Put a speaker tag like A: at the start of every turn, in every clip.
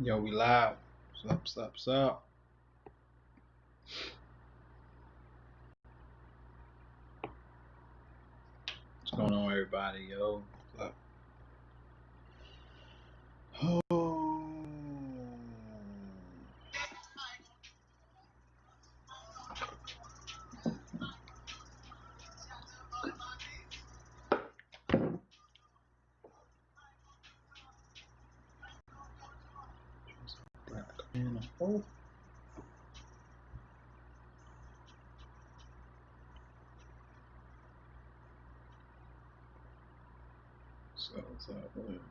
A: Yo, we live. What's up, what's up? What's going on, everybody? Yo, what's up? Oh. Oh. So, what's up, everybody?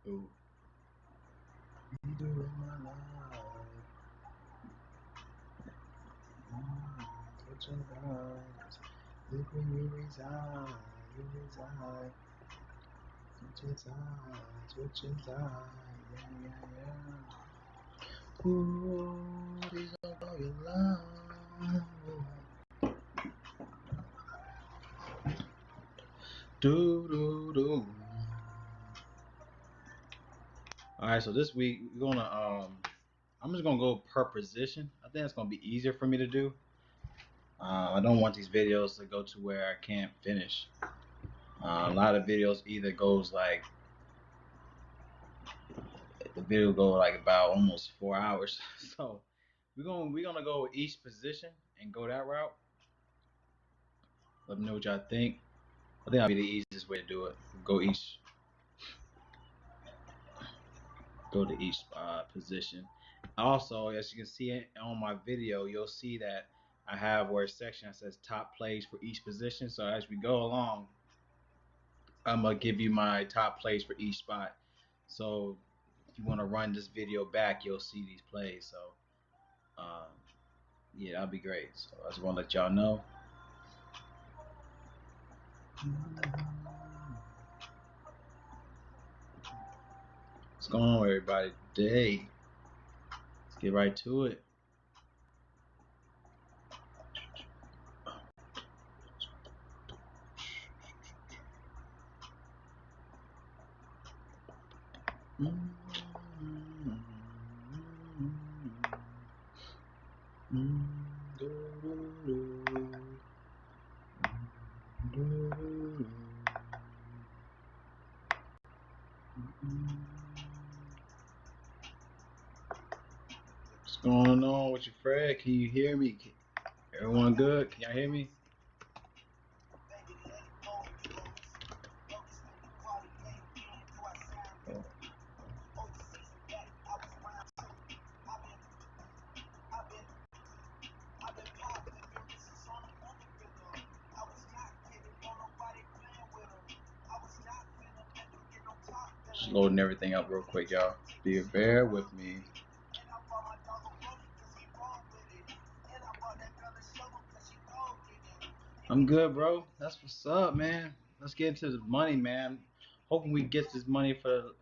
A: Ooh. You do in my life. Touching eyes. Look where you reside. You reside. Which is yeah. Ooh, these are all your love. Do. Alright, so this week we're gonna I'm just gonna go per position. I think it's gonna be easier for me to do. I don't want these videos to go to where I can't finish. A lot of videos either goes like the video go like about almost 4 hours. So we're gonna go with each position and go that route. Let me know what y'all think. I think that'll be the easiest way to do it. Go to each position. Also, as you can see on my video, you'll see that I have where a section that says top plays for each position. So as we go along, I'm gonna give you my top plays for each spot. So if you want to run this video back, you'll see these plays. So yeah, that'll be great. So I just want to let y'all know. What's going on, everybody, today? Let's get right to it. What's going on with you, Fred? Can you hear me? Everyone good? Can y'all hear me? Just loading everything up real quick, y'all. Bear with me. I'm good, bro. That's what's up, man. Let's get into the money, man. Hoping we get this money for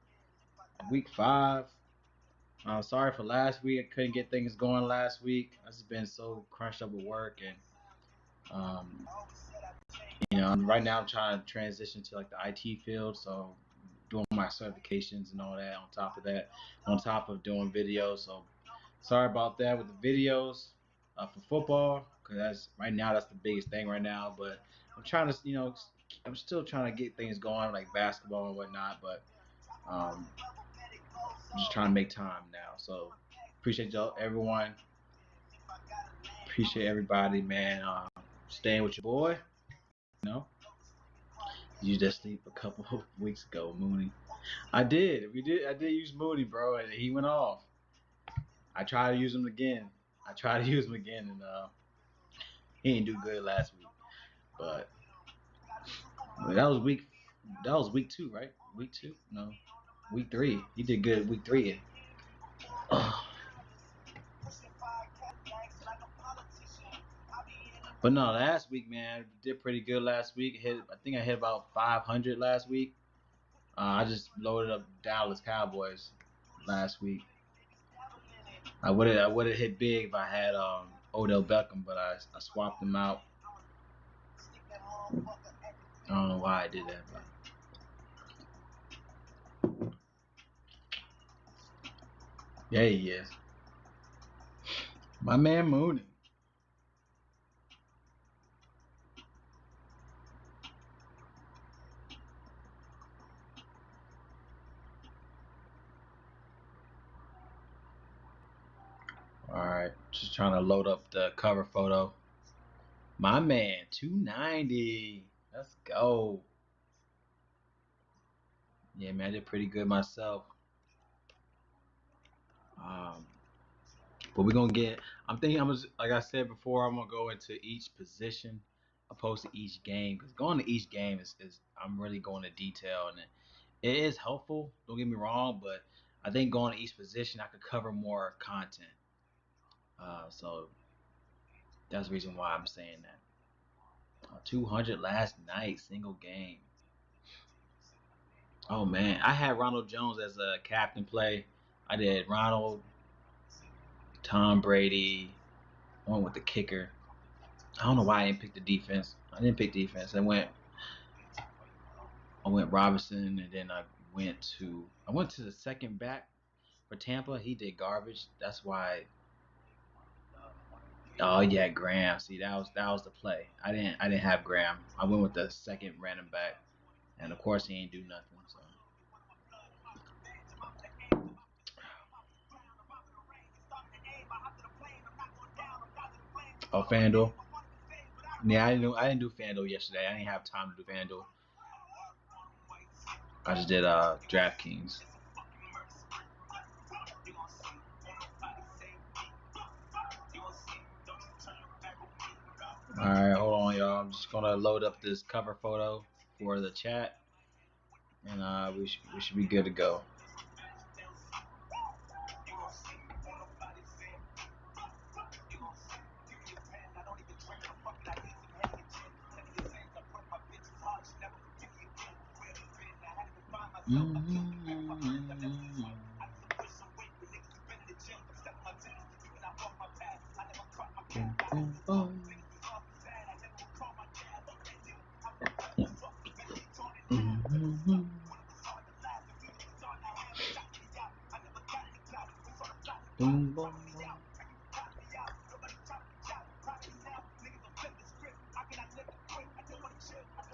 A: week 5. Sorry for last week. I couldn't get things going last week. I've just been so crunched up with work, and right now I'm trying to transition to like the IT field, so doing my certifications and all that. On top of that, on top of doing videos, so sorry about that with the videos for football, because that's the biggest thing right now. But I'm trying to, I'm still trying to get things going like basketball and whatnot, but I'm just trying to make time now. So appreciate y'all, everyone. Appreciate everybody, man. Staying with your boy. You just sleep a couple of weeks ago, Mooney. I did use Mooney, bro, and he went off. I tried to use him again. And he didn't do good last week. But that was week 2, right? Week 2? No. Week 3. He did good week 3. But no, last week, man, did pretty good last week. I think I hit about 500 last week. I just loaded up Dallas Cowboys last week. I would have hit big if I had Odell Beckham, but I swapped him out. I don't know why I did that, but yeah, he is. My man Mooney. All right, just trying to load up the cover photo. My man, 290. Let's go. Yeah, man, I did pretty good myself. Um, but we're gonna get. I'm thinking like I said before, I'm gonna go into each position opposed to each game because going to each game is I'm really going to detail and it is helpful. Don't get me wrong, but I think going to each position I could cover more content. So that's the reason why I'm saying that. 200 last night, single game. Oh man, I had Ronald Jones as a captain play. I did Ronald, Tom Brady, one with the kicker. I don't know why I didn't pick the defense. I didn't pick defense. I went Robinson, and then I went to the second back for Tampa. He did garbage. That's why. Oh yeah, Graham. See, that was the play. I didn't have Graham. I went with the second random back, and of course he ain't do nothing. So. Oh, FanDuel. Yeah, I didn't do FanDuel yesterday. I didn't have time to do FanDuel. I just did Draftkings. All right, hold on, y'all. I'm just gonna load up this cover photo for the chat, and we should be good to go.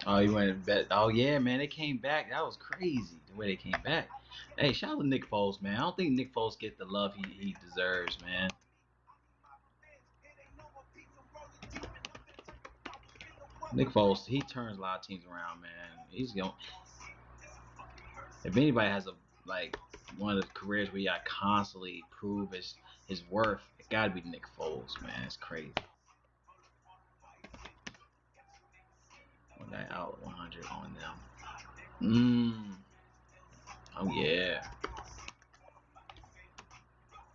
A: Oh, you went and bet. Oh yeah, man, they came back. That was crazy the way they came back. Hey, shout out to Nick Foles, man. I don't think Nick Foles get the love he deserves, man. Nick Foles, he turns a lot of teams around, man. He's going. If anybody has a like one of the careers where you got constantly prove his worth, it gotta be Nick Foles, man. It's crazy. When that out 100 on them. Oh yeah.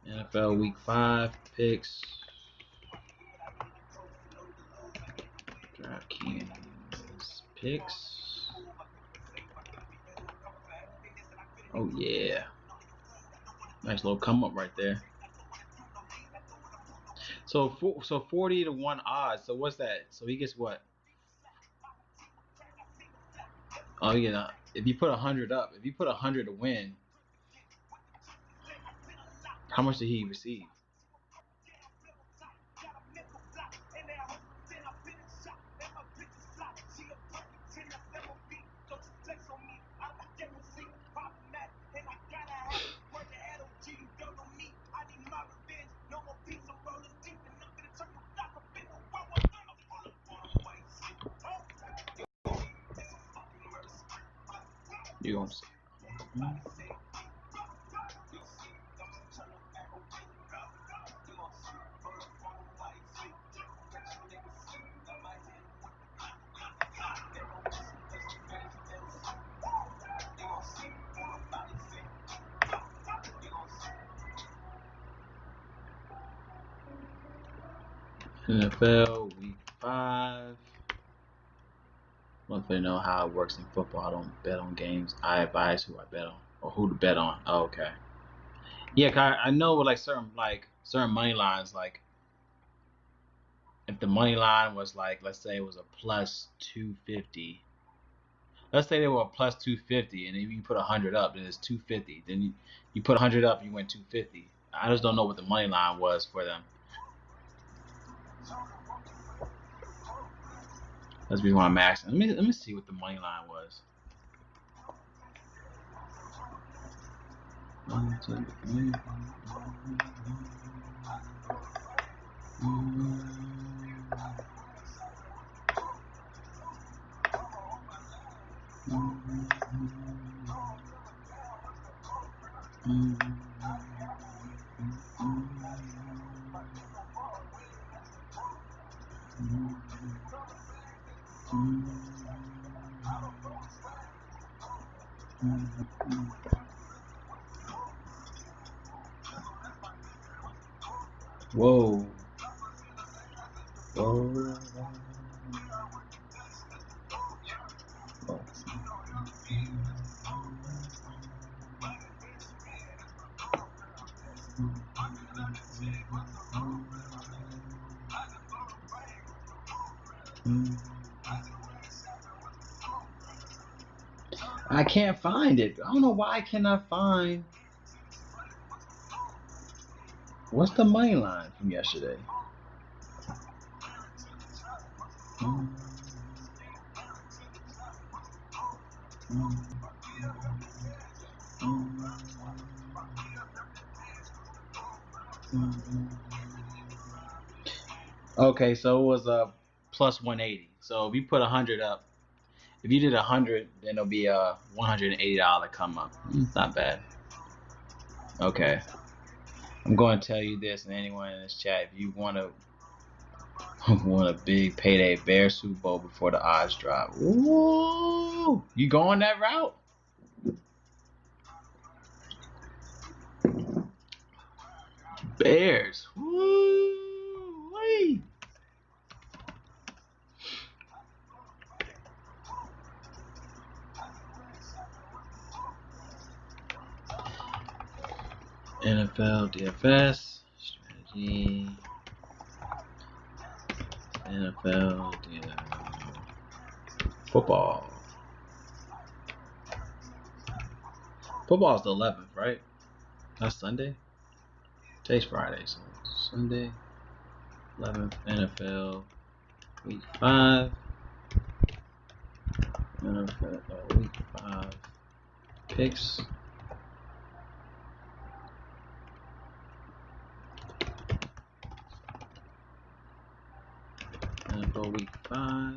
A: NFL Week 5 picks. Draftkings picks. Oh yeah. Nice little come up right there. So 40 to 1 odds. So what's that? So he gets what? Oh yeah. If you put 100 up, if you put 100 to win, how much did he receive? You gonna see. NFL Week 5. if they know how it works in football. I don't bet on games. I advise who I bet on or who to bet on. Oh, okay. Yeah, 'cause I know with certain money lines, like if the money line was like, let's say it was a plus 250. Let's say they were a plus 250, and if you put 100 up, then it's 250. Then you put 100 up, you win 250. I just don't know what the money line was for them. That's the reason why I'm asking. Let me see what the money line was. Whoa. Whoa. I can't find it. I don't know why I cannot find. What's the money line from yesterday? Okay, so it was a plus 180. So if you put 100 up, if you did 100, then it'll be a $180 come up. It's not bad. Okay. I'm going to tell you this, and anyone in this chat, if you want a big payday Bear Super Bowl before the odds drop, ooh, you going that route? Bears, woo, wee. NFL DFS strategy. NFL football. Football's the 11th, right? That's Sunday. Today's Friday, so Sunday, 11th NFL Week 5. NFL Week 5 picks. NFL Week 5.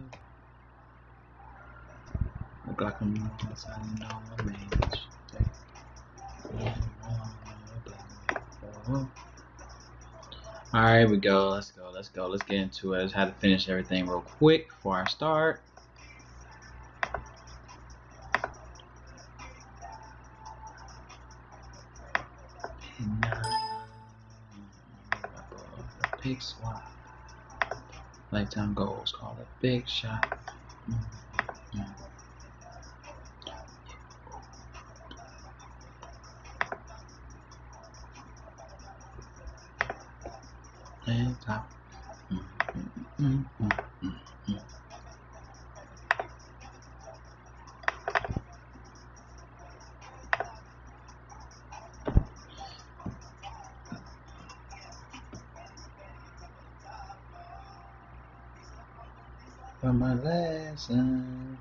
A: Look like I'm outside no range. Alright, here we go. Let's go. Let's get into it. I just had to finish everything real quick before I start. Big swap. Lifetime goals. Call it big shot. And top. For my lesson,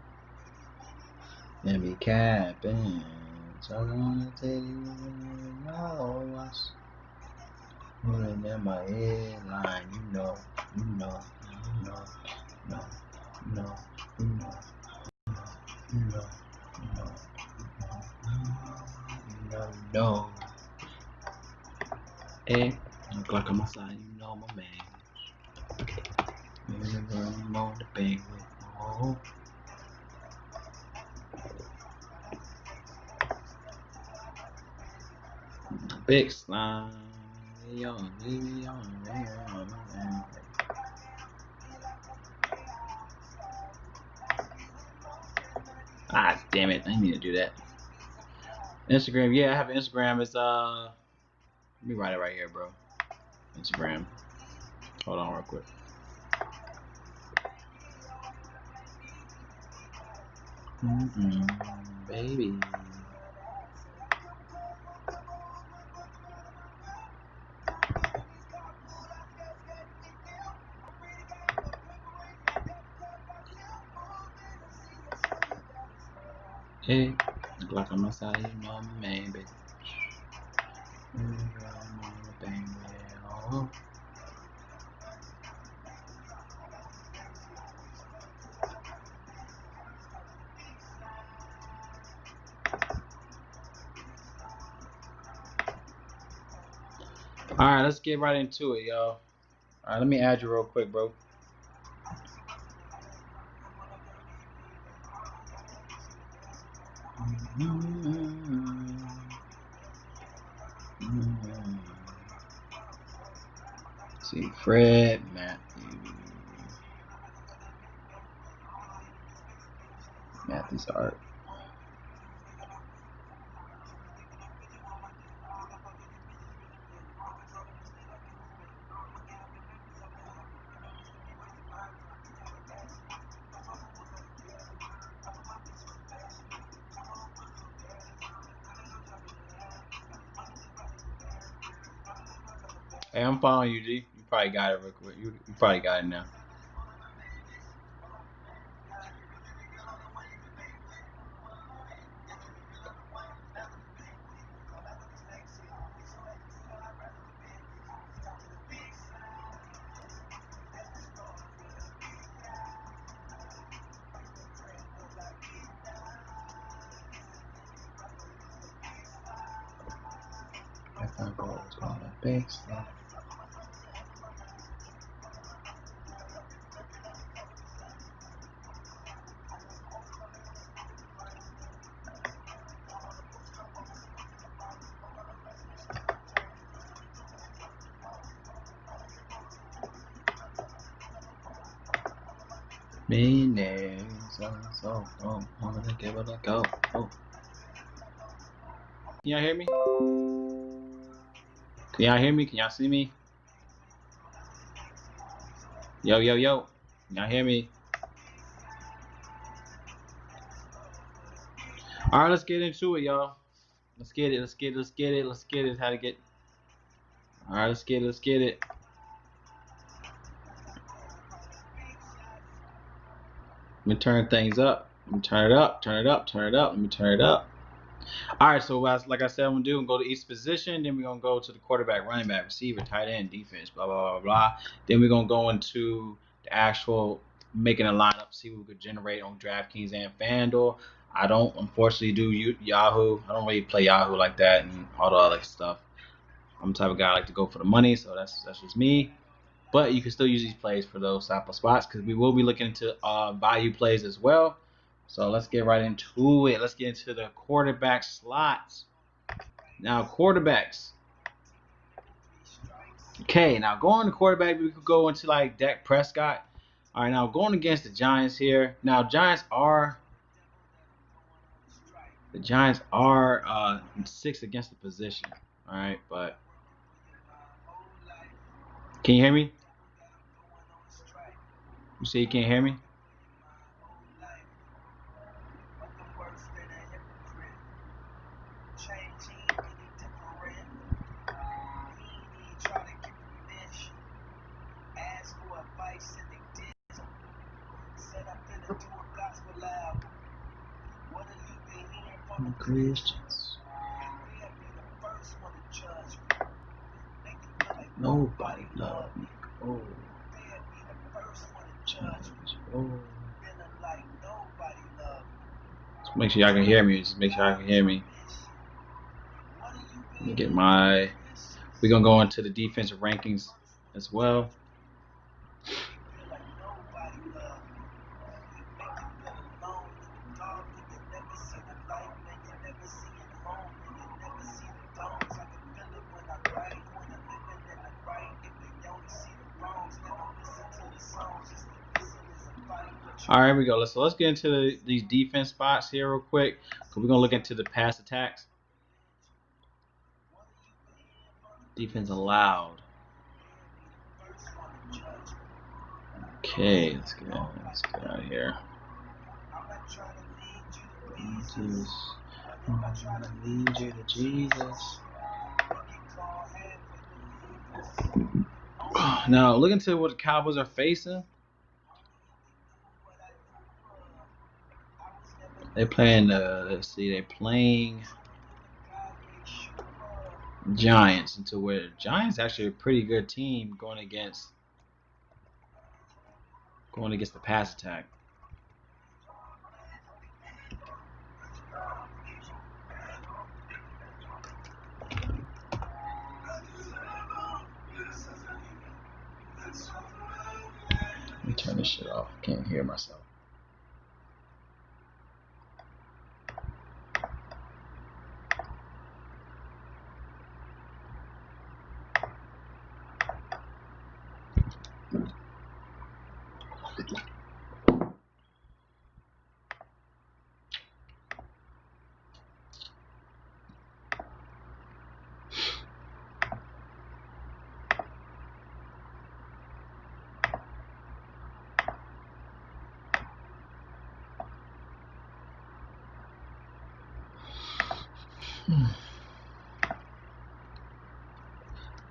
A: and be capping. So I'm gonna tell you, know what's running in my headline. You know, Hey, look like I'm outside, you know my man. I'm on the bank with big slime. Damn it, I didn't mean to do that. Instagram, yeah, I have Instagram. It's let me write it right here, bro. Instagram. Hold on real quick. Baby. Hey, look like I'm outside, you know I'm a man, baby. Alright, let's get right into it, y'all. Alright, let me add you real quick, bro. See, Fred, Matthews Art. Hey, I'm following you, G. You probably got it real quick. You probably got it now. If I go to the big stuff. Meaning, so, I'm gonna give it a go. Oh. Can y'all hear me? Can y'all hear me? Can y'all see me? Yo. Can y'all hear me? Alright, let's get into it, y'all. Let's get it. How to get. Alright, let's get it. Let me turn things up. Let me turn it up. Let me turn it up. All right, so like I said, I'm gonna go to each position. Then we're gonna go to the quarterback, running back, receiver, tight end, defense, blah blah blah blah. Then we're gonna go into the actual making a lineup, see what we could generate on Draftkings and FanDuel. I don't unfortunately do Yahoo. I don't really play Yahoo like that and all the other stuff. I'm the type of guy I like to go for the money, so that's just me. But you can still use these plays for those type of spots because we will be looking into value plays as well. So let's get right into it. Let's get into the quarterback slots. Now, quarterbacks. Okay, now going to quarterback, we could go into like Dak Prescott. All right, now going against the Giants here. Now, Giants are 6th against the position. All right, but can you hear me? You say you can't hear me? Christians. Nobody love me. Oh. Oh. Just make sure y'all can hear me. Let me get my. We're gonna go into the defensive rankings as well. All right, here we go. Let's get into these defense spots here real quick. We're gonna look into the pass attacks. Defense allowed. Okay, let's get out of here. Jesus, lead you to Jesus. Now, look into what the Cowboys are facing. They're playing. Let's see, they're playing Giants. Into where Giants actually a pretty good team going against the pass attack. Let me turn this shit off. I can't hear myself.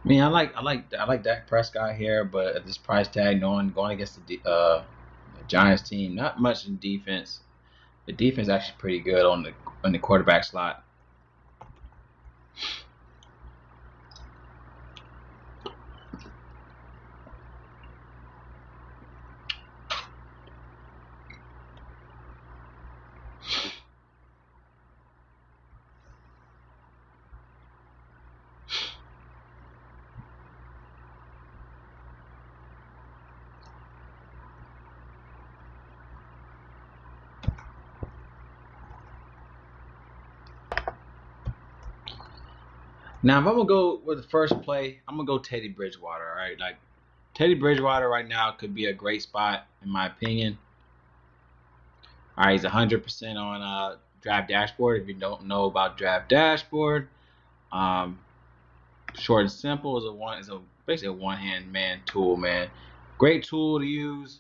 A: I mean, I like Dak Prescott here, but at this price tag, going against the Giants team, not much in defense. The defense is actually pretty good on the quarterback slot. Now, if I'm gonna go with the first play, I'm gonna go Teddy Bridgewater. All right, like Teddy Bridgewater right now could be a great spot in my opinion. All right, he's 100% on Draft Dashboard. If you don't know about Draft Dashboard, short and simple is basically a one-hand man tool, man. Great tool to use.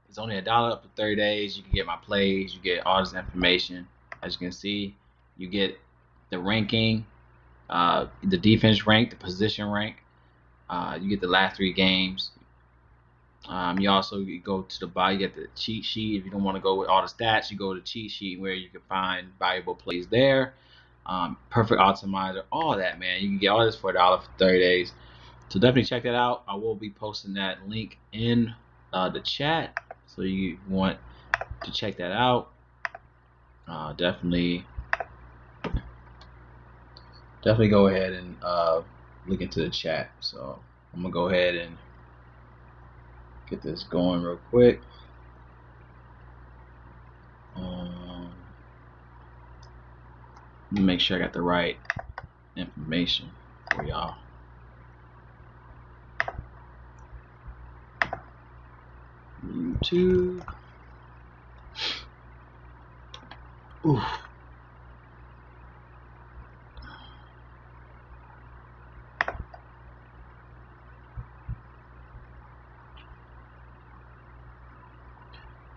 A: It's only $1 up for 30 days. You can get my plays. You get all this information. As you can see, you get the ranking, the defense rank, the position rank. You get the last 3 games. You go to the bottom. You get the cheat sheet. If you don't want to go with all the stats, you go to the cheat sheet where you can find valuable plays there. Perfect optimizer, all that, man. You can get all this for $1 for 30 days. So definitely check that out. I will be posting that link in the chat. So you want to check that out. Definitely go ahead and look into the chat. So I'm gonna go ahead and get this going real quick. Let me make sure I got the right information for y'all. YouTube. Oof.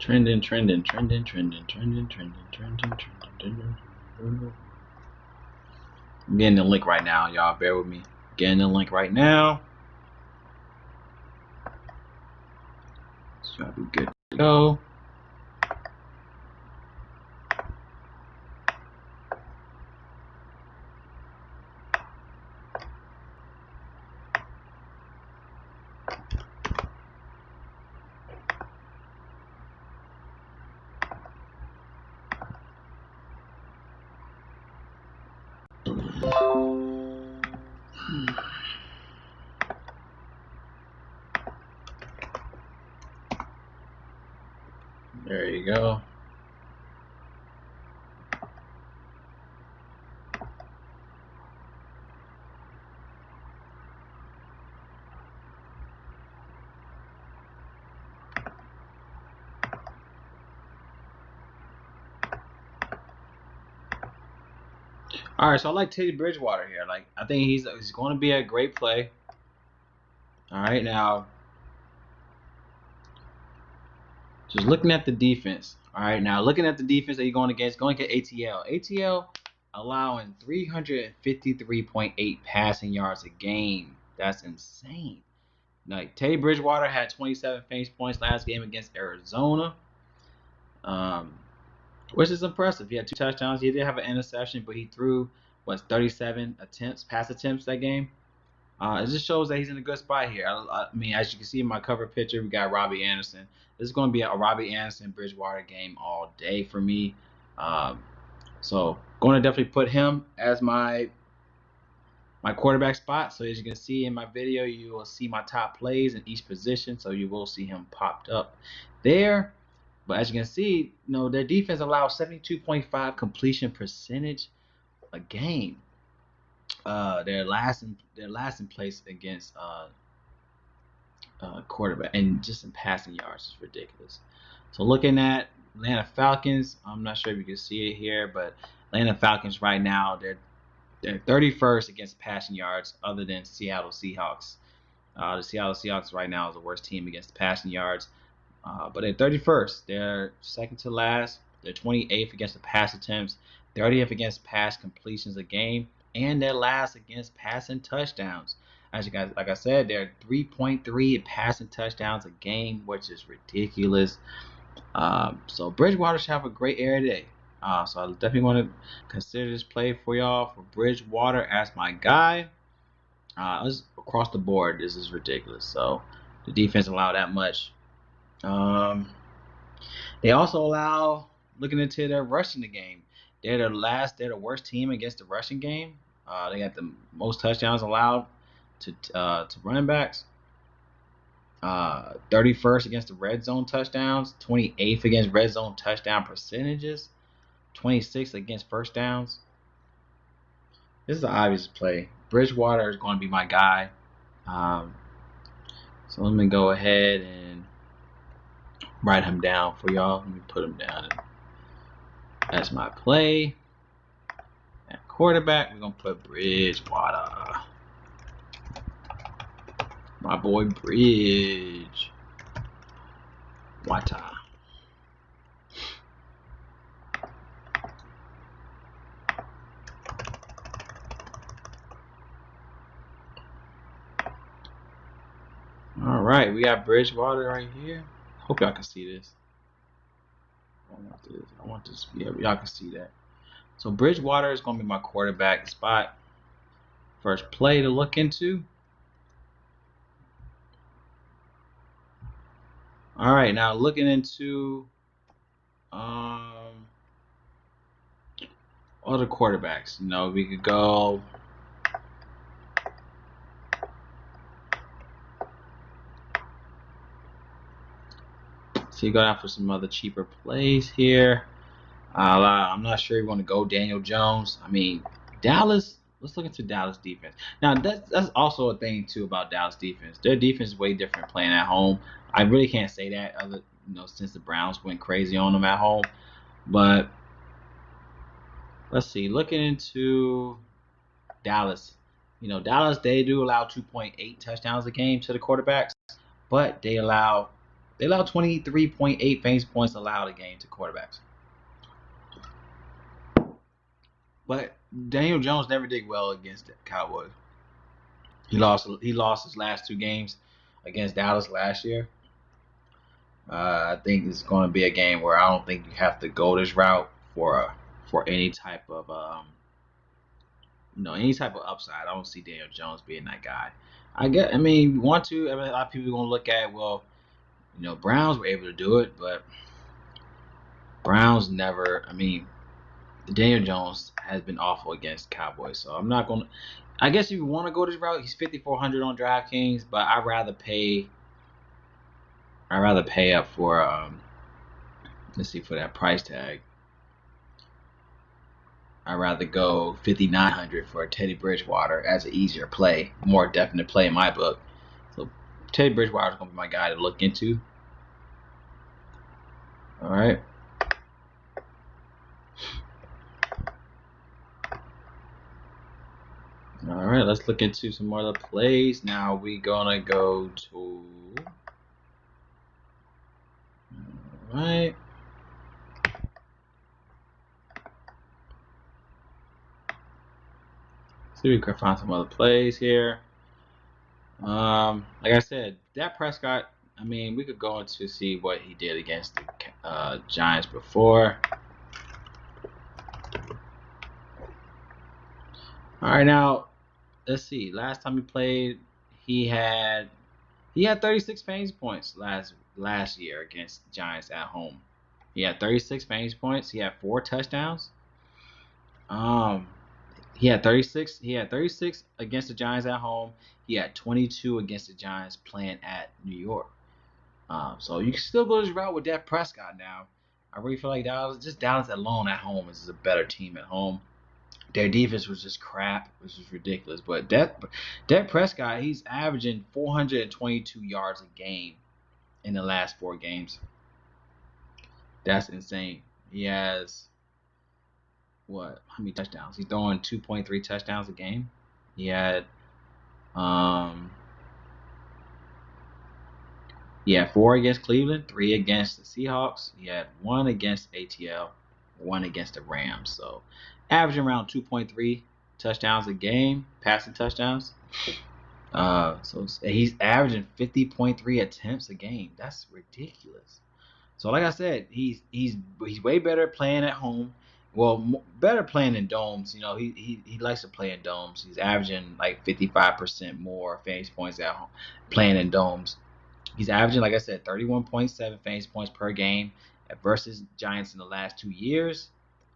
A: Trending. I'm getting the link right now, y'all. Bear with me. Getting the link right now. So I'll be good to go. There you go. All right, so I like Teddy Bridgewater here. Like, I think he's going to be a great play. All right, now just looking at the defense. All right, now looking at the defense that you're going against ATL. ATL allowing 353.8 passing yards a game. That's insane. Like, Teddy Bridgewater had 27 fantasy points last game against Arizona, which is impressive. He had 2 touchdowns. He did have an interception, but he threw 37 pass attempts that game. It just shows that he's in a good spot here. I mean, as you can see in my cover picture, we got Robbie Anderson. This is going to be a Robbie Anderson Bridgewater game all day for me. So going to definitely put him as my quarterback spot. So as you can see in my video, you will see my top plays in each position. So you will see him popped up there. But as you can see, their defense allows 72.5 completion percentage a game. They're last in place against quarterback, and just in passing yards is ridiculous. So looking at Atlanta Falcons, I'm not sure if you can see it here, but Atlanta Falcons right now they're 31st against passing yards, other than Seattle Seahawks. The Seattle Seahawks right now is the worst team against passing yards, but they're 31st. They're second to last. They're 28th against the pass attempts, 30th against pass completions a game, and they're last against passing touchdowns. As you guys, like I said, they're 3.3 passing touchdowns a game, which is ridiculous. So Bridgewater should have a great area today. So I definitely want to consider this play for y'all for Bridgewater as my guy. Across the board, this is ridiculous. So the defense allow that much. They also allow, looking into their rushing the game, they're the worst team against the rushing game. They got the most touchdowns allowed to running backs. 31st against the red zone touchdowns, 28th against red zone touchdown percentages, 26th against first downs. This is an obvious play. Bridgewater is going to be my guy. So let me go ahead and write him down for y'all. Let me put him down. That's my play. At quarterback, we're going to put Bridgewater. My boy Bridge. Water. All right, we got Bridgewater right here. Hope y'all can see this. I want this. Yeah, y'all can see that. So Bridgewater is going to be my quarterback spot. First play to look into. All right, now looking into other quarterbacks. We could go. So you go out for some other cheaper plays here. I'm not sure you want to go Daniel Jones. I mean, Dallas. Let's look into Dallas defense. Now that's also a thing too about Dallas defense. Their defense is way different playing at home. I really can't say that since the Browns went crazy on them at home. But let's see. Looking into Dallas. Dallas, they do allow 2.8 touchdowns a game to the quarterbacks, but they allow 23.8 fantasy points allowed a game to quarterbacks. But Daniel Jones never did well against the Cowboys. He lost his last 2 games against Dallas last year. I think it's going to be a game where I don't think you have to go this route for any type of any type of upside. I don't see Daniel Jones being that guy. A lot of people are going to look at, well, Browns were able to do it, but Browns never. Daniel Jones has been awful against Cowboys, so I'm not going to. I guess if you want to go this route, he's 5,400 on Draftkings, but I'd rather pay up for let's see, for that price tag. I'd rather go 5,900 for Teddy Bridgewater as an easier play, more definite play in my book. So Teddy Bridgewater is going to be my guy to look into. All right. let's look into some other plays. Now we gonna go to. All right. See if we can find some other plays here. Like I said, Dak Prescott. I mean, we could go into see what he did against the Giants before. All right, now let's see. Last time he played, he had 36 fantasy points last year against the Giants at home. He had 36 fantasy points. He had 4 touchdowns. He had 36. He had 36 against the Giants at home. He had 22 against the Giants playing at New York. So you can still go this route with Dak Prescott now. I really feel like Dallas alone at home is a better team at home. Their defense was just crap, which is ridiculous. But Dak Prescott, he's averaging 422 yards a game in the last 4 games. That's insane. He has how many touchdowns? He's throwing 2.3 touchdowns a game. He had 4 against Cleveland, 3 against the Seahawks. He had 1 against ATL, 1 against the Rams. So averaging around 2.3 touchdowns a game, passing touchdowns. So he's averaging 50.3 attempts a game. That's ridiculous. So like I said, he's way better playing at home. Well, better playing in domes. You know, he likes to play in domes. He's averaging like 55% more fantasy points at home playing in domes. He's averaging, like I said, 31.7 fantasy points per game versus Giants in the last 2 years,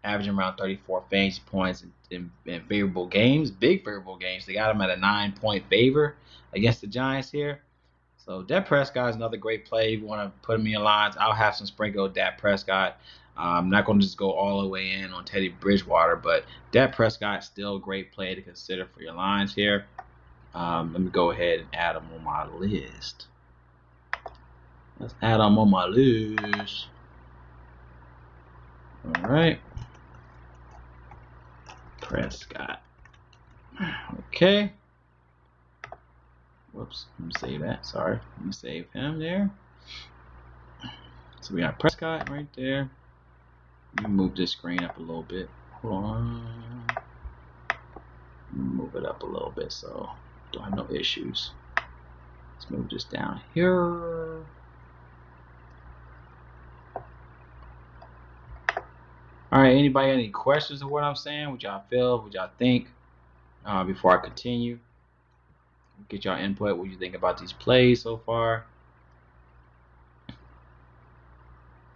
A: averaging around 34 fantasy points in favorable games, big favorable games. They got him at a 9-point favor against the Giants here. So Dak Prescott is another great play. If you want to put him in your lines, I'll have some sprinkle of Dak Prescott. I'm not going to just go all the way in on Teddy Bridgewater, but Dak Prescott still a great play to consider for your lines here. Let me go ahead and add him on my list. Let's add him on my list. All right. Prescott. Okay. Whoops. Let me save that. Sorry. Let me save him there. So we got Prescott right there. Let me move this screen up a little bit. Hold on. Move it up a little bit so don't have no issues. Let's move this down here. All right, anybody got any questions of what I'm saying? What y'all feel? What y'all think? Before I continue, get y'all input. What you think about these plays so far?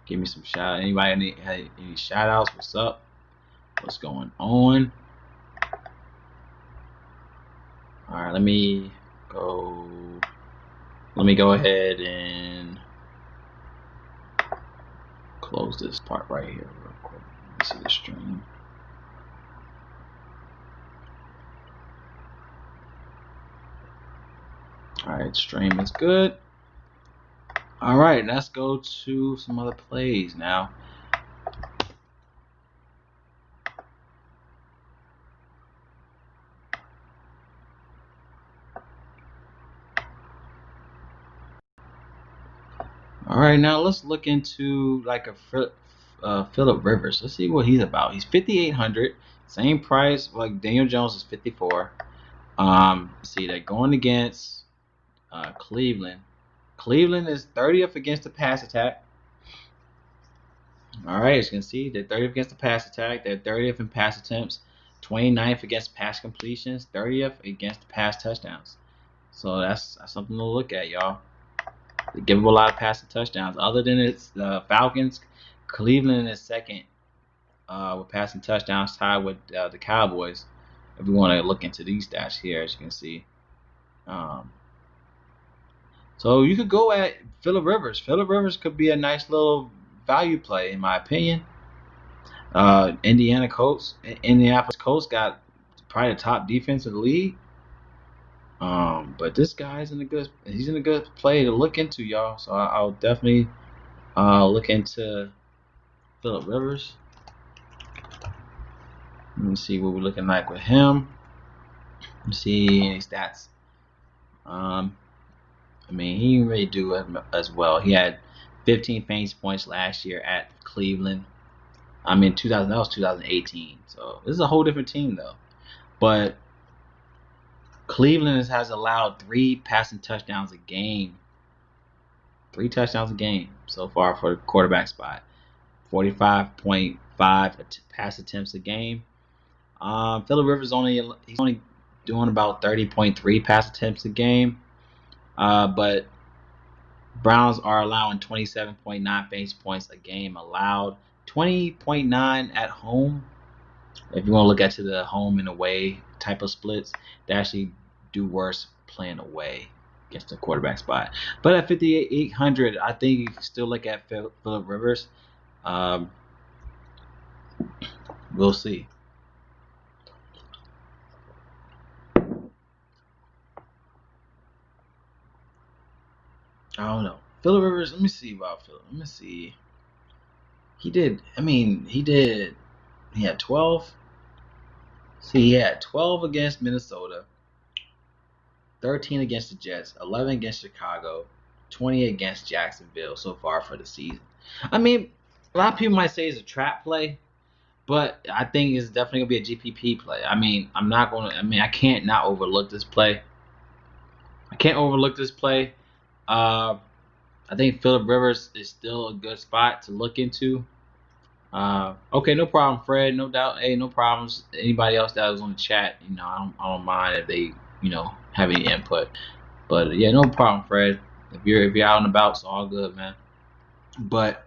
A: Give me some shout. Anybody any shout outs? What's up? What's going on? All right, let me go ahead and close this part right here real quick. Let me see the stream. All right, stream is good. All right, let's go to some other plays now. All right, now let's look into like a Phillip Rivers. Let's see what he's about. He's 5,800, same price like Daniel Jones is 54. See that going against Cleveland. Cleveland is 30th against the pass attack. All right, as you can see, they're 30th against the pass attack. They're 30th in pass attempts, 29th against pass completions, 30th against pass touchdowns. So that's something to look at, y'all. They give up a lot of passing touchdowns. Other than the Falcons, Cleveland is second with passing touchdowns, tied with the Cowboys. If we want to look into these stats here, as you can see. So you could go at Phillip Rivers. Phillip Rivers could be a nice little value play, in my opinion. Indianapolis Colts got probably the top defense in the league. But this guy's he's in a good play to look into, y'all. So I'll definitely look into Phillip Rivers. Let me see what we're looking like with him. see any stats. I mean, he didn't really do as well. He had 15 fantasy points last year at Cleveland. I mean, that was 2018. So this is a whole different team, though. But Cleveland has allowed 3 passing touchdowns a game. 3 touchdowns a game so far for the quarterback spot. 45.5 pass attempts a game. Phillip Rivers he's only doing about 30.3 pass attempts a game. But Browns are allowing 27.9 fantasy points a game allowed. 20.9 at home. If you want to look at the home and away type of splits, they actually do worse playing away against the quarterback spot. But at 5,800, I think you can still look at Phillip Rivers. We'll see. I don't know. Phillip Rivers, let me see about Phillip. Let me see. He had 12. See, he had 12 against Minnesota, 13 against the Jets, 11 against Chicago, 20 against Jacksonville so far for the season. I mean, a lot of people might say it's a trap play, but I think it's definitely going to be a GPP play. I mean, I can't not overlook this play. I think Phillip Rivers is still a good spot to look into. Okay, no problem, Fred. No doubt. Hey, no problems. Anybody else that was on the chat, I don't mind if they, have any input. But yeah, no problem, Fred. If you're out and about, it's all good, man. But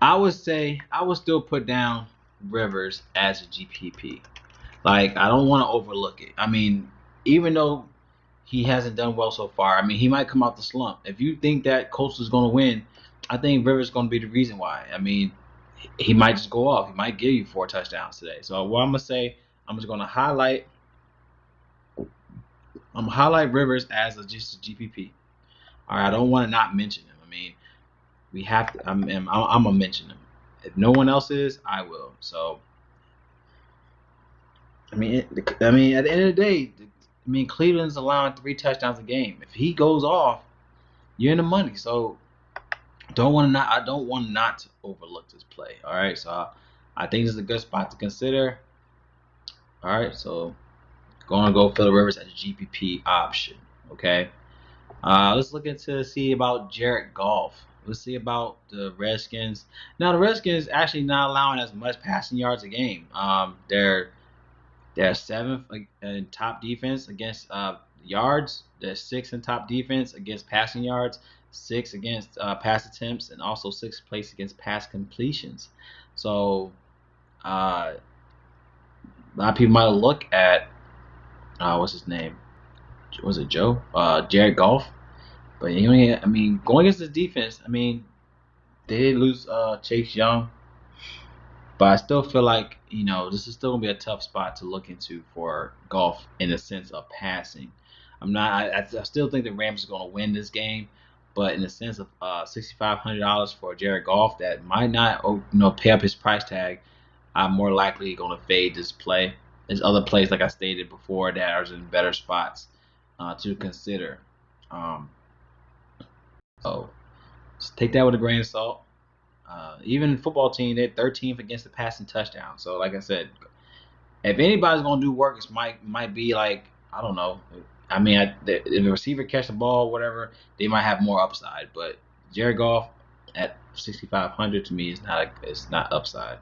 A: I would still put down Rivers as a GPP. Like, I don't want to overlook it. I mean, even though he hasn't done well so far, I mean, he might come out the slump. If you think that Colts is going to win, I think Rivers is going to be the reason why. I mean, he might just go off. He might give you 4 touchdowns today. So what I'm going to say, I'm just going to highlight Rivers as just a GPP. All right, I don't want to not mention him. I mean, we have to. I'm gonna mention him. If no one else is, I will. So, I mean, at the end of the day, Cleveland's allowing 3 touchdowns a game. If he goes off, you're in the money. So, I don't want not to overlook this play. All right, so I think this is a good spot to consider. All right, so gonna go Phillip Rivers as a GPP option. Okay. Let's look into see about Jared Goff. Let's see about the Redskins. Now the Redskins actually not allowing as much passing yards a game. They're 7th in top defense against yards. They're 6th in top defense against passing yards. 6th against pass attempts, and also 6th place against pass completions. So a lot of people might look at what's his name? Was it Joe? Jared Goff. But going against this defense, they did lose Chase Young, but I still feel like this is still gonna be a tough spot to look into for Goff in the sense of passing. I still think the Rams are gonna win this game, but in the sense of $6,500 for Jared Goff that might not pay up his price tag, I'm more likely gonna fade this play. There's other plays like I stated before that are in better spots to consider. So just take that with a grain of salt. Even football team, they're 13th against the passing touchdown. So like I said, if anybody's gonna do work, it might be like, I don't know. If the receiver catch the ball, whatever, they might have more upside. But Jared Goff at 6,500 to me it's not upside.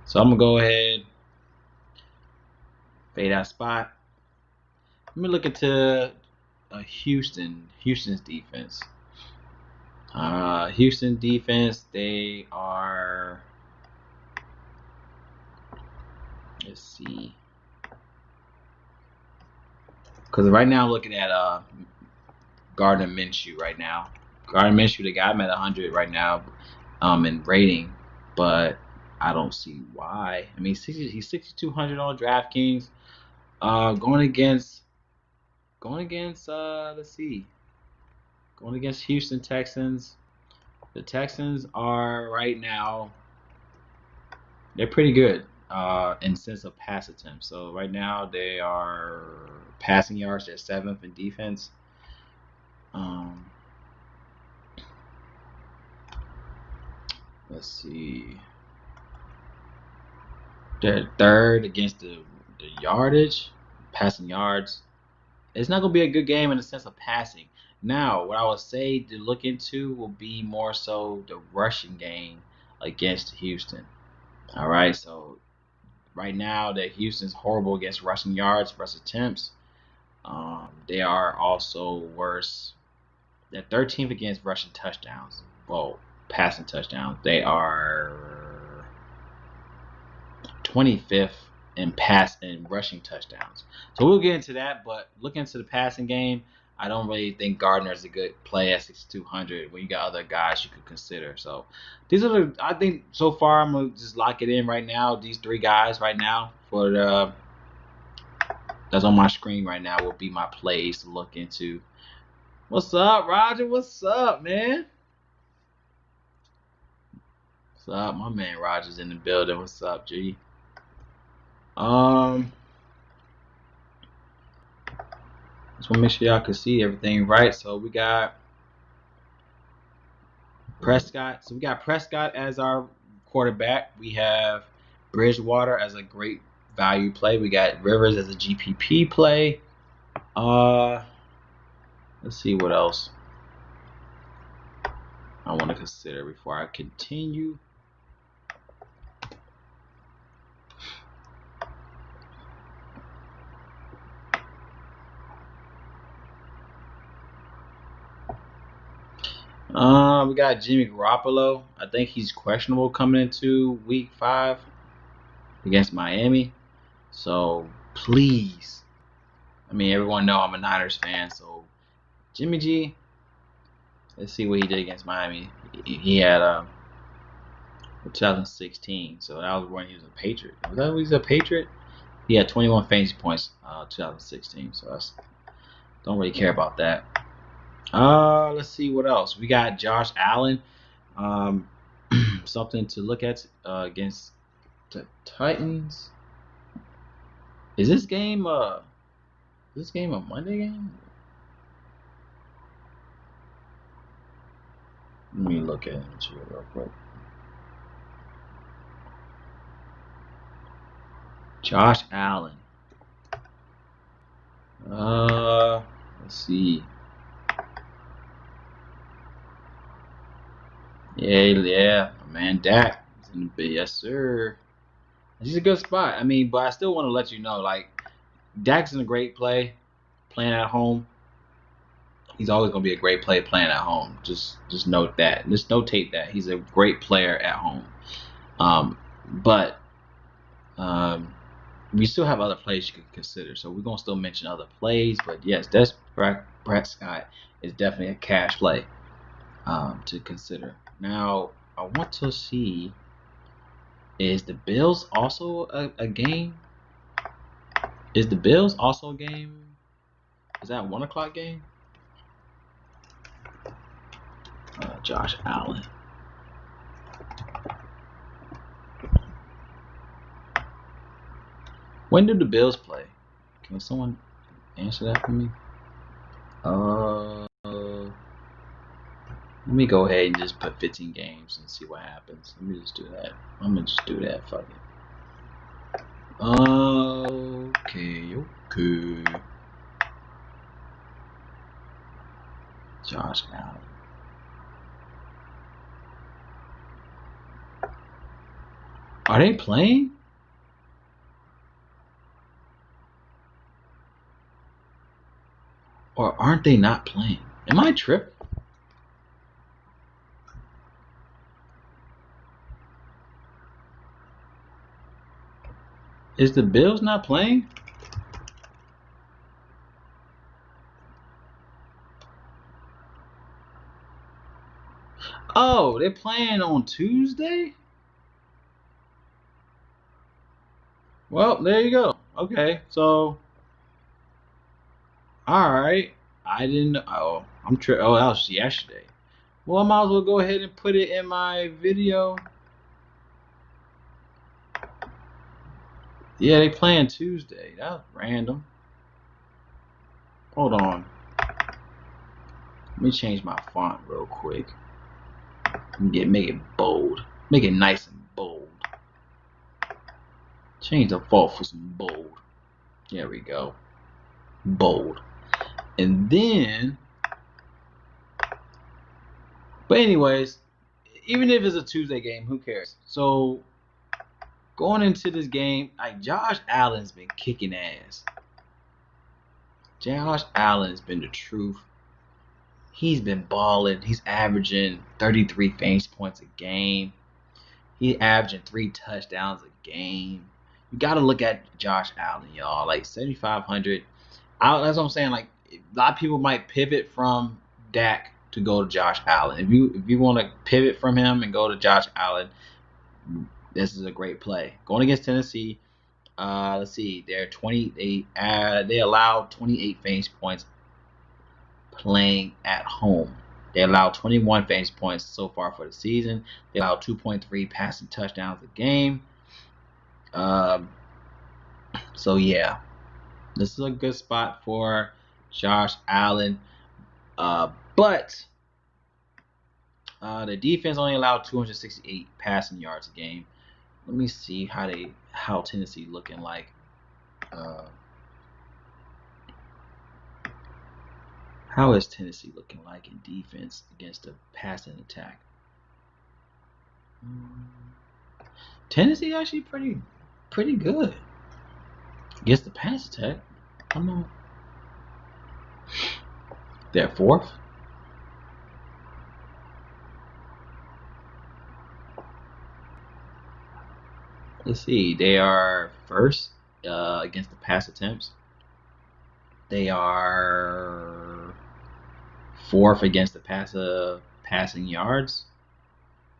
A: So I'm gonna go ahead, fade that spot. Let me look into Houston's defense. Houston defense, they are. Let's see. Because right now I'm looking at Gardner Minshew right now. Gardner Minshew, they got him at 100 right now in rating, but I don't see why. He's 6,200 on Draftkings. Going against let's see. Going against Houston Texans. The Texans are right now, they're pretty good. in sense of pass attempts. So right now they are passing yards at 7th in defense. Let's see. They're 3rd against the yardage, passing yards. It's not going to be a good game in the sense of passing. Now, what I would say to look into will be more so the rushing game against Houston. All right, so right now that Houston's horrible against rushing yards, rush attempts. They are also worse. They're 13th against rushing touchdowns. Well, passing touchdowns. They are 25th in pass and rushing touchdowns. So we'll get into that, but looking into the passing game, I don't really think Gardner is a good play at 6,200 when you got other guys you could consider. So these are the, I think so far I'm gonna just lock it in right now. These 3 guys right now for the that's on my screen right now will be my plays to look into. What's up, Roger? What's up, man? What's up? My man Roger's in the building. What's up, G? Just want to make sure y'all can see everything right. So we got Prescott. So we got Prescott as our quarterback. We have Bridgewater as a great value play. We got Rivers as a GPP play. Let's see what else I want to consider before I continue. We got Jimmy Garoppolo. I think he's questionable coming into week 5 against Miami. So please, I mean, everyone know I'm a Niners fan. So Jimmy G, let's see what he did against Miami. He had 2016. So that was when he was a Patriot. Was that when he was a Patriot? He had 21 fantasy points 2016. So that's don't really care about that. Let's see what else. We got Josh Allen. Something to look at against the Titans. Is this game a Monday game? Let me look at it real quick. Josh Allen. Let's see. Yeah, man, Dak is in the big, yes sir. He's a good spot. I mean, but I still want to let you know, like, Dak's in a great play, playing at home. He's always gonna be a great play playing at home. Just note that. Just notate that he's a great player at home. But we still have other plays you can consider. So we're gonna still mention other plays. But yes, that's Prescott is definitely a cash play to consider. Now I want to see, is the Bills also a game? Is the Bills also a game? Is that a 1 o'clock game? Josh Allen. When do the Bills play? Can someone answer that for me? Let me go ahead and just put 15 games and see what happens. Let me just do that. I'm gonna just do that. Fuck it. Okay. Josh Allen. Are they playing? Or aren't they not playing? Am I tripping? Is the Bills not playing? Oh, they're playing on Tuesday? Well, there you go. Okay, so alright. I didn't oh, I'm tripping. Oh, that was yesterday. Well, I might as well go ahead and put it in my video. Yeah, they playing Tuesday. That was random. Hold on. Let me change my font real quick. Make it bold. Make it nice and bold. Change the font for some bold. There we go. Bold. And then, but anyways, even if it's a Tuesday game, who cares? So going into this game, like Josh Allen's been kicking ass. Josh Allen's been the truth. He's been balling. He's averaging 33 fantasy points a game. He's averaging 3 touchdowns a game. You got to look at Josh Allen, y'all. Like 7,500. That's what I'm saying. Like a lot of people might pivot from Dak to go to Josh Allen. If you want to pivot from him and go to Josh Allen, this is a great play. Going against Tennessee, let's see, they allowed 28 fantasy points playing at home. They allowed 21 fantasy points so far for the season. They allowed 2.3 passing touchdowns a game. So yeah, this is a good spot for Josh Allen. But the defense only allowed 268 passing yards a game. Let me see how Tennessee looking like. How is Tennessee looking like in defense against the passing attack? Tennessee actually pretty good against the pass attack. I don't know. They're 4th. Let's see. They are 1st against the pass attempts. They are 4th against the passing yards.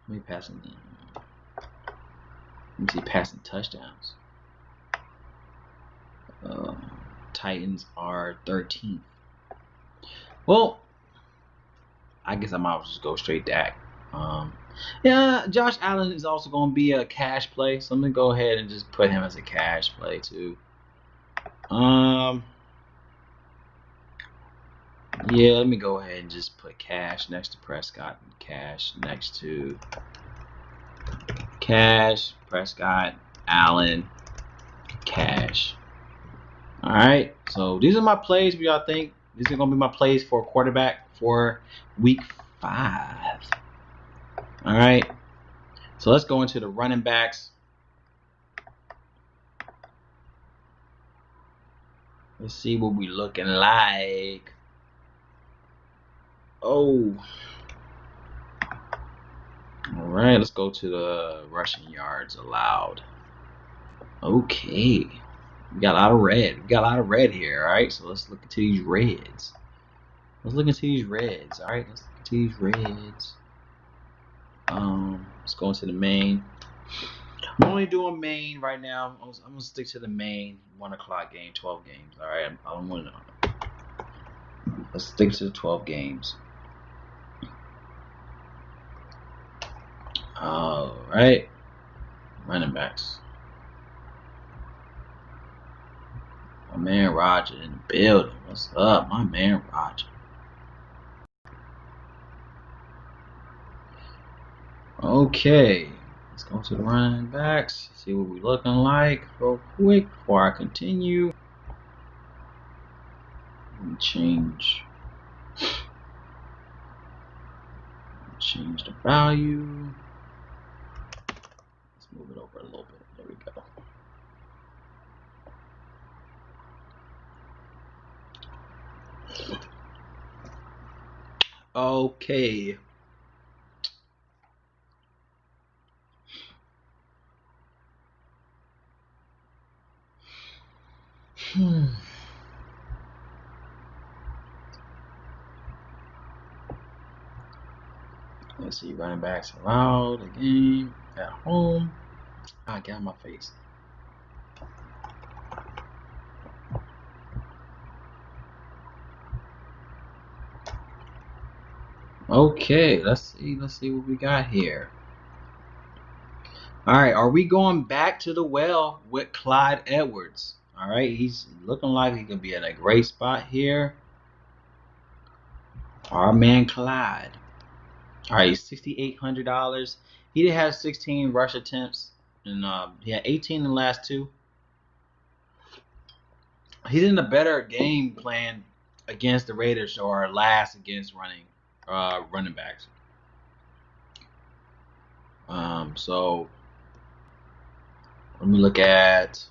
A: How many passing? Let me see passing touchdowns. Titans are 13th. Well, I guess I might just go straight Dak. Yeah, Josh Allen is also going to be a cash play, so I'm going to go ahead and just put him as a cash play too. Yeah, let me go ahead and just put cash next to Prescott and cash next to cash, Prescott, Allen, cash. All right, so these are my plays. What y'all think? These are going to be my plays for quarterback for week 5. All right, so let's go into the running backs. Let's see what we looking like. Oh. All right, let's go to the rushing yards allowed. Okay. We got a lot of red. We got a lot of red here, all right? So let's look into these reds. All right, let's look into these reds. Let's go into the main. I'm only doing main right now. I'm gonna stick to the main 1 o'clock game, 12 games. All right, I don't want to. Let's stick to the 12 games. All right, running backs. My man Roger in the building. What's up, my man Roger? Okay, let's go to the running backs. See what we looking like real quick before I continue. Let me change the value. Let's move it over a little bit. There we go. Okay. Let's see, running backs allowed a game at home. I got my face. Okay, let's see what we got here. All right, are we going back back to the well with Clyde Edwards. All right, he's looking like he could be in a great spot here. Our man Clyde. All right, $6,800. He did have 16 rush attempts, and he had 18 in the last two. He's in a better game plan against the Raiders or last against running backs. So let me look at.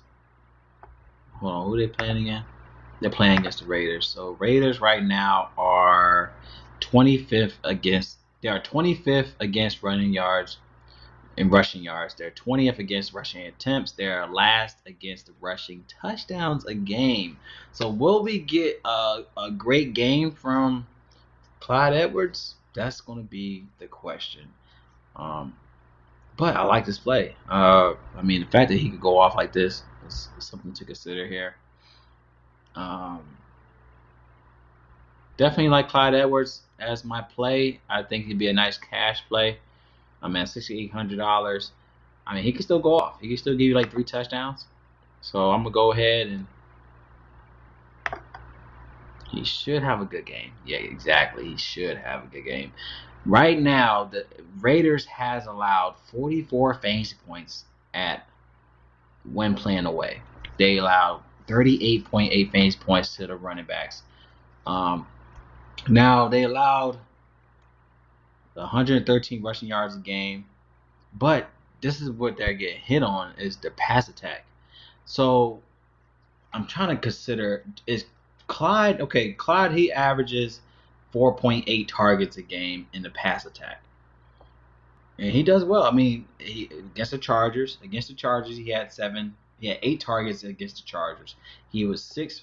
A: Hold on, who are they playing again? They're playing against the Raiders. So Raiders right now are 25th against. They are 25th against running yards and rushing yards. They're 20th against rushing attempts. They're last against rushing touchdowns a game. So will we get a great game from Clyde Edwards? That's going to be the question. But I like this play. I mean, the fact that he could go off like this is something to consider here. Definitely like Clyde Edwards as my play. I think he'd be a nice cash play. I'm at $6,800. I mean, he can still go off. He can still give you like 3 touchdowns. So I'm going to go ahead and he should have a good game. Yeah, exactly. He should have a good game. Right now, the Raiders has allowed 44 fantasy points when playing away. They allowed 38.8 fantasy points to the running backs. Now, they allowed 113 rushing yards a game, but this is what they're getting hit on is the pass attack. So I'm trying to consider, is Clyde, okay, Clyde, he averages 4.8 targets a game in the pass attack. And he does well. I mean, against the Chargers, he had 8 targets against the Chargers. He was 6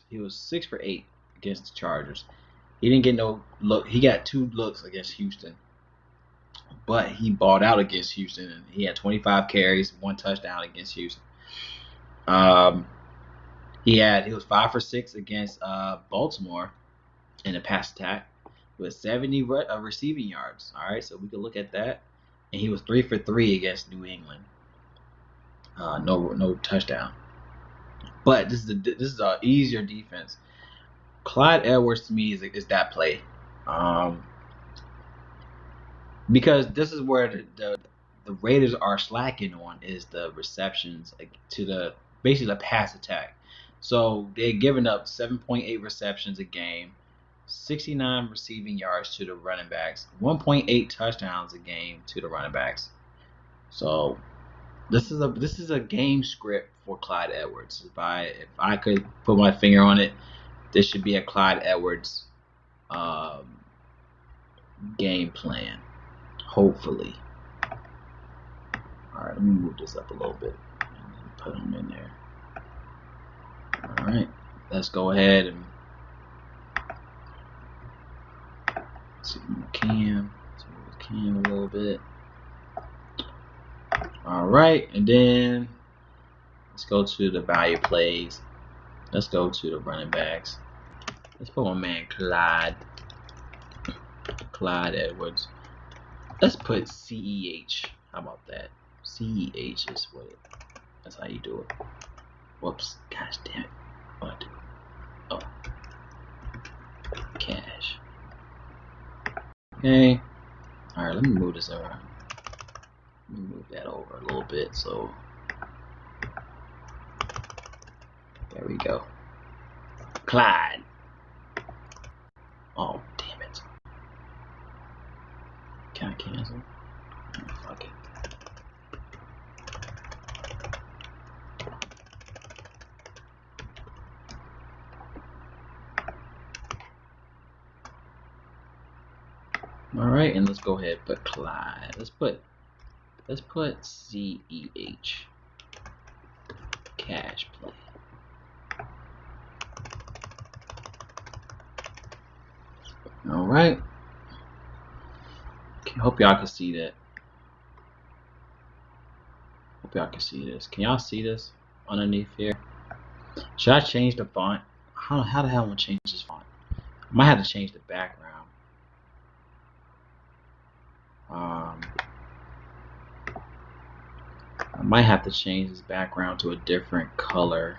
A: for 8 against the Chargers. He didn't get no look. He got 2 looks against Houston. But he balled out against Houston, and he had 25 carries, 1 touchdown against Houston. He was 5 for 6 against Baltimore in the pass attack with 70 receiving yards. All right, so we can look at that. And he was 3 for 3 against New England. No touchdown. But this is an easier defense. Clyde Edwards to me is that play. Because this is where the Raiders are slacking on is the receptions to basically the pass attack. So they're giving up 7.8 receptions a game, 69 receiving yards to the running backs, 1.8 touchdowns a game to the running backs. So this is a game script for Clyde Edwards. If I could put my finger on it, this should be a Clyde Edwards game plan. Hopefully. All right, let me move this up a little bit and put him in there. All right, let's go ahead and see Cam a little bit. All right, and then let's go to the value plays. Let's go to the running backs. Let's put my man Clyde Edwards. Let's put CEH. How about that? CEH is that's how you do it. Whoops. Gosh damn it. What do I do? Oh. Cash. Okay. Alright, let me move this around. Let me move that over a little bit so there we go. Clyde. Oh, damn it. Can I cancel? Oh, fuck it. Alright, and let's go ahead and put Clyde. Let's put CEH. Cash play. Alright. Hope y'all can see that. Hope y'all can see this. Can y'all see this underneath here? Should I change the font? How the hell am I going to change this font? I might have to change the background. I might have to change this background to a different color.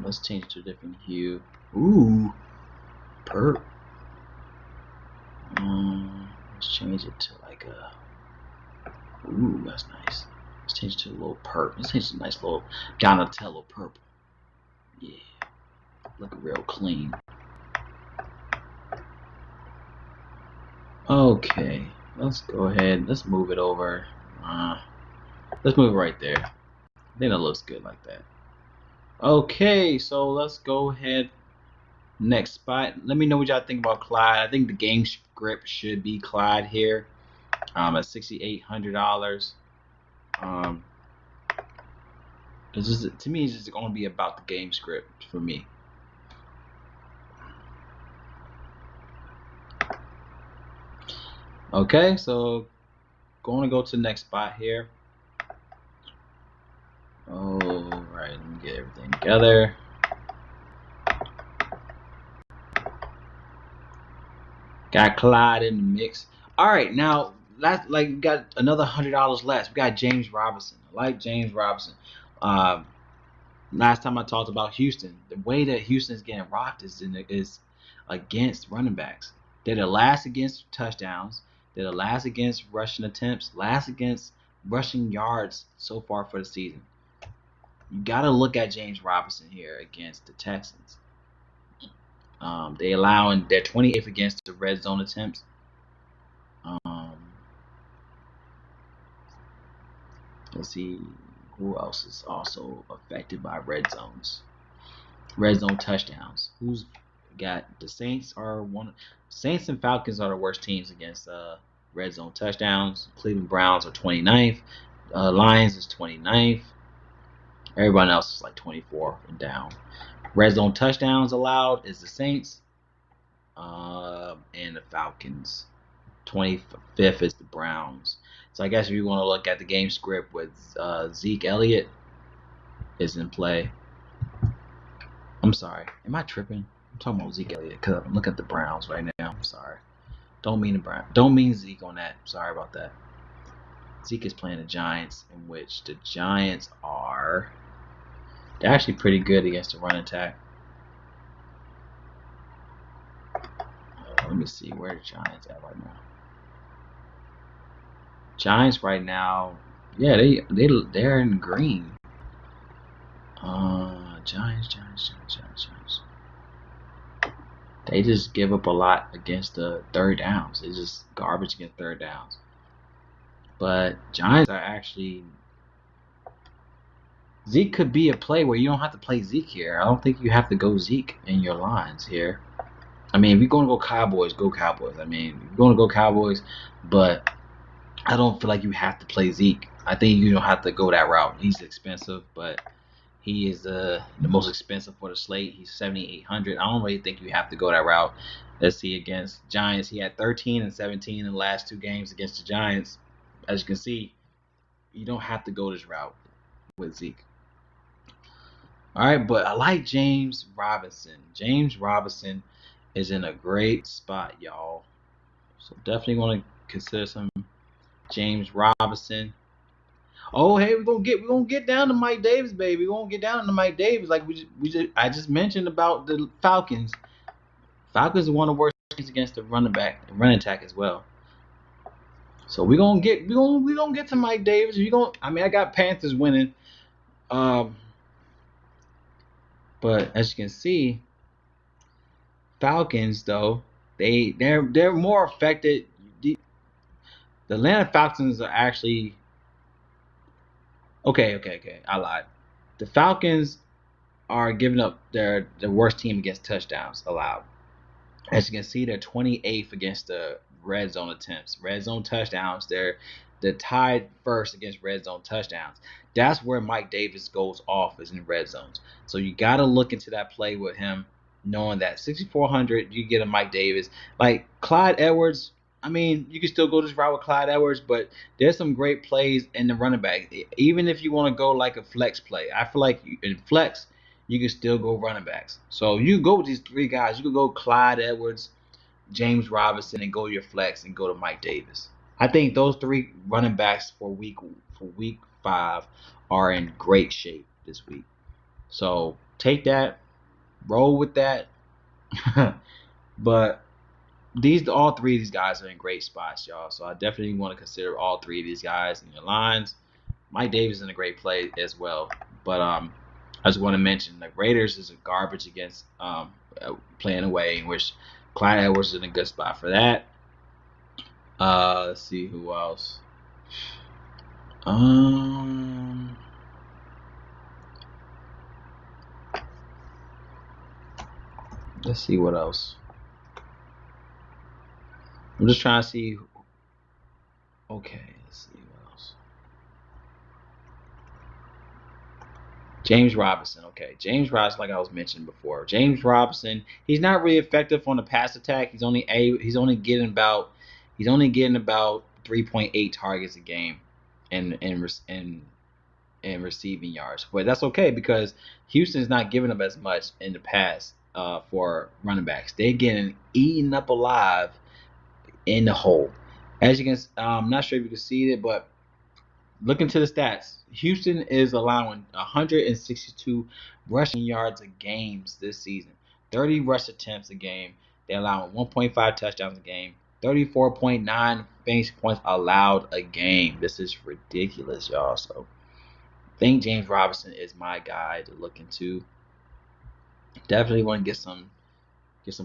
A: Let's change it to a different hue. Ooh, perp. Let's change it to like a. Ooh, that's nice. Let's change it to a little purple. Let's change it to a nice little Donatello purple. Yeah, look real clean. Okay, let's go ahead. Let's move it over. Let's move it right there. I think that looks good like that. Okay, so let's go ahead. Next spot. Let me know what y'all think about Clyde. I think the game script should be Clyde here. At $6,800. It's just, to me, it's just going to be about the game script for me. Okay, so going to go to the next spot here. All right, let me get everything together. Got Clyde in the mix. All right, now that's like we got another $100 less. We got James Robinson. I like James Robinson. Last time I talked about Houston, the way that Houston's getting rocked is against running backs. They're the last against touchdowns. They're the last against rushing attempts. Last against rushing yards so far for the season. You got to look at James Robinson here against the Texans. They're 28th against the red zone attempts. Let's see who else is also affected by red zone touchdowns. Who's got the Saints and Falcons are the worst teams against red zone touchdowns. Cleveland Browns are 29th. Lions is 29th. Everyone else is like 24 and down. Red zone touchdowns allowed is the Saints and the Falcons. 25th is the Browns. So I guess if you want to look at the game script with Zeke Elliott is in play. I'm sorry. Am I tripping? I'm talking about Zeke Elliott because I'm looking at the Browns right now. I'm sorry. Don't mean Zeke on that. Sorry about that. Zeke is playing the Giants, in which the Giants they're actually pretty good against the run attack. Let me see where the Giants at right now. Giants right now, yeah, they're in green. Giants. They just give up a lot against the third downs. It's just garbage against third downs. But Giants are actually. Zeke could be a play where you don't have to play Zeke here. I don't think you have to go Zeke in your lines here. I mean, if you're going to go Cowboys, go Cowboys. I mean, you're going to go Cowboys, but I don't feel like you have to play Zeke. I think you don't have to go that route. He's expensive, but he is the most expensive for the slate. He's $7,800. I don't really think you have to go that route. Let's see, against Giants, he had 13 and 17 in the last two games against the Giants. As you can see, you don't have to go this route with Zeke. All right, but I like James Robinson. James Robinson is in a great spot, y'all. So definitely want to consider some James Robinson. Oh, hey, we're gonna get down to Mike Davis, baby. We're gonna get down to Mike Davis, like I just mentioned about the Falcons. Falcons are one of the worst teams against the running attack as well. So we're gonna get to Mike Davis. I got Panthers winning. But as you can see, Falcons though, they're more affected. The Atlanta Falcons are actually okay. I lied. The Falcons are giving up their worst team against touchdowns allowed. As you can see, they're 28th against the red zone attempts. Red zone touchdowns, they're tied first against red zone touchdowns. That's where Mike Davis goes off, is in red zones. So you got to look into that play with him, knowing that 6,400, you get a Mike Davis. Like Clyde Edwards, I mean, you can still go this route with Clyde Edwards, but there's some great plays in the running back. Even if you want to go like a flex play, I feel like in flex, you can still go running backs. So you go with these three guys. You could go Clyde Edwards, James Robinson, and go your flex and go to Mike Davis. I think those 3 running backs for week 5 are in great shape this week. So take that, roll with that. But all 3 of these guys are in great spots, y'all. So I definitely want to consider all 3 of these guys in your lines. Mike Davis is in a great play as well. But I just want to mention the Raiders is a garbage against playing away, in which Clyde Edwards is in a good spot for that. Let's see who else. Let's see what else. I'm just trying to see. Okay, let's see what else. James Robinson. Okay, James Robinson, like I was mentioning before. James Robinson, he's not really effective on the pass attack. He's only getting about 3.8 targets a game, and receiving yards. But that's okay because Houston's not giving up as much in the pass for running backs. They're getting eaten up alive in the hole. As you can, I'm not sure if you can see it, but look into the stats. Houston is allowing 162 rushing yards a game this season, 30 rush attempts a game. They're allowing 1.5 touchdowns a game, 34.9 fantasy points allowed a game. This is ridiculous, y'all. So I think James Robinson is my guy to look into. Definitely want to get some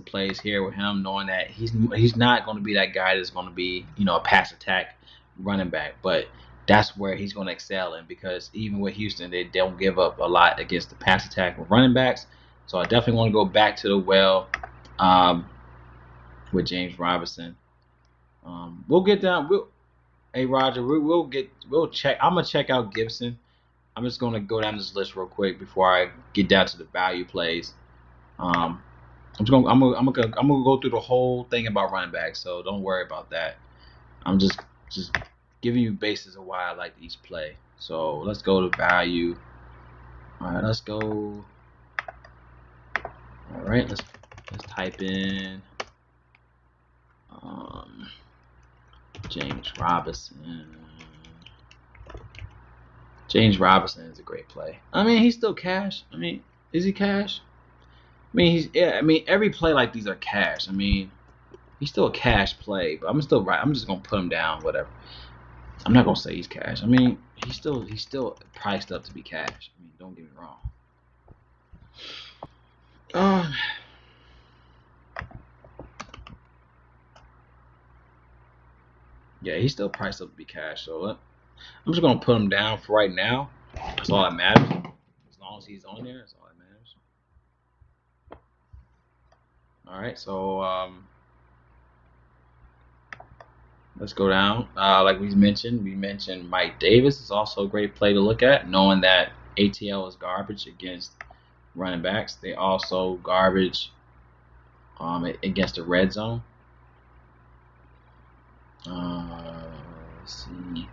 A: plays here with him, knowing that he's not going to be that guy that's going to be, a pass attack running back, but that's where he's going to excel in, because even with Houston, they don't give up a lot against the pass attack with running backs. So I definitely want to go back to the well with James Robinson. We'll get down. Hey Roger, we'll check. I'm gonna check out Gibson. I'm just gonna go down this list real quick before I get down to the value plays. I'm gonna go through the whole thing about running backs, so don't worry about that. I'm just giving you basis of why I like each play. So let's go to value. All right, let's go. All right, let's type in James Robinson. James Robinson is a great play. I mean, he's still cash. I mean, is he cash? I mean, every play like these are cash. I mean, he's still a cash play, but I'm just gonna put him down. Whatever. I'm not gonna say he's cash. I mean, he's still priced up to be cash. I mean, don't get me wrong. Yeah, he's still priced up to be cash. So I'm just gonna put him down for right now. That's all that matters. As long as he's on there, that's all that matters. All right, so let's go down. Like we mentioned Mike Davis is also a great play to look at, knowing that ATL is garbage against running backs. They also garbage against the red zone. Let's see.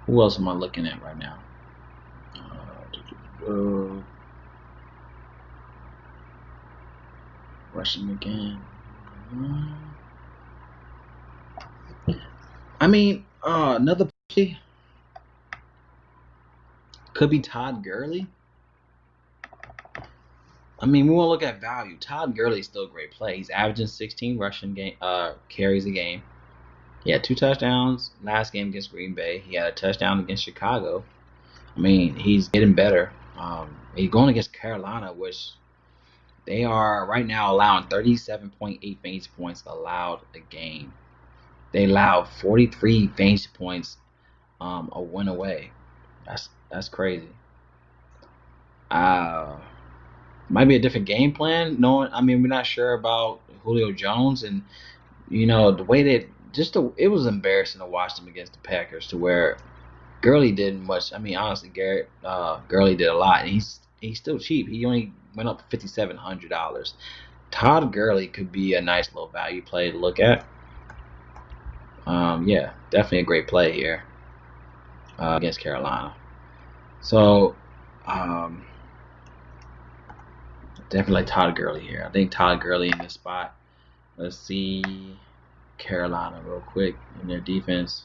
A: Who else am I looking at right now? Rushing again. I mean, another play could be Todd Gurley. I mean, we want to look at value. Todd Gurley is still a great play. He's averaging 16 rushing carries a game. He had 2 touchdowns last game against Green Bay. He had a touchdown against Chicago. I mean, he's getting better. He's going against Carolina, which they are right now allowing 37.8 fantasy points allowed a game. They allow 43 fantasy points a win away. That's crazy. Might be a different game plan. We're not sure about Julio Jones, and the way that it was embarrassing to watch them against the Packers, to where Gurley didn't much. I mean, honestly, Gurley did a lot, and he's still cheap. He only went up $5,700. Todd Gurley could be a nice little value play to look at. Yeah, definitely a great play here against Carolina. So, definitely like Todd Gurley here. I think Todd Gurley in this spot. Let's see Carolina real quick in their defense.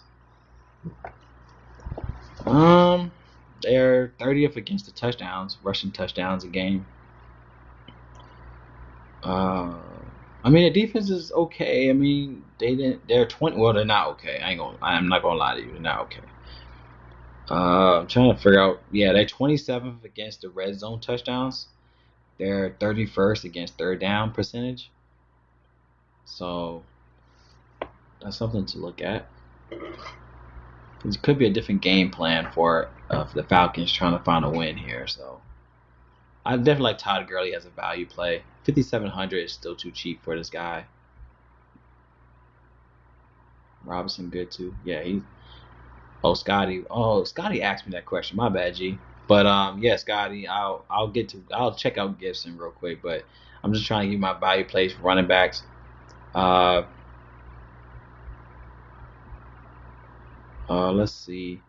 A: They're 30th against the touchdowns, rushing touchdowns a game. I mean, the defense is okay. I mean, they're 20. Well, they're not okay. I'm not gonna lie to you. They're not okay. I'm trying to figure out. Yeah, they're 27th against the red zone touchdowns. They're 31st against third down percentage. So that's something to look at. It could be a different game plan for the Falcons trying to find a win here. So I definitely like Todd Gurley as a value play. 5,700 is still too cheap for this guy. Robinson good too. Yeah, Scotty. Oh, Scotty asked me that question. My bad, G. But yeah, Scotty. I'll check out Gibson real quick. But I'm just trying to give my value plays for running backs. Let's see.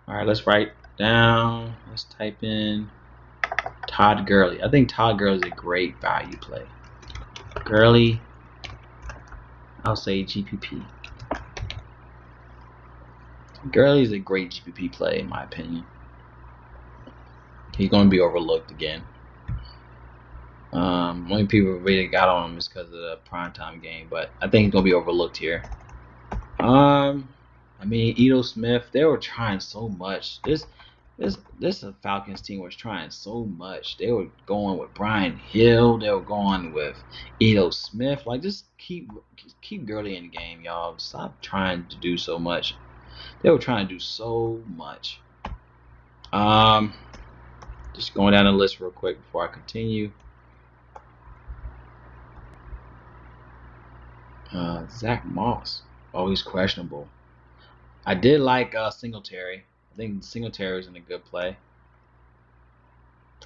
A: All right, let's write down. Let's type in Todd Gurley. I think Todd Gurley is a great value play. Gurley, I'll say GPP. Gurley is a great GPP play in my opinion. He's going to be overlooked again. Only people really got on him is because of the primetime game, but I think he's going to be overlooked here. I mean, Edo Smith, they were trying so much. This Falcons team was trying so much. They were going with Brian Hill. They were going with Edo Smith. Like, just keep Gurley in the game, y'all. Stop trying to do so much. They were trying to do so much. Just going down the list real quick before I continue. Zach Moss, always questionable. I did like Singletary. I think Singletary is in a good play.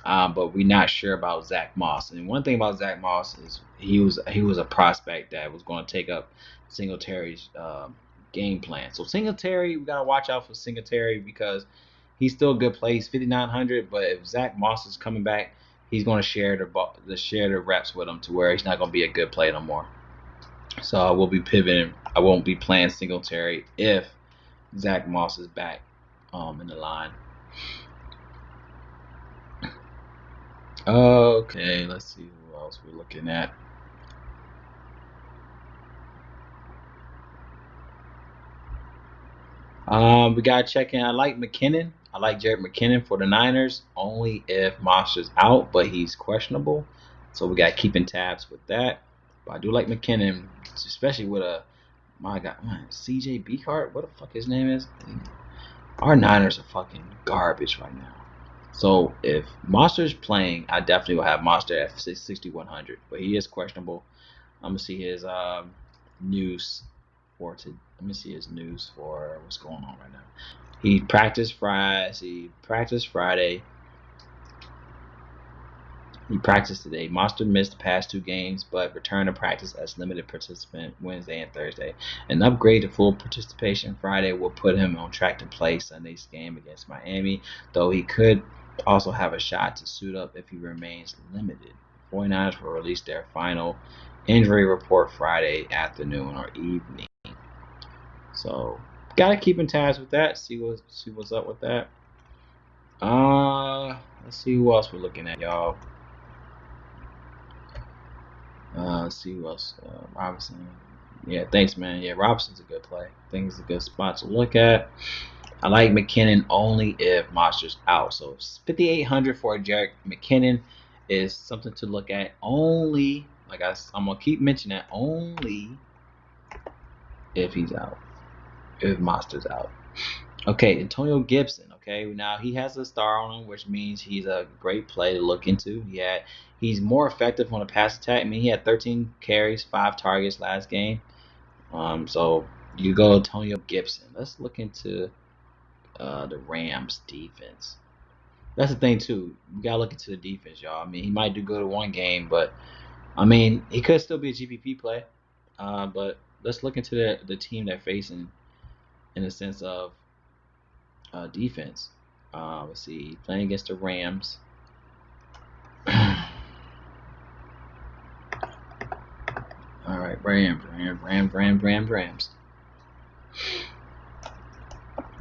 A: But we're not sure about Zach Moss. And one thing about Zach Moss is he was a prospect that was going to take up Singletary's game plan. So Singletary, we gotta watch out for Singletary because he's still a good play. He's 5,900, but if Zach Moss is coming back, he's going to share the reps with him to where he's not going to be a good play no more. So I will be pivoting. I won't be playing Singletary if Zach Moss is back in the line. Okay, let's see who else we're looking at. We gotta check in. I like McKinnon. I like Jared McKinnon for the Niners only if Monster's out, but he's questionable. So we gotta keep in tabs with that. But I do like McKinnon, especially with CJ Beathard. What the fuck his name is? Our Niners are fucking garbage right now. So if Monster's playing, I definitely will have Monster at 6,100. But he is questionable. I'm gonna see his news for today. Let me see his news for what's going on right now. He practiced Friday. He practiced today. Monster missed the past 2 games, but returned to practice as limited participant Wednesday and Thursday. An upgrade to full participation Friday will put him on track to play Sunday's game against Miami, though he could also have a shot to suit up if he remains limited. 49ers will release their final injury report Friday afternoon or evening. So gotta keep in tabs with that. See what's up with that. Let's see who else we're looking at, y'all. Let's see who else. Robinson. Yeah, thanks, man. Yeah, Robinson's a good play. I think it's a good spot to look at. I like McKinnon only if Monster's out. So 5,800 for Jerick McKinnon is something to look at. Only, I'm gonna keep mentioning that only if he's out. If Monster's out. Okay, Antonio Gibson. Okay, now he has a star on him, which means he's a great play to look into. He's more effective on a pass attack. I mean, he had 13 carries, 5 targets last game. So you go Antonio Gibson. Let's look into the Rams defense. That's the thing too. You gotta look into the defense, y'all. I mean, he might do good at one game, but I mean, he could still be a GPP play. But let's look into the team they're facing. in the sense of defense. Let's see, playing against the Rams. All right, Rams.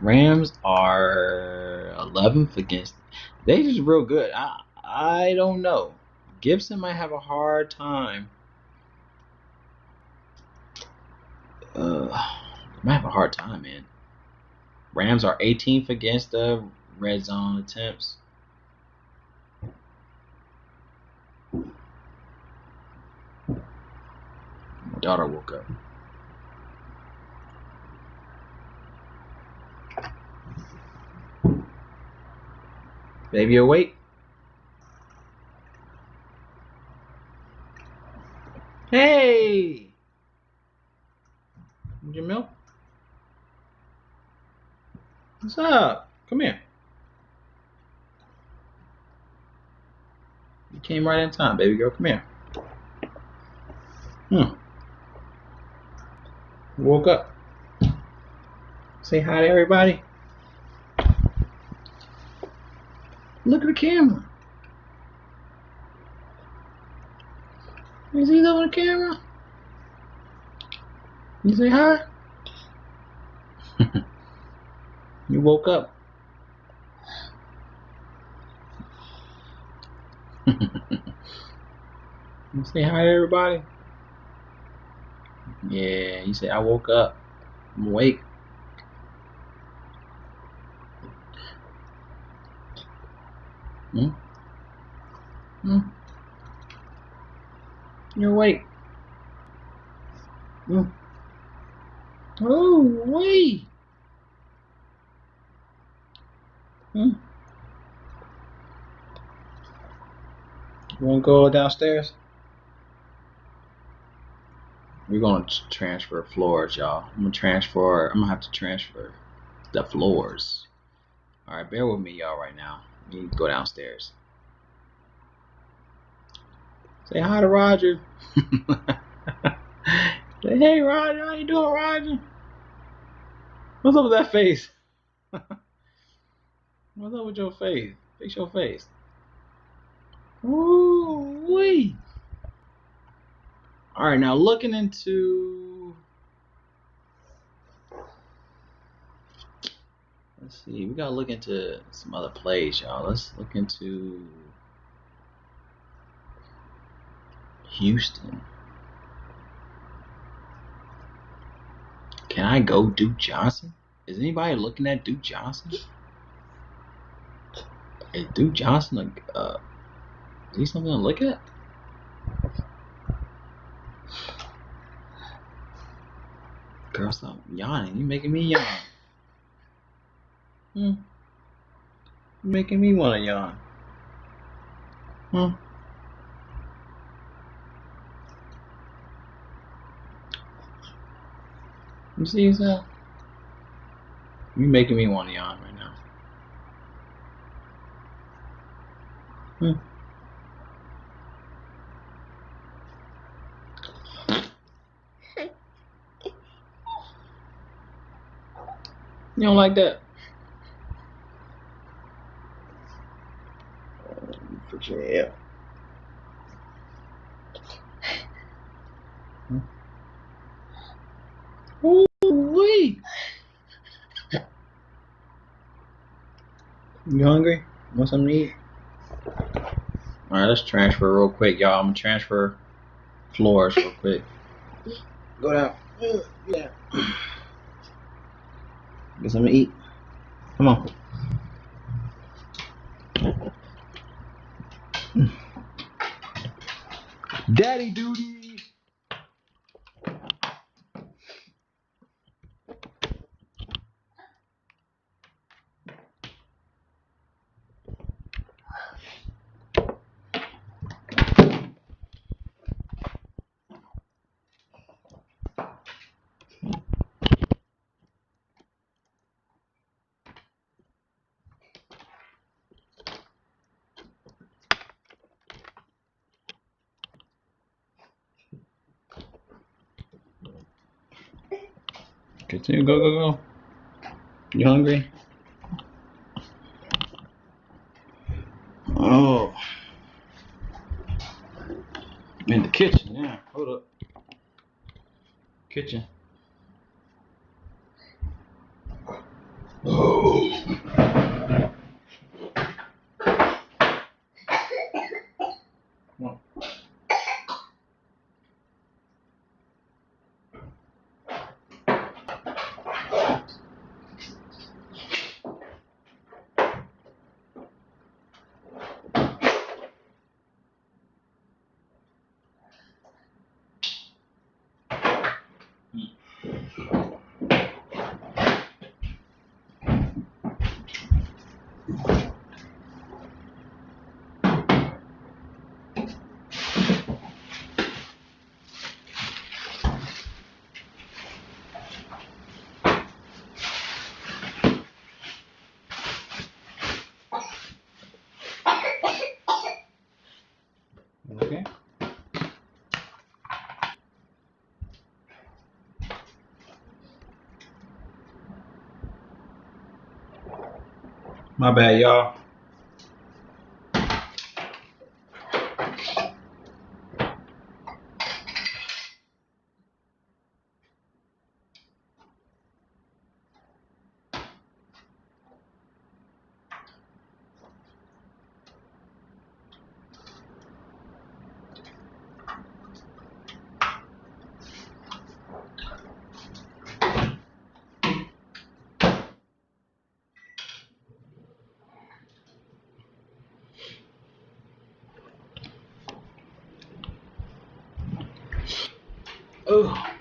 A: Rams are 11th against. They just real good. I don't know. Gibson might have a hard time. Might have a hard time, man. Rams are 18th against the red zone attempts. My daughter woke up. Baby awake? Hey! Need your milk? What's up? Come here. You came right in time, baby girl. Come here. You woke up. Say hi to everybody. Look at the camera. You see that on the camera? You say hi? You woke up. You say hi to everybody? Yeah, you say I woke up. I'm awake. You're awake. Oh, wait. You want to go downstairs? We're going to transfer floors, y'all. I'm going to have to transfer the floors. All right, bear with me, y'all, right now. You go downstairs. Say hi to Roger. Say, hey, Roger. How you doing, Roger? What's up with that face? What's up with your face? Fix your face. Ooh, wee. All right, now looking into. Let's see. We gotta look into some other plays, y'all. Let's look into Houston. Can I go Duke Johnson? Is anybody looking at Duke Johnson? Is Duke Johnson is he something to look at? Girl, stop yawning. You making me yawn. You making me want to yawn. You see yourself? You making me want to yawn right now. You don't like that? Fix your hair. Ooh, wee. You hungry? Want something to eat? Alright, let's transfer real quick, y'all. I'm gonna transfer floors real quick. Go down. Yeah. Get something to eat. Come on. Daddy duty. Continue. Go. You hungry? Oh. I'm in the kitchen, yeah. Hold up. Kitchen. Oh. Come on. Okay. My bad, y'all. Oh.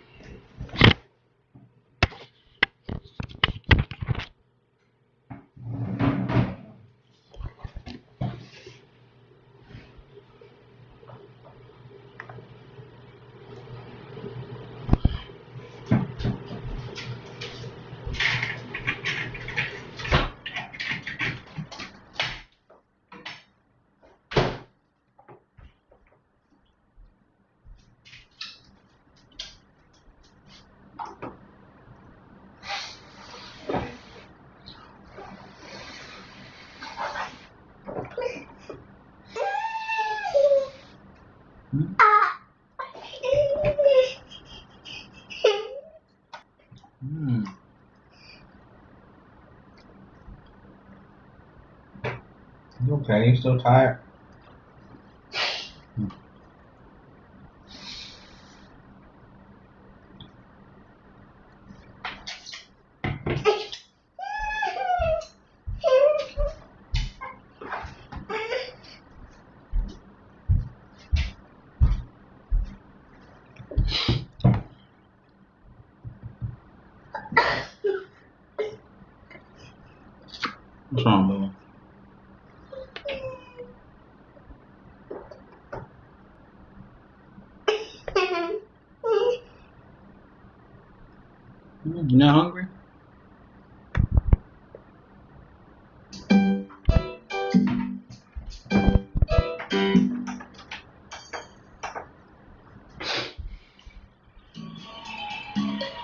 A: You okay? You still tired? What's wrong, boo? You not hungry?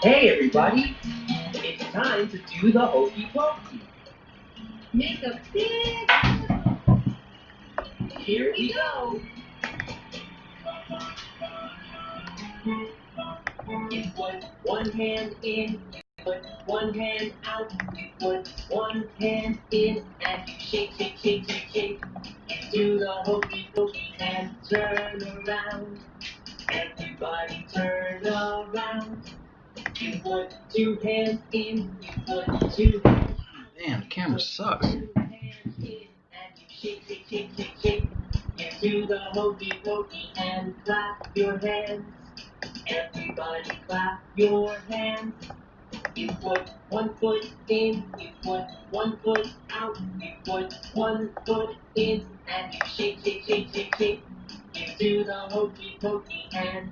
B: Hey everybody, it's time to do the hokey pokey. Make a big. Here we go. You put one hand in, you put one hand out, you put one hand in, and you shake, shake, shake, shake, shake. You do the hokey pokey and turn around. Everybody turn around. You put two hands in, you put two hands.
A: Damn, the camera sucks.
B: Two hands in, and you shake, shake, shake, shake, shake. You do the hokey pokey and clap your hands. Everybody clap your hands. You put one foot in, you put one foot out, you put one foot in, and you shake, shake, shake, shake, shake. You do the hokey pokey and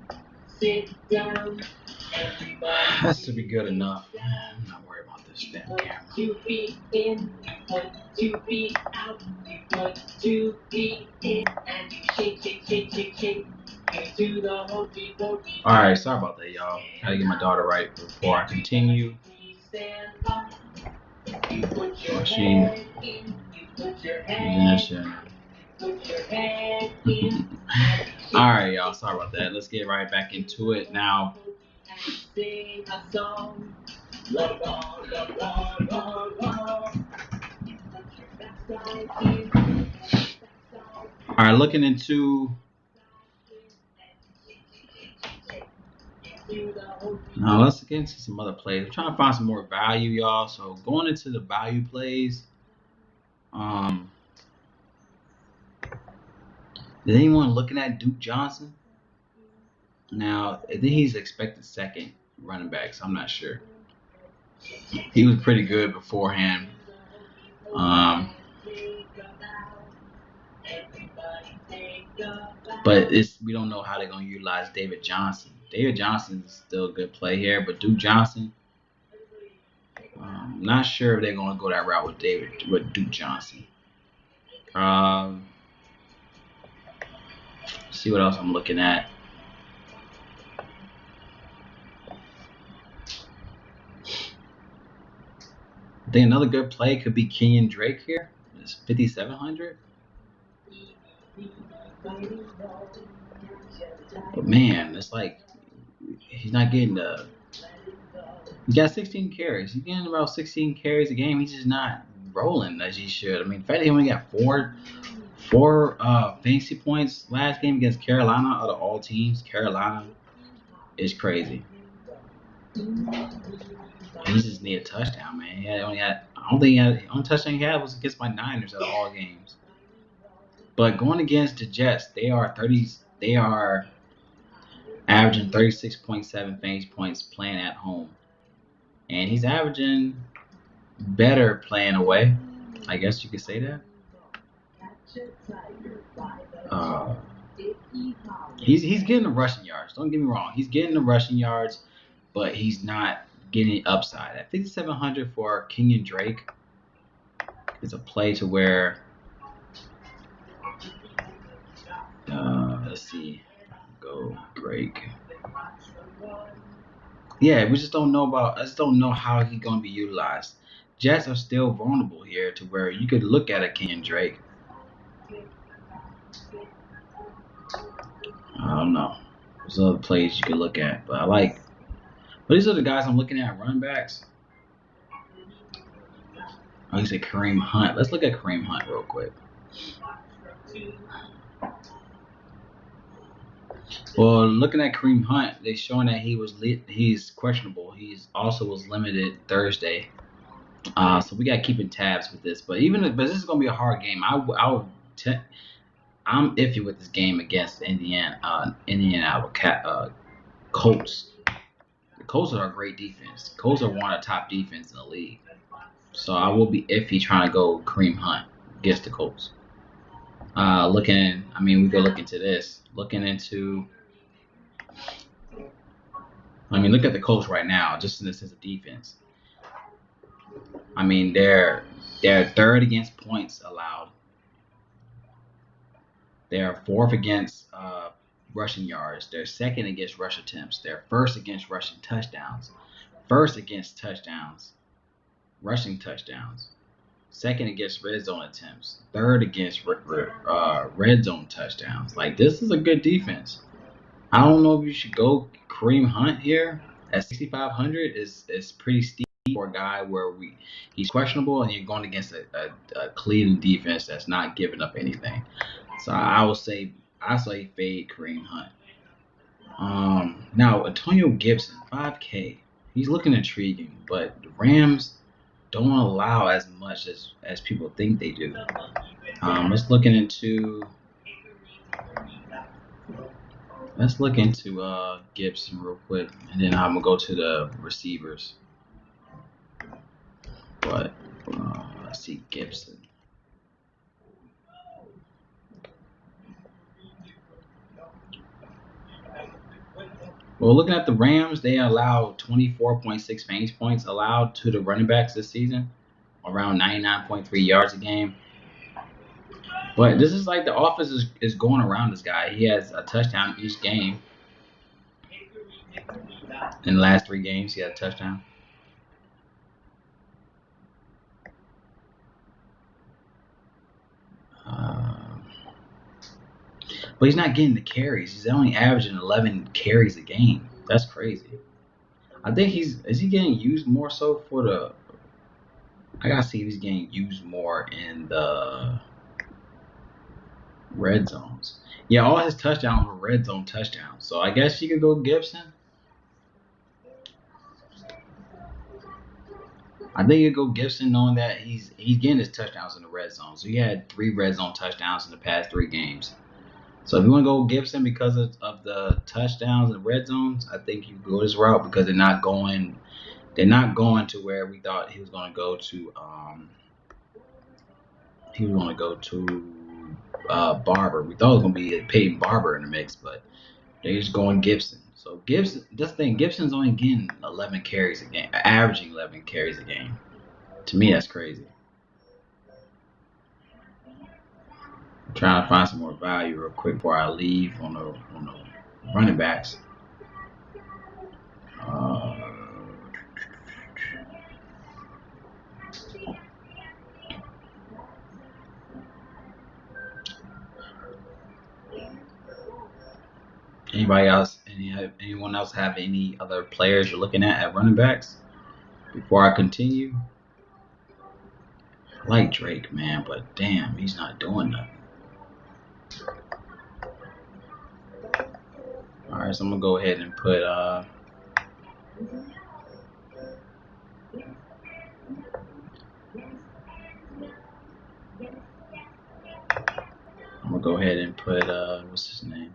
B: sit down. Everybody
A: Has to be good enough. I'm not worried about this damn camera.
B: 2 feet in, you put 2 feet out, you put 2 feet in, and you shake, shake, shake, shake, shake. You do the hokey pokey.
A: Alright, sorry about that, y'all. Gotta get my daughter right before I continue.
B: Stand up.
A: All right, y'all. Sorry about that. Let's get right back into it now. All right, looking into. Now let's get into some other plays. I'm trying to find some more value, y'all. So going into the value plays. Is anyone looking at Duke Johnson? Now, I think he's expected second running back, so I'm not sure. He was pretty good beforehand. But we don't know how they're going to utilize David Johnson. David Johnson is still a good play here, but Duke Johnson, not sure if they're going to go that route with Duke Johnson. See what else I'm looking at. I think another good play could be Kenyon Drake here. It's 5,700. But man, it's like he's not getting the. He got 16 carries. He's getting about 16 carries a game. He's just not rolling as he should. I mean, the fact that he only got four fantasy points last game against Carolina out of all teams, Carolina is crazy. He just need a touchdown, man. I don't think the only touchdown he had was against my Niners out of all games. But going against the Jets, they are averaging 36.7 fantasy points playing at home. And he's averaging better playing away. I guess you could say that. He's getting the rushing yards. Don't get me wrong. He's getting the rushing yards, but he's not getting upside. At 5,700 for Kenyon Drake is a play to where let's see. Go Drake. Yeah, we just don't know I just don't know how he's going to be utilized. Jets are still vulnerable here to where you could look at a Kenyon Drake. I don't know. There's other plays you could look at, but these are the guys I'm looking at, running backs. Oh, he said Kareem Hunt. Let's look at Kareem Hunt real quick. Well, looking at Kareem Hunt, they're showing that he's questionable. He's also was limited Thursday. So we got to keep in tabs with this. But this is going to be a hard game. I'm iffy with this game against Indiana Colts. The Colts are a great defense. The Colts are one of the top defense in the league. So I will be iffy trying to go Kareem Hunt against the Colts. We could look into this. Look at the Colts right now, just in the sense of defense. I mean, they're third against points allowed. They're fourth against rushing yards. They're second against rush attempts. They're first against rushing touchdowns. First against touchdowns. Rushing touchdowns. Second against red zone attempts. Third against red zone touchdowns. Like, this is a good defense. I don't know if you should go Kareem Hunt here at 6,500. Is pretty steep for a guy where he's questionable and you're going against a Cleveland defense that's not giving up anything. So I say fade Kareem Hunt. Now Antonio Gibson, 5K. He's looking intriguing, but the Rams don't allow as much as people think they do. Let's look into Gibson real quick, and then I'm gonna go to the receivers. But let's see Gibson. Well, looking at the Rams, they allow 24.6 fantasy points allowed to the running backs this season, around 99.3 yards a game. But this is like the offense is going around this guy. He has a touchdown each game. In the last 3 games, he had a touchdown. But he's not getting the carries. He's only averaging 11 carries a game. That's crazy. I think is he getting used more so for the. I gotta see if he's getting used more in the red zones. Yeah, all his touchdowns were red zone touchdowns. So I guess you could go Gibson. I think you could go Gibson, knowing that he's getting his touchdowns in the red zone. So he had 3 red zone touchdowns in the past 3 games. So if you want to go Gibson because of the touchdowns and red zones, I think you go this route because they're not going to where we thought he was going to go to. He was going to go to Barber. We thought it was going to be Peyton Barber in the mix, but they're just going Gibson. So Gibson, this thing, Gibson's only getting 11 carries a game, averaging 11 carries a game. To me, that's crazy. I'm trying to find some more value real quick before I leave on the running backs. Anybody else? Anyone else have any other players you're looking at running backs? Before I continue, I like Drake, man, but damn, he's not doing nothing. All right, so I'm gonna go ahead and put what's his name?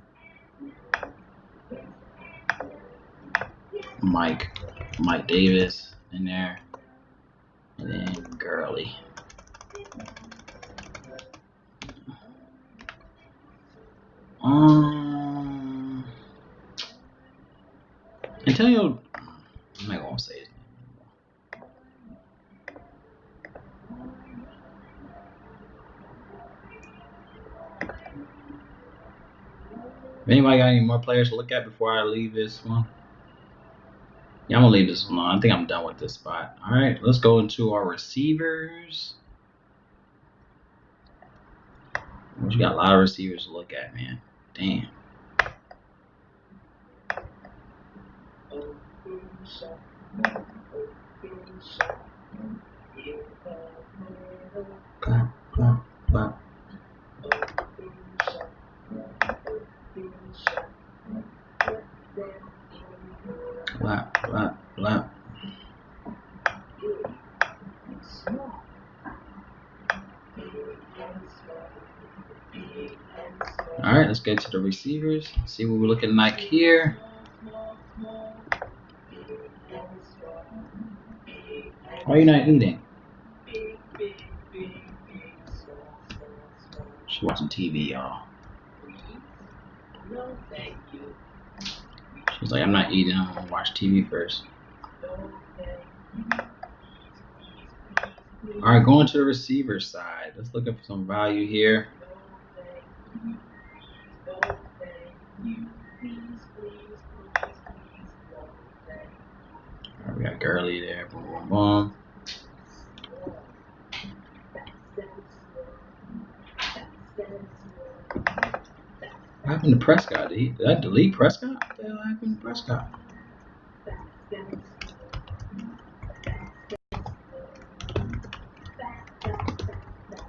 A: Mike Davis in there, and then Gurley. Antonio, I'm not gonna say his name anymore. Anybody got any more players to look at before I leave this one? Yeah, I'm gonna leave this one on. I think I'm done with this spot. All right, let's go into our receivers. We got a lot of receivers to look at, man. Damn. Clap, clap, clap. Clap, clap, clap. All right, let's get to the receivers. See what we're looking like here. Why are you not eating? She's watching TV, y'all. She's like, I'm not eating. I'm gonna watch TV first. All right, going to the receiver side. Let's look for some value here. All right, we got Gurley there. Boom, boom, boom. What happened to Prescott? Did I delete Prescott? What the hell happened to Prescott?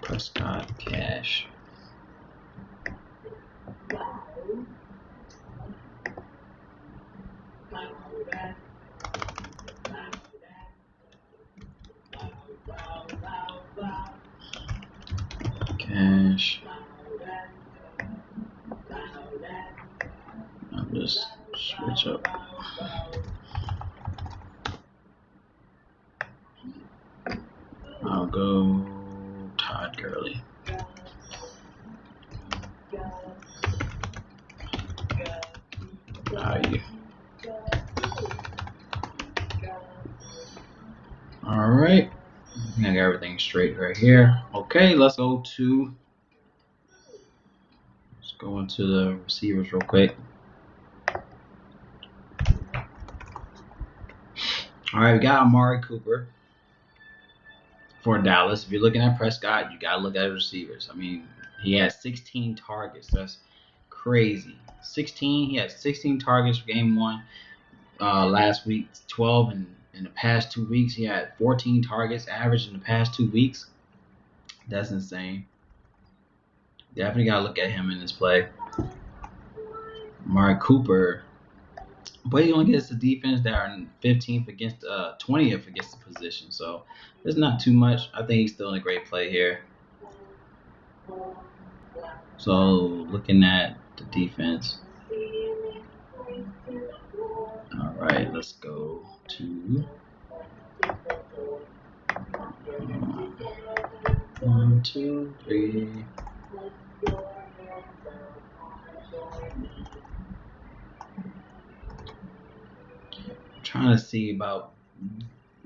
A: Prescott cash. Cash. I'll just switch up. I'll go Todd Gurley. Value. All right. I got everything straight right here. Okay, let's go into the receivers real quick. All right, we got Amari Cooper for Dallas. If you're looking at Prescott, you got to look at the receivers. I mean, he has 16 targets. That's crazy. 16. He had 16 targets for game 1 last week. 12 in the past 2 weeks. He had 14 targets average in the past 2 weeks. That's insane. Definitely gotta look at him in this play. Mark Cooper. But he only gets the defense that are 15th against 20th against the position. So there's not too much. I think he's still in a great play here. So looking at the defense. All right, let's go to 1, 2, 3. Trying to see about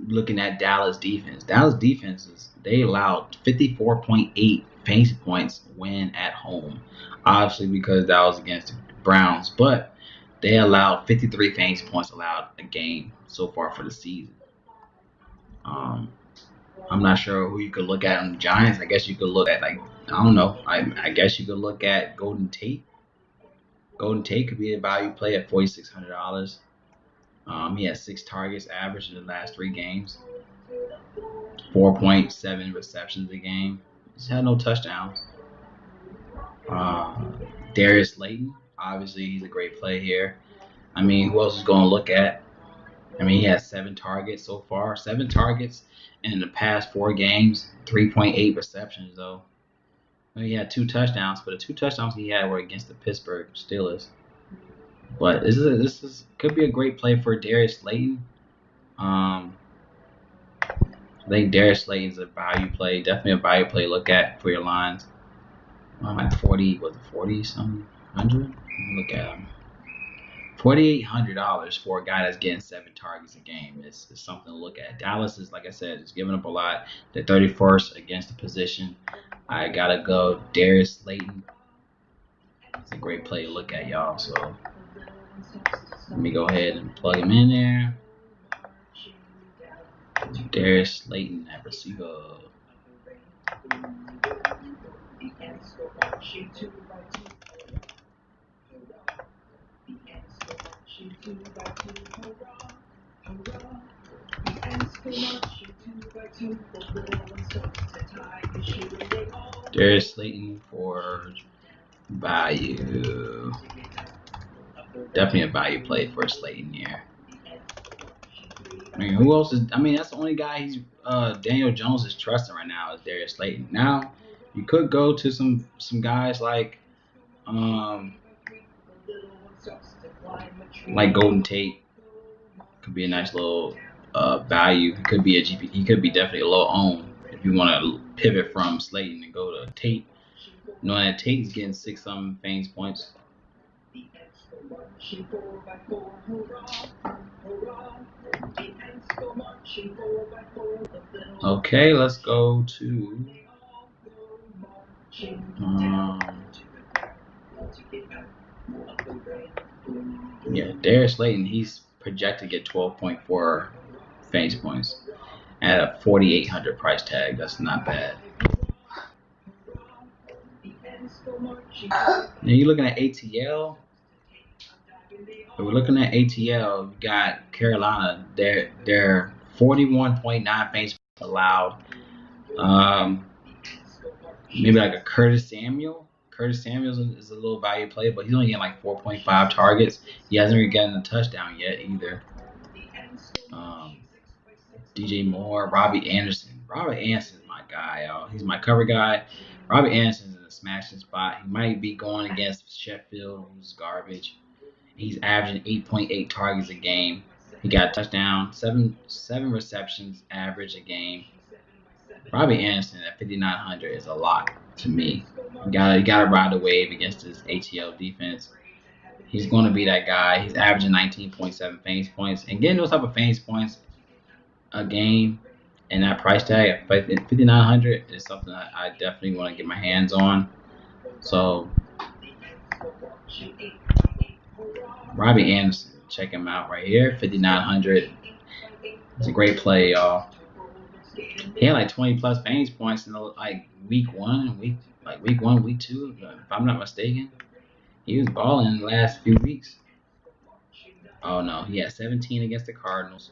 A: looking at Dallas defense. Dallas defenses, they allowed 54.8 fantasy points when at home. Obviously because that was against the Browns, but they allowed 53 fantasy points allowed a game so far for the season. I'm not sure who you could look at on the Giants. I guess you could look at I don't know. I guess you could look at Golden Tate. Golden Tate could be a value play at $4,600. He has 6 targets average in the last 3 games. 4.7 receptions a game. He's had no touchdowns. Darius Slayton, obviously he's a great play here. I mean, who else is going to look at? I mean, he has 7 targets so far. 7 targets in the past 4 games. 3.8 receptions, though. He had 2 touchdowns, but the 2 touchdowns he had were against the Pittsburgh Steelers. But this could be a great play for Darius Slayton. I think Darius Slayton's a value play. Definitely a value play to look at for your lines. Like 40 something hundred? Look at him. $4,800 for a guy that's getting 7 targets a game is something to look at. Dallas is, like I said, is giving up a lot. They're 31st against the position. I gotta go Darius Slayton. It's a great play to look at, y'all. So let me go ahead and plug him in there. Darius Slayton at receiver. Darius Slayton for value. Definitely a value play for Slayton here. I mean, who else is? I mean, that's the only guy he's Daniel Jones is trusting right now is Darius Slayton. Now, you could go to some guys like Golden Tate. Could be a nice little value. He could be a GP. He could be definitely a low own if you want to pivot from Slayton and go to Tate. Knowing that Tate's getting 6-something fantasy points. Okay, let's go to Darius Slayton. He's projected to get 12.4 fantasy points at a $4,800 price tag. That's not bad. Now you're looking at ATL. If we're looking at ATL, we got Carolina. They're 41.9 fantasy points allowed. Maybe like a Curtis Samuel. Curtis Samuel is a little value play, but he's only getting like 4.5 targets. He hasn't really gotten a touchdown yet either. DJ Moore, Robbie Anderson. Robbie Anderson is my guy, y'all. He's my cover guy. Robbie Anderson's in a smashing spot. He might be going against Sheffield, who's garbage. He's averaging 8.8 targets a game. He got a touchdown, seven receptions average a game. Robbie Anderson at $5,900 is a lot to me. You gotta ride the wave against his ATL defense. He's going to be that guy. He's averaging 19.7 fantasy points. And getting those type of fantasy points a game and that price tag at $5,900 is something that I definitely want to get my hands on. So Robbie Anderson, check him out right here, $5,900. It's a great play, y'all. He had like 20 plus fantasy points in like week 1, week 2, if I'm not mistaken. He was balling in the last few weeks. Oh no, he had 17 against the Cardinals,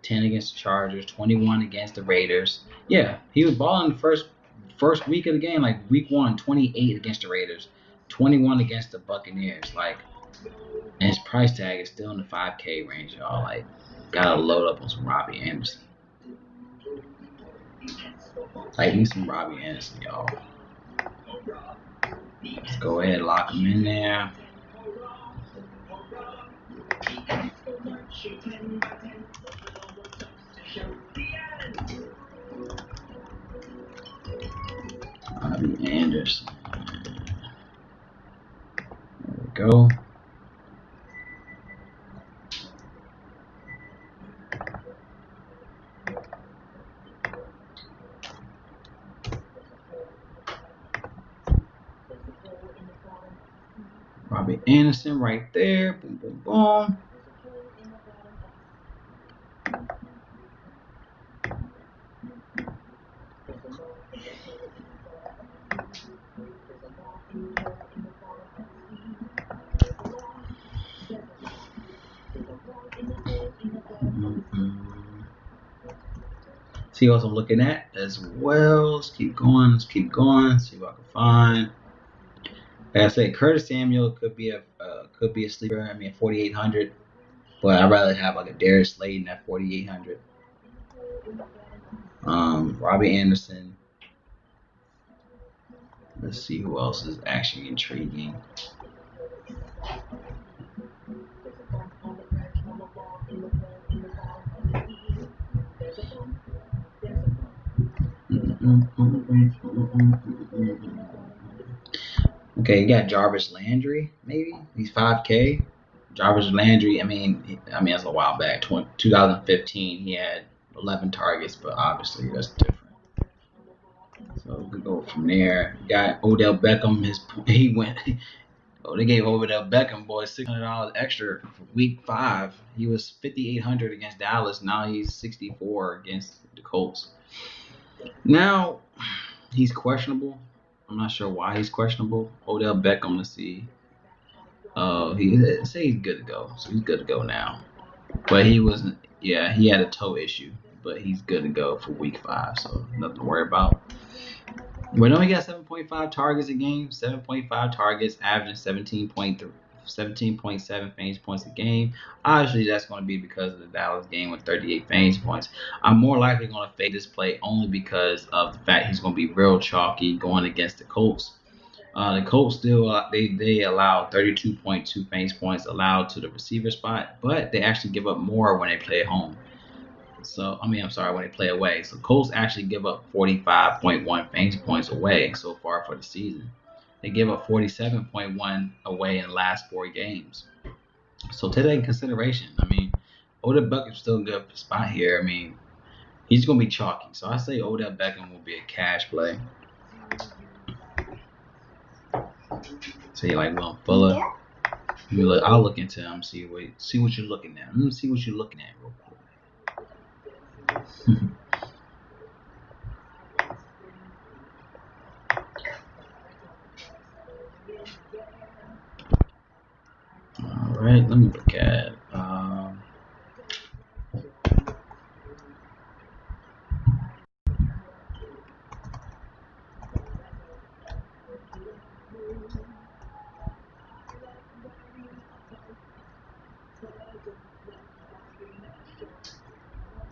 A: 10 against the Chargers, 21 against the Raiders. Yeah, he was balling the first week of the game, like week 1, 28 against the Raiders, 21 against the Buccaneers. Like, and his price tag is still in the 5K range, y'all. Like, gotta load up on some Robbie Anderson. Like, need some Robbie Anderson, y'all. Let's go ahead and lock him in there. Robbie Anderson. There we go. Robbie Anderson right there. Boom, boom, boom. See what I'm looking at as well. Let's keep going. See what I can find. Like I said, Curtis Samuel could be a sleeper. I mean, 4,800, but I'd rather have like a Darius Slayton at 4,800. Robbie Anderson. Let's see who else is actually intriguing. Okay, you got Jarvis Landry, maybe he's 5K. Jarvis Landry, I mean, that's a while back. 2015, he had 11 targets, but obviously that's different. So we could go from there. You got Odell Beckham. He went. Oh, they gave Odell Beckham boy $600 extra for week 5. He was 5,800 against Dallas. Now he's 64 against the Colts. Now he's questionable. I'm not sure why he's questionable. Odell Beckham, let's see. He say he's good to go. So he's good to go now. But he wasn't. Yeah, he had a toe issue, but he's good to go for week 5. So nothing to worry about. But no, he got 7.5 targets a game. 7.5 targets, averaging 17.7 fantasy points a game. Obviously, that's going to be because of the Dallas game with 38 fantasy points. I'm more likely going to fade this play only because of the fact he's going to be real chalky going against the Colts. The Colts still they allow 32.2 fantasy points allowed to the receiver spot, but they actually give up more when they play at home. So when they play away. So Colts actually give up 45.1 fantasy points away so far for the season. They give up 47.1 away in the last 4 games. So take that in consideration. Odell Beckham's still a good spot here. He's gonna be chalky. So I say Odell Beckham will be a cash play. So you like Will Fuller? Yeah. I'll look into him. See what you're looking at. Let me see what you're looking at real quick. All right, let me look at.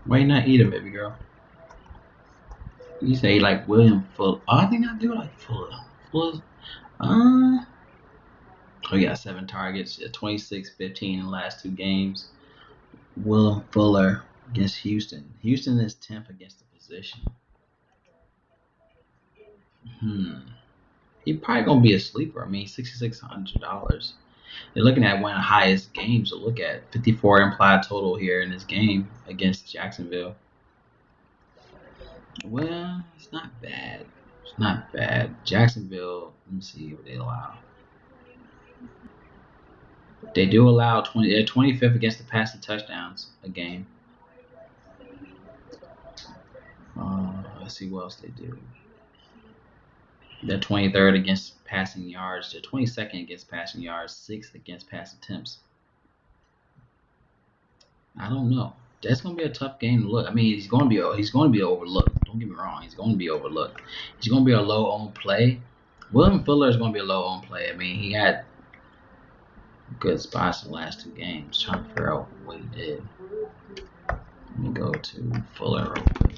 A: Why you not eating, baby girl? You say like William Fuller. Oh, I think I do like Fuller. Oh, he got 7 targets, 26, 15 in the last 2 games. Will Fuller against Houston. Houston is 10th against the position. He probably gonna be a sleeper. $6,600. You're looking at one of the highest games to look at. 54 implied total here in this game against Jacksonville. Well, it's not bad. Jacksonville, let me see what they allow. They do allow 20. They're 25th against the passing touchdowns a game. Let's see what else they do. They're 23rd against passing yards. They're 22nd against passing yards. 6th against pass attempts. I don't know. That's gonna be a tough game to look. I mean, he's gonna be overlooked. Don't get me wrong. He's gonna be overlooked. He's gonna be a low-owned play. William Fuller is gonna be a low-owned play. I mean, he had good spots in the last 2 games. Trying to figure out what he did. Let me go to Fuller real quick.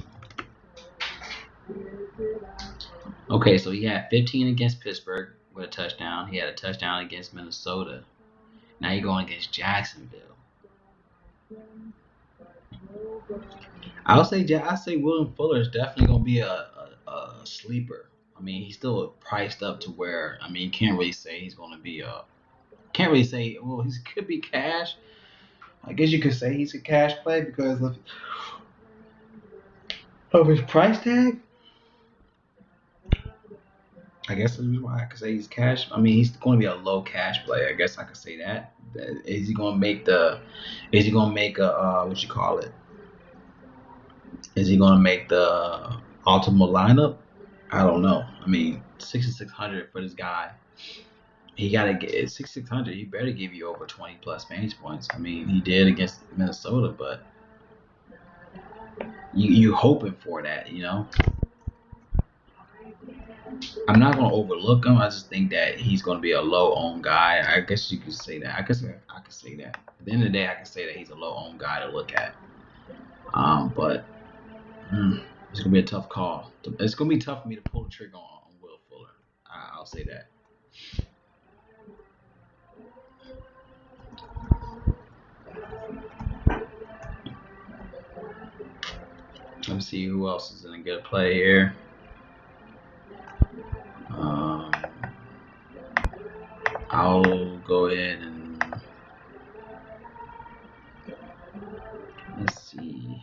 A: Okay, so he had 15 against Pittsburgh with a touchdown. He had a touchdown against Minnesota. Now you're going against Jacksonville. I say William Fuller is definitely gonna be a sleeper. I mean, he's still priced up to where you can't really say he's gonna be can't really say he could be cash. I guess you could say he's a cash play because of his price tag. I guess that's why I could say he's cash. I mean, he's going to be a low cash play. I guess I could say that. Is he going to make a what you call it? Is he going to make the optimal lineup? I don't know. I mean, 6,600 for this guy. He got to get 6,600. He better give you over 20 plus fantasy points. I mean, he did against Minnesota, but you hoping for that, you know. I'm not going to overlook him. I just think that he's going to be a low-owned guy. I guess you could say that. I could say that. At the end of the day, I could say that he's a low-owned guy to look at. But it's going to be a tough call. It's going to be tough for me to pull the trigger on Will Fuller. I'll say that. Let me see who else is in a good play here. I'll go ahead and let's see.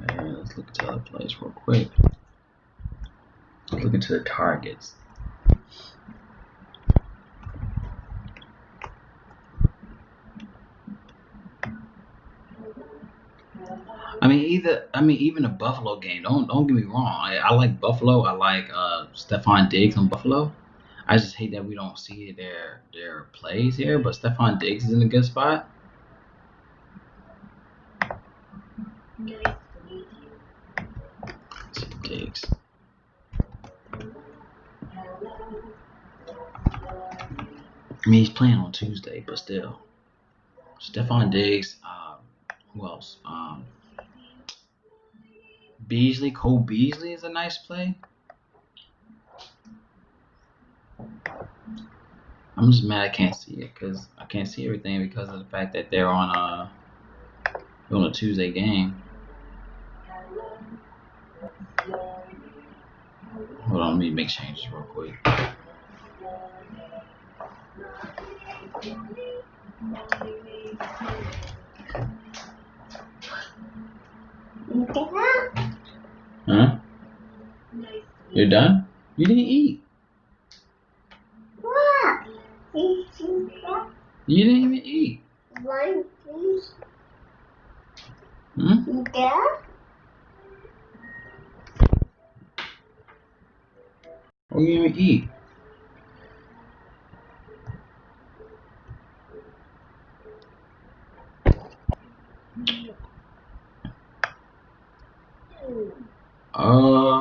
A: And let's look at the other plays real quick. Let's look into the targets. Even the Buffalo game. Don't get me wrong. I like Buffalo. I like Stephon Diggs on Buffalo. I just hate that we don't see their plays here. But Stephon Diggs is in a good spot. Let's see Diggs. I mean, he's playing on Tuesday, but still. Stephon Diggs. Who else? Cole Beasley is a nice play. I'm just mad I can't see it because I can't see everything because of the fact that they're on a Tuesday game. Hold on, let me make changes real quick. Huh? You're done? You didn't eat.
B: What?
A: You didn't even eat.
B: One, please.
A: Yeah? What you even eat?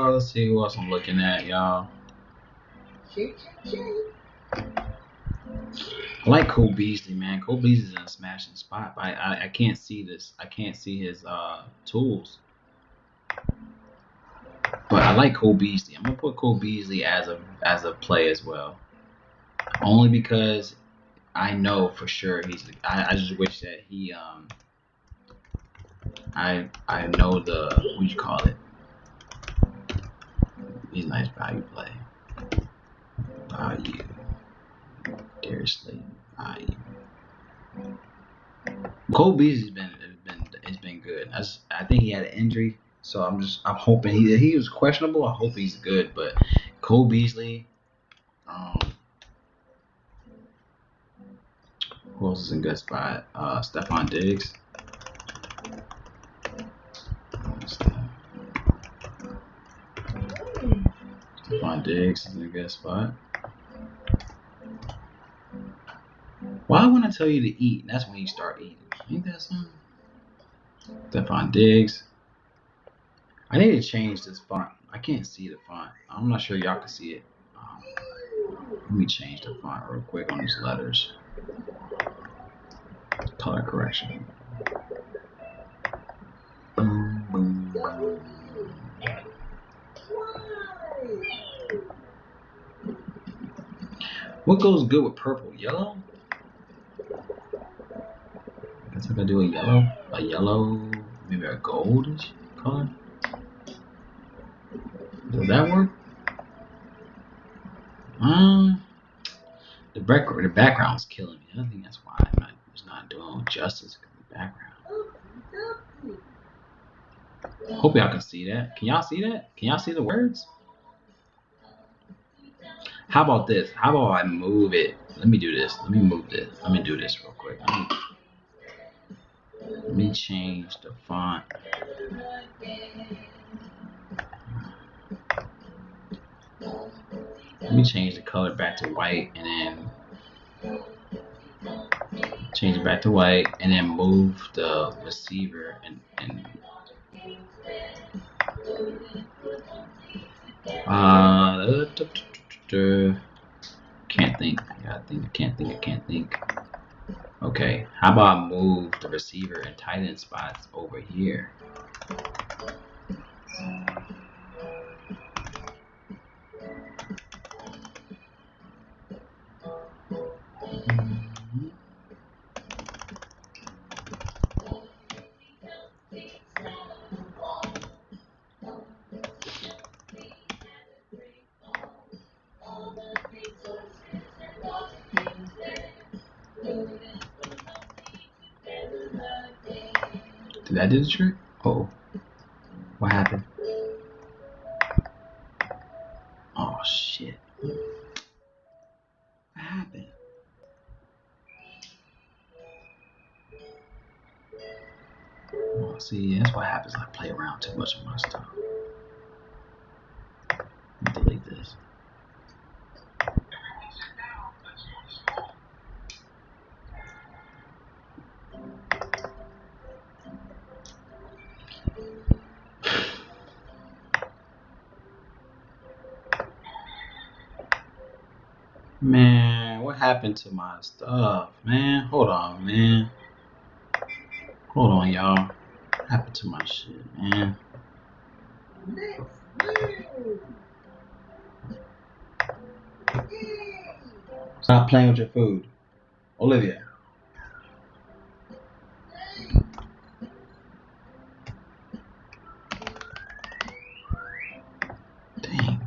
A: Let's see who else I'm looking at, y'all. I like Cole Beasley, man. Cole Beasley's in a smashing spot. I can't see this. I can't see his tools. But I like Cole Beasley. I'm gonna put Cole Beasley as a play as well. Only because I know for sure I just wish that he I know the what you call it. He's a nice value play. Value. Darius Slayton. Value. Cole Beasley's been good. I think he had an injury, so I'm hoping he was questionable. I hope he's good, but Cole Beasley, Who else is in good spot? Stephon Diggs. Stephon Diggs is in a good spot. Why when I tell you to eat, that's when you start eating. Ain't that something? Stephon Diggs. I need to change this font. I can't see the font. I'm not sure y'all can see it. Let me change the font real quick on these letters. Color correction. Boom, boom, boom. What goes good with purple? Yellow? I guess I could do a yellow, maybe a goldish color. Does that work? The background's killing me. I think that's why it's not doing justice to the background. Hope y'all can see that. Can y'all see that? Can y'all see the words? How about this? How about I move it? Let me do this. Let me move this. Let me do this real quick. Let me change the font. Let me change the color back to white and then change it back to white and then move the receiver and can't think. I can't think. Okay, how about I move the receiver and tight end spots over here? Did that do the trick? Oh, what happened? Oh shit! What happened? Oh, see, that's what happens. I play around too much with my stuff. Let me delete this. Man, what happened to my stuff, man? Hold on, man. Hold on, y'all. What happened to my shit, man? Stop playing with your food. Olivia. Dang.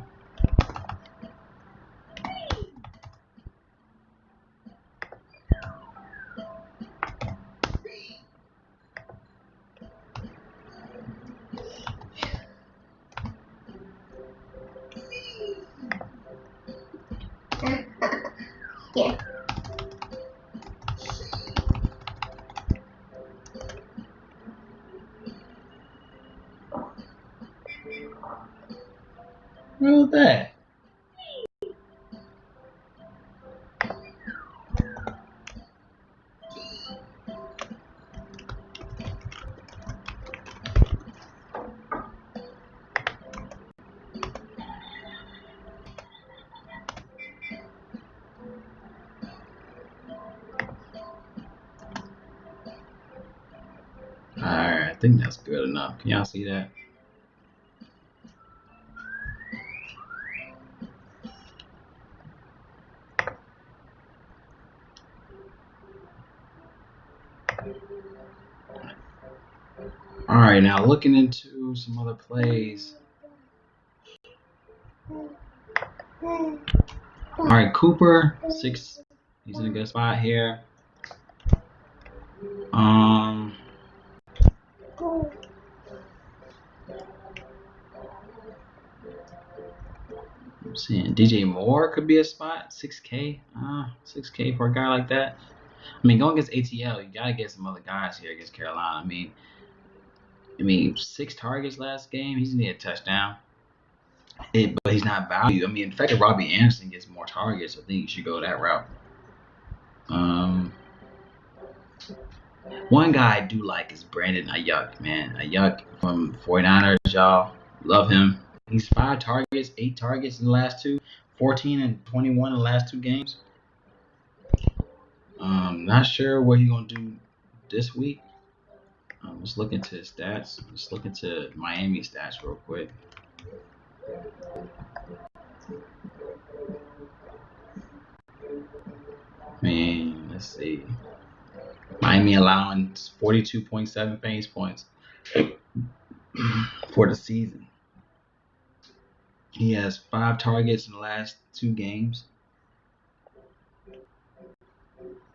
B: Yeah.
A: What was that? Alright, I think that's good enough. Can y'all see that? Alright, now looking into some other plays. Alright, Cooper, 6. He's in a good spot here. I'm seeing DJ Moore could be a spot. 6K. 6K for a guy like that. I mean, going against ATL, you gotta get some other guys here against Carolina. I mean, 6 targets last game. He's gonna need a touchdown. But he's not value. I mean, the fact that Robbie Anderson gets more targets, I think you should go that route. One guy I do like is Brandon Ayuk, man. Ayuk from 49ers, y'all. Love him. He's 5 targets, 8 targets in the last 2, 14 and 21 in the last 2 games. Not sure what he's going to do this week. Let's look into his stats. Let's look into Miami stats real quick. Man, let's see. Miami allowing 42.7 fantasy points for the season. He has 5 targets in the last 2 games.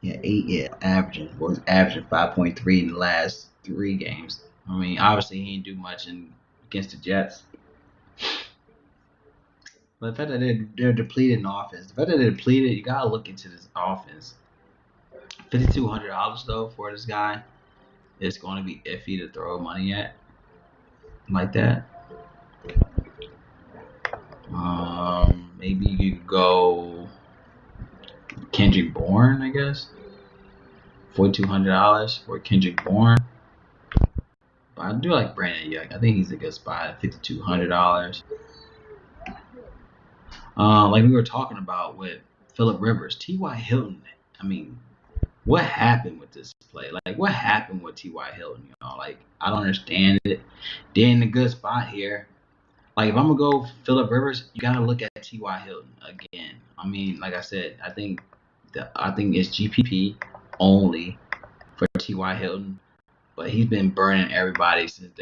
A: Yeah, 8 averaging 5.3 in the last 3 games. I mean, obviously he didn't do much against the Jets. But the fact that they're depleted in offense, the fact that they're depleted, you gotta look into this offense. $5,200 though for this guy, it's going to be iffy to throw money at like that. Maybe you could go Kendrick Bourne, I guess. $4,200 for Kendrick Bourne. But I do like Brandon Ayuk. I think he's a good spot at $5,200. Like we were talking about with Phillip Rivers, T.Y. Hilton. I mean, what happened with this play? Like, what happened with T.Y. Hilton? You know, like, I don't understand it. They're in a good spot here. Like, if I'm gonna go Phillip Rivers, you gotta look at T.Y. Hilton again. I mean, like I said, I think it's GPP only for T.Y. Hilton, but he's been burning everybody since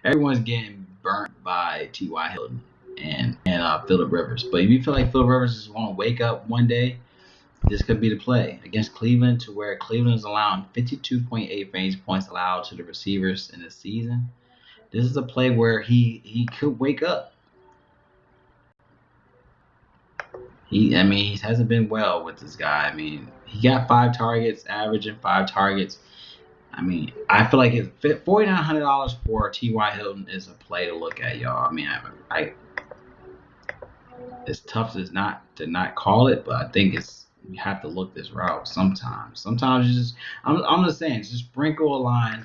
A: everyone's getting burnt by T.Y. Hilton and Phillip Rivers. But if you feel like Phillip Rivers just want to wake up one day, this could be the play against Cleveland, to where Cleveland is allowing 52.8 fantasy points allowed to the receivers in the season. This is a play where he could wake up. He hasn't been well with this guy. I mean, he got 5 targets, averaging 5 targets. I mean, I feel like it's $4,900 for T.Y. Hilton is a play to look at, y'all. I mean, it's tough to not call it, but I think you have to look this route sometimes. Sometimes you just, I'm just saying, just sprinkle a line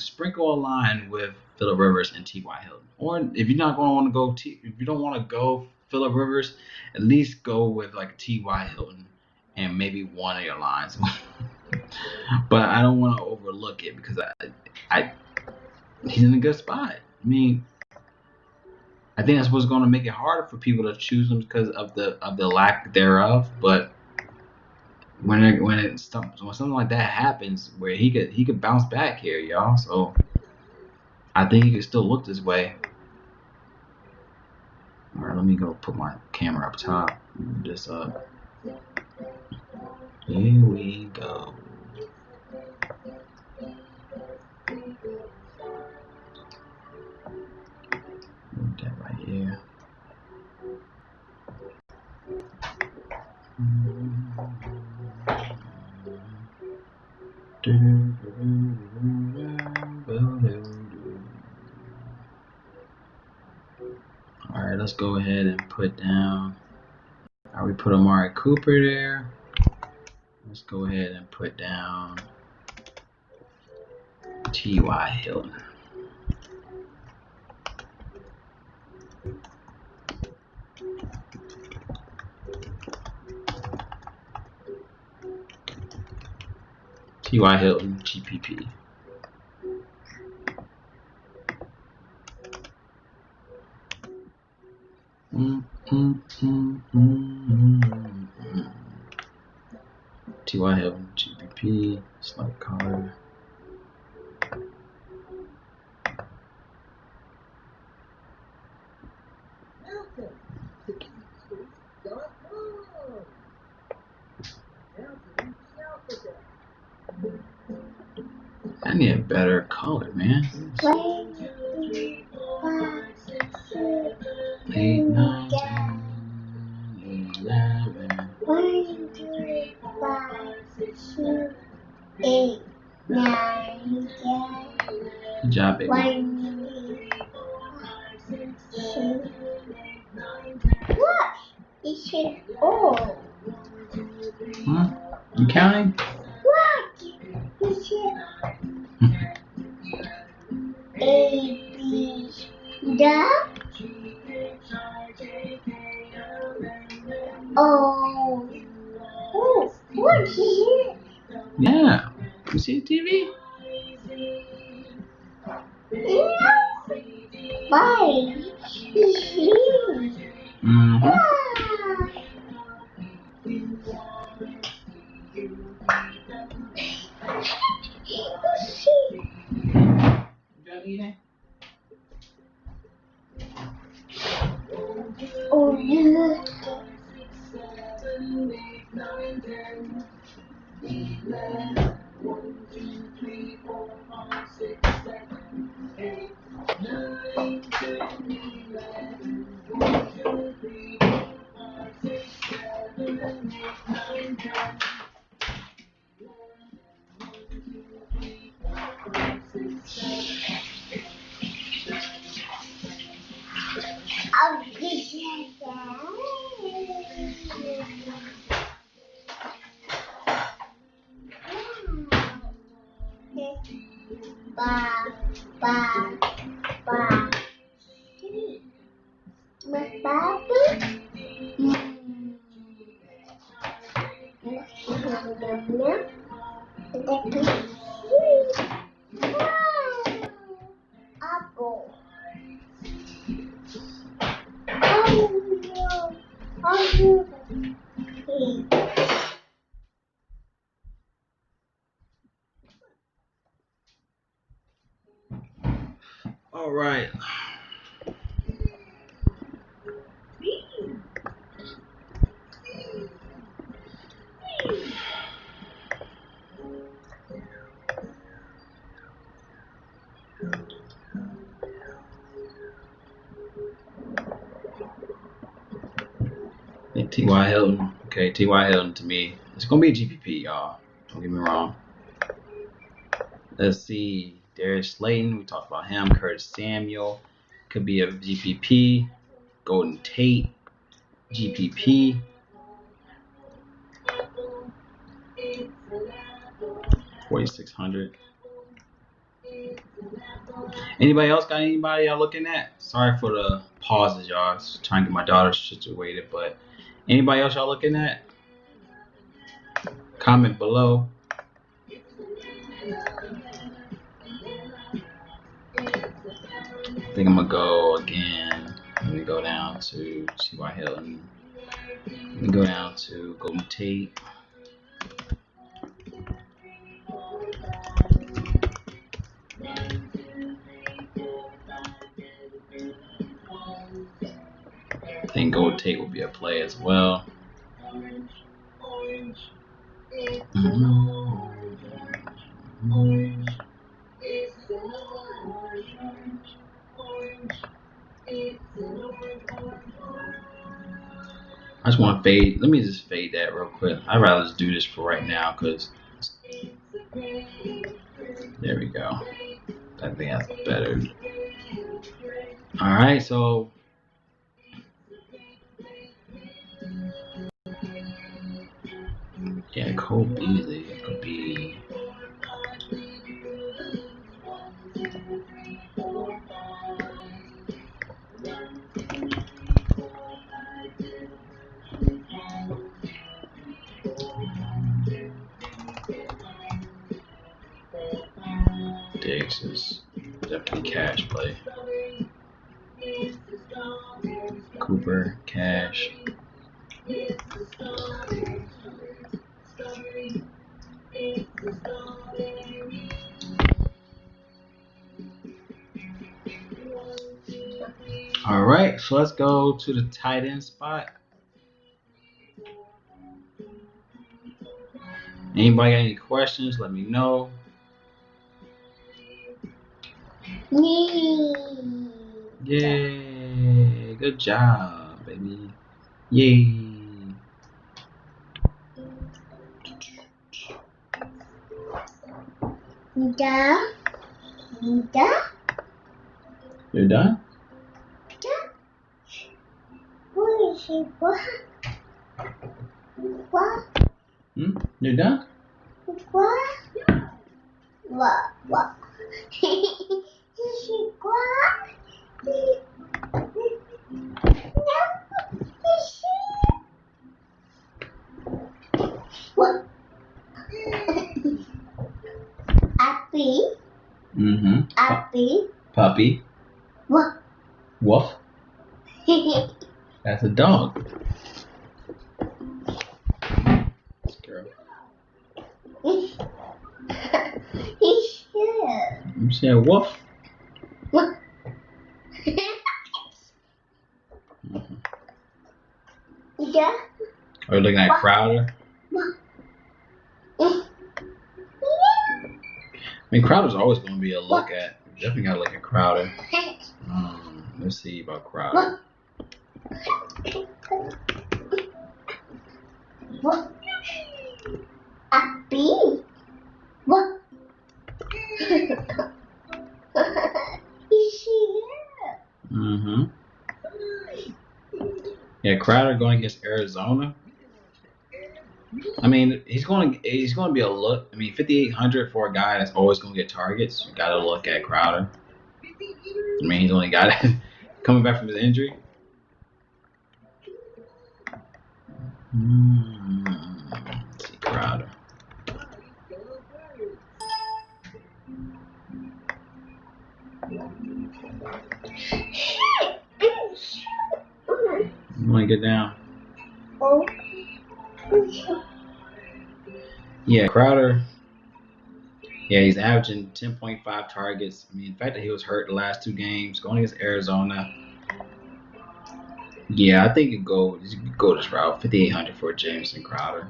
A: with Phillip Rivers and T.Y. Hilton. Or if you're not going to want to go, if you don't want to go Phillip Rivers, at least go with like T.Y. Hilton and maybe one of your lines. But I don't want to overlook it because he's in a good spot. I mean, I think that's what's going to make it harder for people to choose him because of the lack thereof. But when something like that happens, where he could bounce back here, y'all. So I think he could still look this way. All right, let me go put my camera up top. Move this up. Here we go. Move that right here. All right, let's go ahead and put down. We put Amari Cooper there. Let's go ahead and put down T.Y. Hilton. T.Y. Hilton, GPP. T.Y. Hilton, GPP, slide color. I need a better color, man. 8, 9, 10, 11. 1, 2, 3, 4, 5, 6, 7, Good job, baby.
C: What? It said, oh.
A: You counting?
C: What? It said A, B, the Oh. Oh, what is it?
A: Yeah. You see the TV?
C: Why? It's here.
A: Mm-hmm.
C: Oh, yeah. I'll get Ba, ba, ba. Apple.
A: All right. T.Y. Hilton. Okay, T.Y. Hilton to me. It's going to be a GPP, y'all. Don't get me wrong. Let's see. Darius Slayton. We talked about him. Curtis Samuel. Could be a GPP. Golden Tate. GPP. 4,600. Anybody else got anybody y'all looking at? Sorry for the pauses, y'all. I was trying to get my daughter situated, but anybody else y'all looking at? Comment below. I think I'm gonna go again. Let me go down to T.Y. Hilton. Let me go down to Golden Tate. I think Golden Tate will be a play as well. I just want to fade. Let me just fade that real quick. I'd rather just do this for right now because there we go. I think that's better. All right, so yeah, Cole Beasley could be. Diggs is definitely cash play. Cooper, cash. All right, so let's go to the tight end spot. Anybody got any questions? Let me know. Yay! Good job, baby. Yay!
C: The Da.
A: You're done?
C: Who is it? What? What?
A: You're done?
C: What? What? Is it what? No. Is it? What? Happy. Happy.
A: Puppy.
C: What?
A: Woof. That's a dog. Girl.
C: He's here.
A: You said woof.
C: What? Yeah.
A: Are you looking at Crowder?
C: What?
A: I mean, Crowder's always going to be a look at. You definitely got to look at Crowder. Let's see about Crowder.
C: What? Happy? What? He's here.
A: Yeah, Crowder going against Arizona. I mean, he's going to be a look. I mean, 5,800 for a guy that's always going to get targets. You got to look at Crowder. I mean, he's only got it coming back from his injury. Let's see, Crowder. You want to get down?
C: Oh.
A: Yeah, Crowder. Yeah, he's averaging 10.5 targets. I mean, the fact that he was hurt the last 2 games, going against Arizona. Yeah, I think you go this route. 5,800 for Jameson Crowder.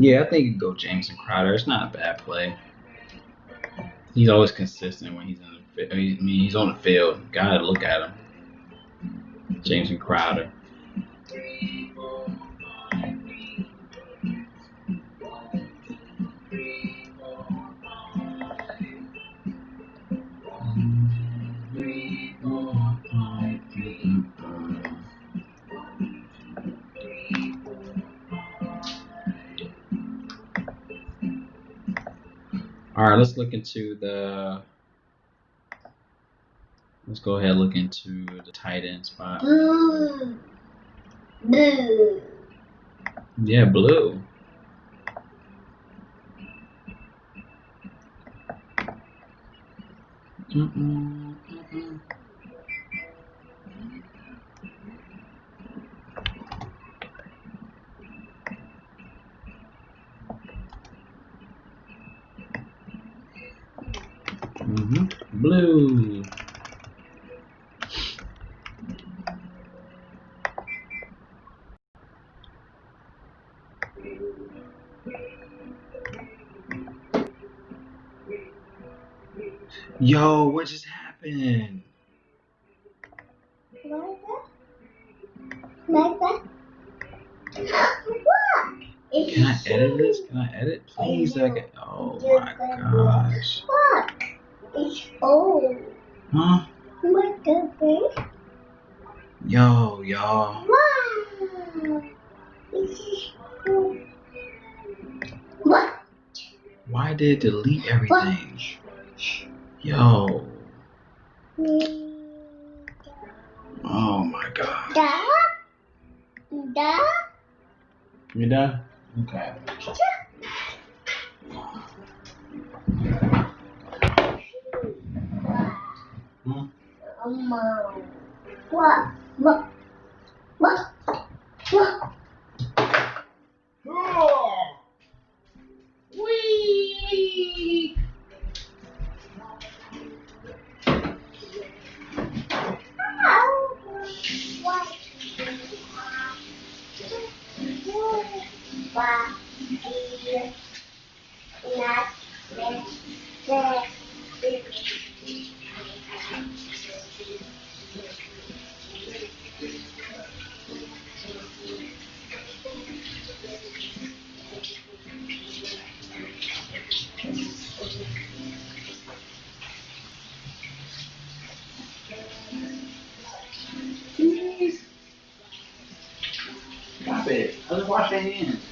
A: Yeah, I think you go Jameson Crowder. It's not a bad play. He's always consistent when he's in the. I mean, he's on the field. Gotta look at him. Jameson Crowder. All right, let's look into the. Let's go ahead and look into the tight end spot.
C: Blue.
A: Yeah, blue. Blue. Yo, what just happened?
C: Like that? What?
A: Can I edit this? Can I edit? Please, so I can. Oh my gosh.
C: What? It's old.
A: Huh?
C: What the thing?
A: Yo, y'all.
C: Wow. It's old. What?
A: Why did it delete everything? Yo. Oh my god.
C: Da?
A: You done? Okay.
C: What?
A: Oh. Wee. wash your hands.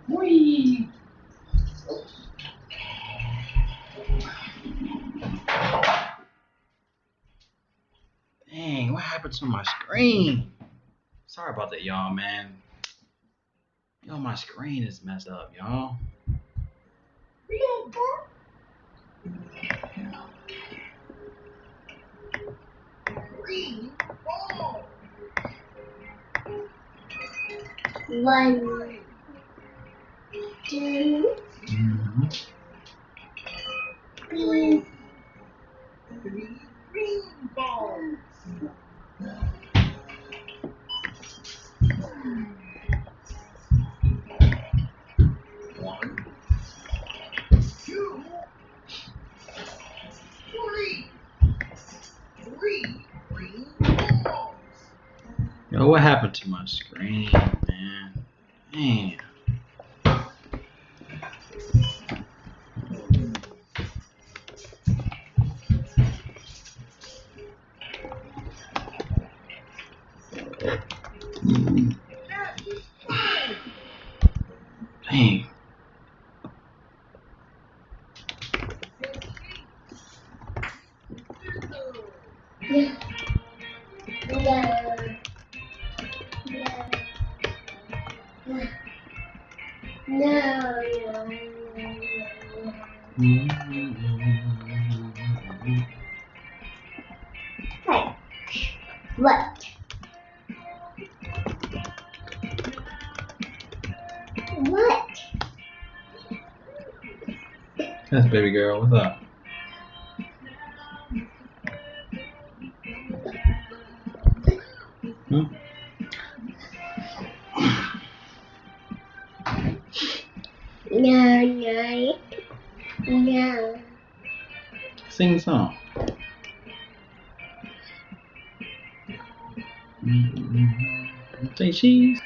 A: Whee! Dang, what happened to my screen? Sorry about that, y'all, man. Yo, my screen is messed up, y'all.
C: One, two,
A: Mm-hmm.
C: three.
A: Yo, what happened to my screen, man? Man. Dang.
C: What? What?
A: That's baby girl. What's up? Hmm?
C: No.
A: Sing the song. Say cheese.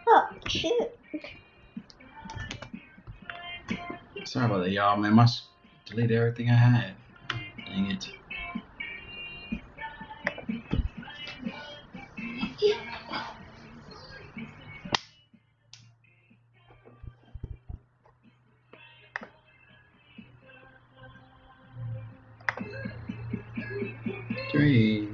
C: Oh, shoot.
A: Sorry about that, y'all, man. Deleted everything I had. Dang it. Three.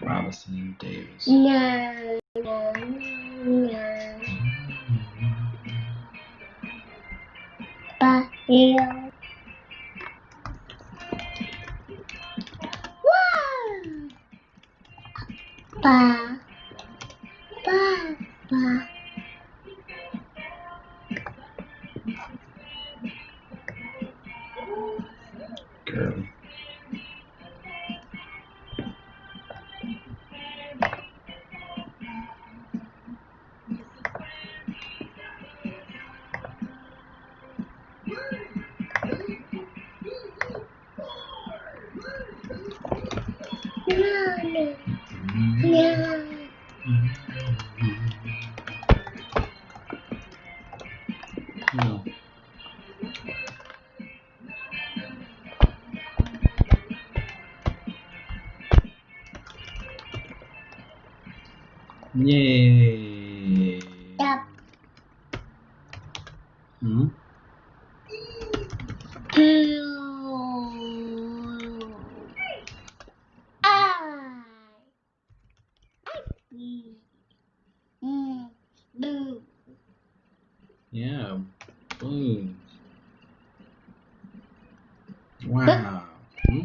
A: Robinson Davis.
C: No. Ba, yeah. Ba, ba, ba.
A: Gurley. No. Yay.
C: Stop.
A: Hmm?
C: Boo.
A: Yeah. Boom. Wow. Hmm?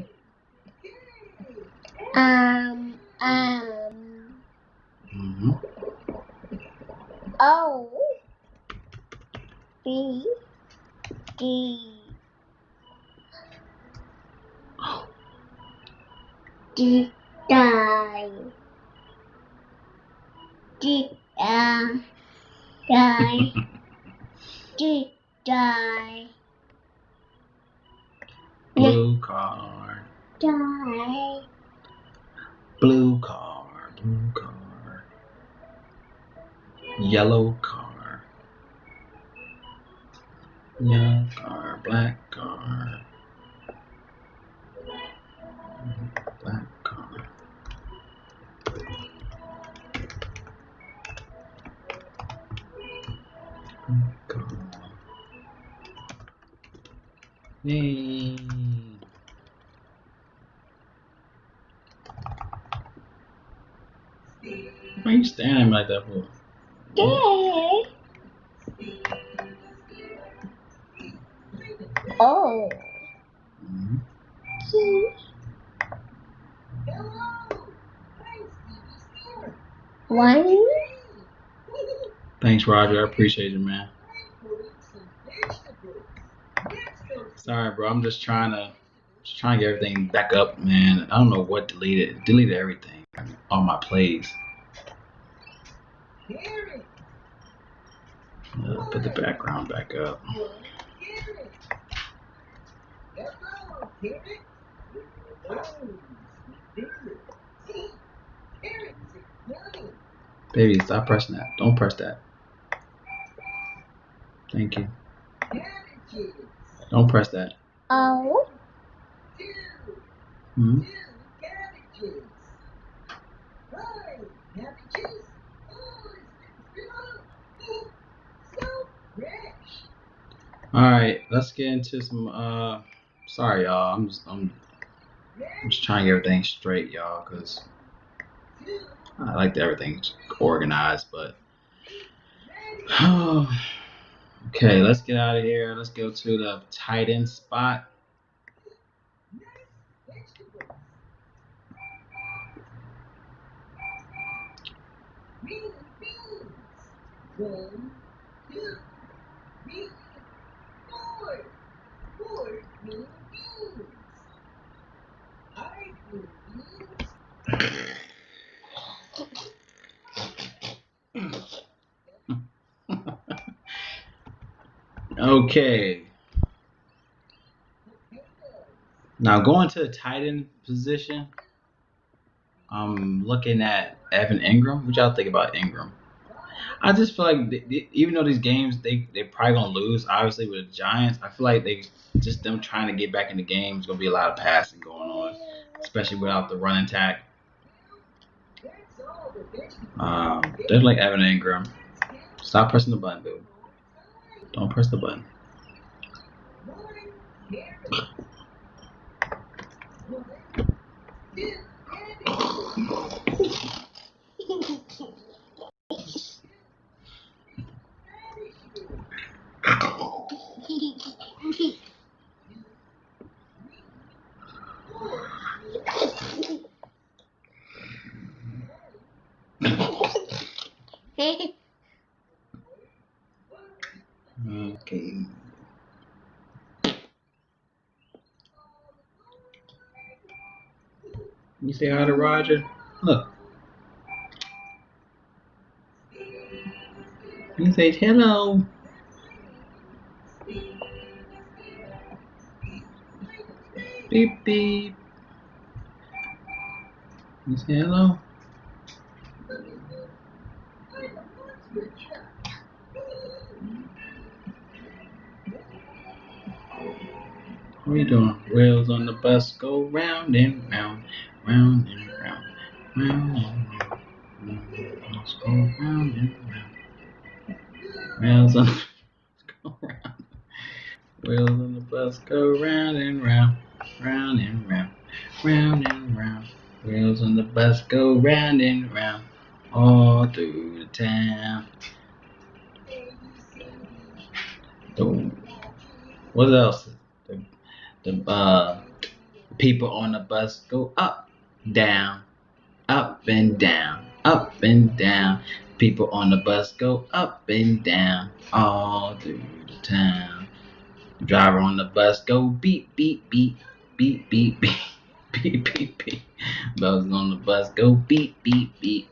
A: Mm-hmm.
C: O B D D die D Die. Die.
A: Blue card.
C: Die.
A: Blue card. Blue card. Yellow card. Yellow card. Black card. Black card. Yay. Why are you staring at me like that for?
C: Die. Oh.
A: Mm-hmm.
C: One.
A: Thanks, Roger. I appreciate you, man. Sorry, bro. I'm just trying to get everything back up, man. I don't know what deleted. Deleted everything on my plays. Put the background back up. Baby, stop pressing that. Don't press that. Thank you. Don't press that.
C: Oh.
A: Hmm? All right, let's get into some. Sorry, y'all. I'm just trying to get everything straight, y'all, because I like that everything's organized, but. Okay, let's get out of here. Let's go to the tight end spot. Okay. Now going to the tight end position, I'm looking at Evan Ingram. What y'all think about Ingram? I just feel like even though these games they're probably gonna lose, obviously with the Giants, I feel like them trying to get back in the game is gonna be a lot of passing going on, especially without the running attack. There's like Evan Ingram. Stop pressing the button, dude. Don't press the button. Okay. You say hi to Roger? Look. You say hello. Beep beep. You say hello. What are you doing? Wheels on the bus go round and round, round and round, round and round. Bus go round and round. Wheels on the bus go round. Wheels on the bus go round and round, round and round, round and round. Wheels on the bus go round and round, all through the town. What else? The people on the bus go up, down, up and down, up and down. People on the bus go up and down, all through the town. Driver on the bus go beep, beep, beep, beep, beep, beep, beep, beep, beep. Bells on the bus go beep, beep, beep,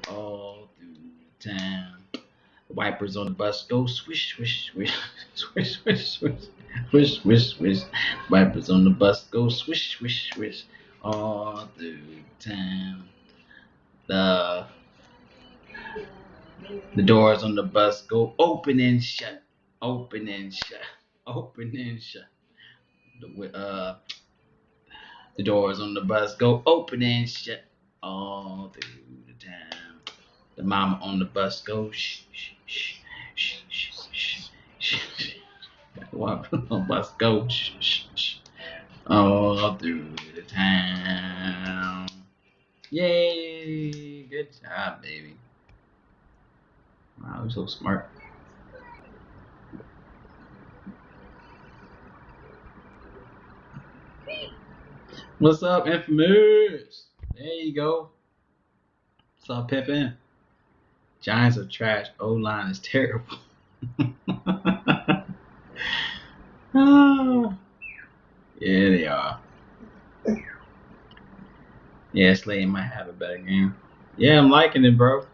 A: all through the town. The wipers on the bus go swish, swish, swish, swish, swish, swish, swish, swish, swish. Wipers on the bus go swish, swish, swish, all through town. The doors on the bus go open and shut, open and shut, open and shut. The doors on the bus go open and shut all through the town. The mama on the bus go shh, shh, shh, shh, shh, shh, shh, shh. The mama on the bus go shh, shh, shh, all through the town. Yay! Good job, baby. Wow, you're so smart. What's up, Infamous? There you go. What's up, Pippin? Giants are trash. O-line is terrible. Oh. Yeah, they are. Yeah, Slade might have a better game. Yeah, I'm liking it, bro.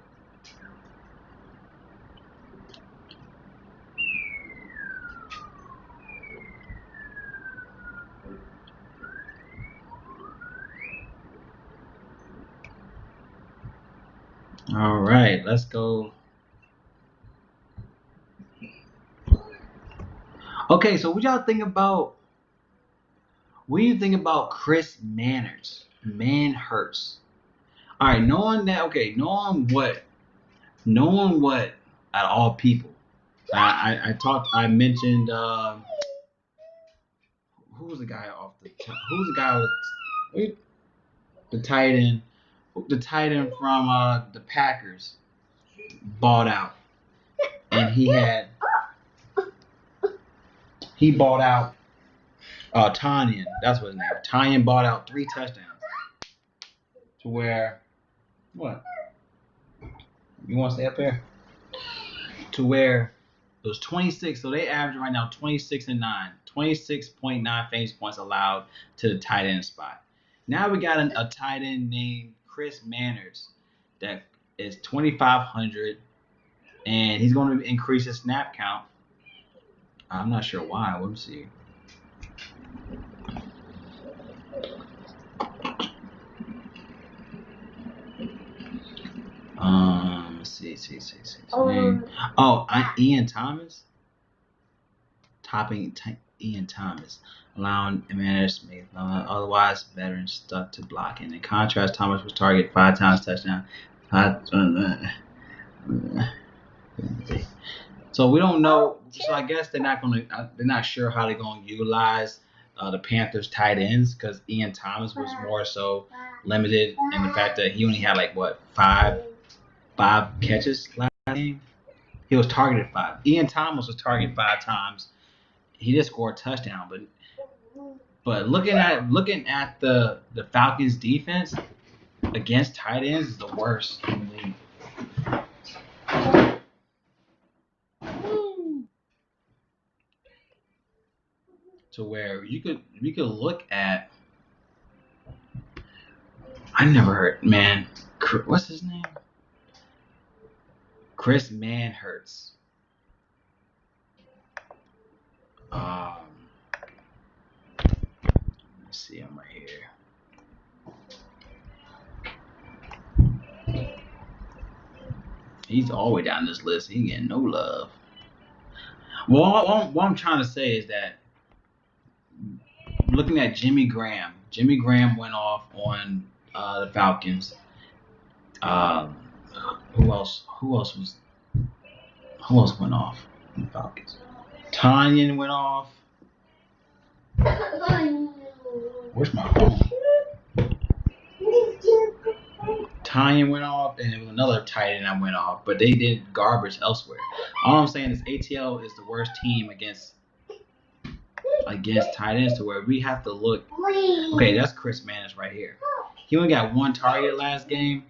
A: All right, let's go. Okay, so what do you think about Chris Manners? Manhurts. All right, knowing what out of all people, I mentioned who's the guy with the tight end from the Packers bought out, and he bought out Tanyan. That's what his name. Tanyan bought out 3 touchdowns. To where, what? You want to stay up there? To where it was 26. So they average right now 26-9, 26.9 fantasy points allowed to the tight end spot. Now we got a tight end named Chris Manners that is 2,500, and he's going to increase his snap count. I'm not sure why. Let me see. See. Ian Thomas. Topping Ian Thomas, allowing Emmanuel Smith, otherwise veteran, stuck to blocking. In contrast, Thomas was targeted 5 times touchdown. So we don't know. So I guess they're not sure how they're gonna utilize the Panthers tight ends, because Ian Thomas was more so limited in the fact that he only had five catches last game. He was targeted 5. Ian Thomas was targeted 5 times. He did score a touchdown, but looking at the Falcons defense against tight ends is the worst in the league. To where you could look at, I never heard, man, what's his name? Chris Manhurts. Let's see, I'm right here. He's all the way down this list. He getting no love. Well, what I'm trying to say is that looking at Jimmy Graham went off on the Falcons. Who else went off on the Falcons? Tanyan went off. Where's my phone? Tanyan went off, and there was another tight end that went off, but they did garbage elsewhere. All I'm saying is ATL is the worst team against tight ends, to where we have to look. Okay, that's Chris Manners right here. He only got 1 target last game.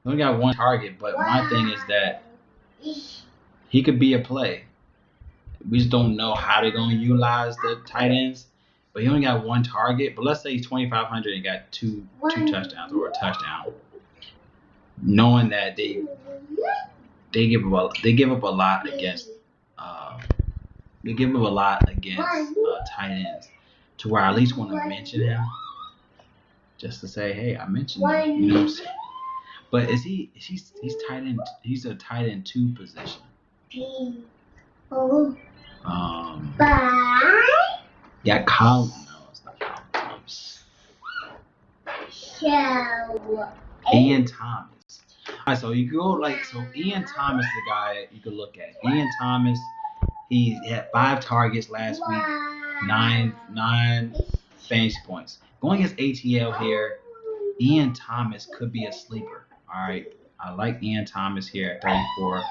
A: He only got 1 target, but my thing is that he could be a play. We just don't know how they're going to utilize the tight ends. But he only got 1 target. But let's say he's 2,500 and got two touchdowns or a touchdown. knowing that they give up a lot against tight ends, to where I at least want to mention him, just to say, hey, I mentioned him. You know what I'm saying? But he's tight end? He's a tight end 2 position. Yeah, Colin. No, it's not Colin Thomas. Ian Thomas. Alright, so you go Ian Thomas is the guy you could look at. Ian Thomas, he had 5 targets last week, 9 fantasy points. Going against ATL here, Ian Thomas could be a sleeper. All right, I like Ian Thomas here at 34.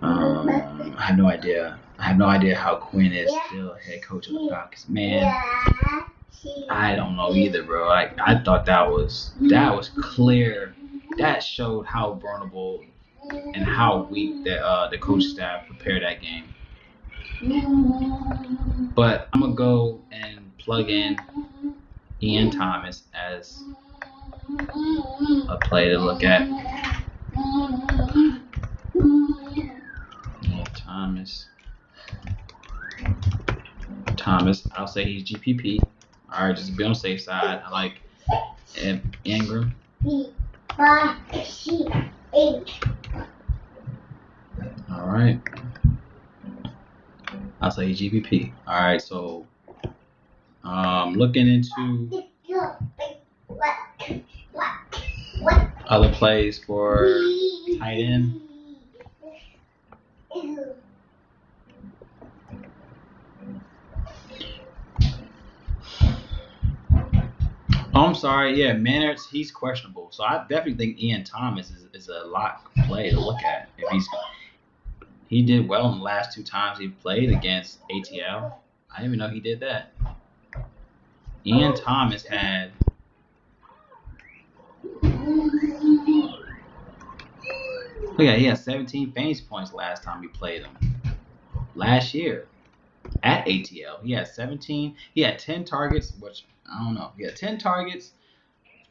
A: I have no idea. How Quinn is still head coach of the Falcons. Man, I don't know either, bro. I thought that was clear. That showed how vulnerable and how weak the coach staff prepared that game. But I'm gonna go and plug in Ian Thomas as a play to look at. Ian Thomas, I'll say he's GPP. All right, just to be on the safe side. I like Ingram. All right. I'll say GPP. All right, so looking into other plays for tight end. Oh, I'm sorry. Yeah, Manners, he's questionable. So I definitely think Ian Thomas is a lock play to look at. He did well in the last 2 times he played against ATL. I didn't even know he did that. Ian Thomas had he had 17 fantasy points last time he played him. Last year at ATL, he had 17. He had 10 targets, which I don't know. He had 10 targets,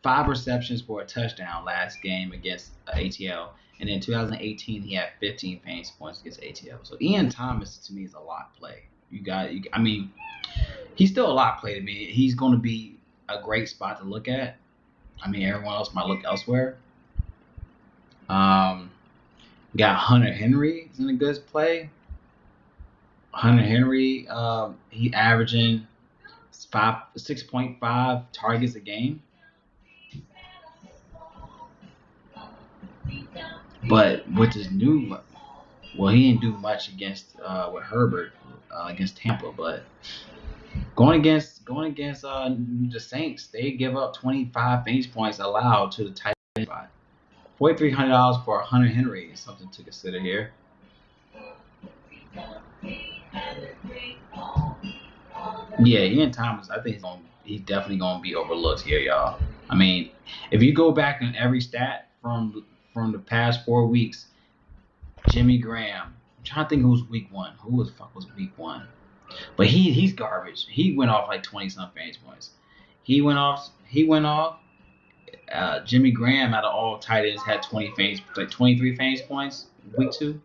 A: 5 receptions for a touchdown last game against ATL. And in 2018, he had 15 fantasy points against ATL. So Ian Thomas, to me, is a lock play. He's still a lock play to me. He's going to be a great spot to look at. Everyone else might look elsewhere. Got Hunter Henry is in a good play. Hunter Henry, he averaging 6.5 targets a game. But with his he didn't do much against with Herbert against Tampa. But going against the Saints, they give up 25 fantasy points allowed to the tight end spot. $4,300 for Hunter Henry is something to consider here. Yeah, Ian Thomas, I think he's definitely gonna be overlooked here, y'all. If you go back in every stat from the past 4 weeks, Jimmy Graham. I'm trying to think who's week 1. Who the fuck was week 1? But he's garbage. He went off like 20-some fantasy points. He went off. Jimmy Graham out of all tight ends had 23 fantasy points week 2.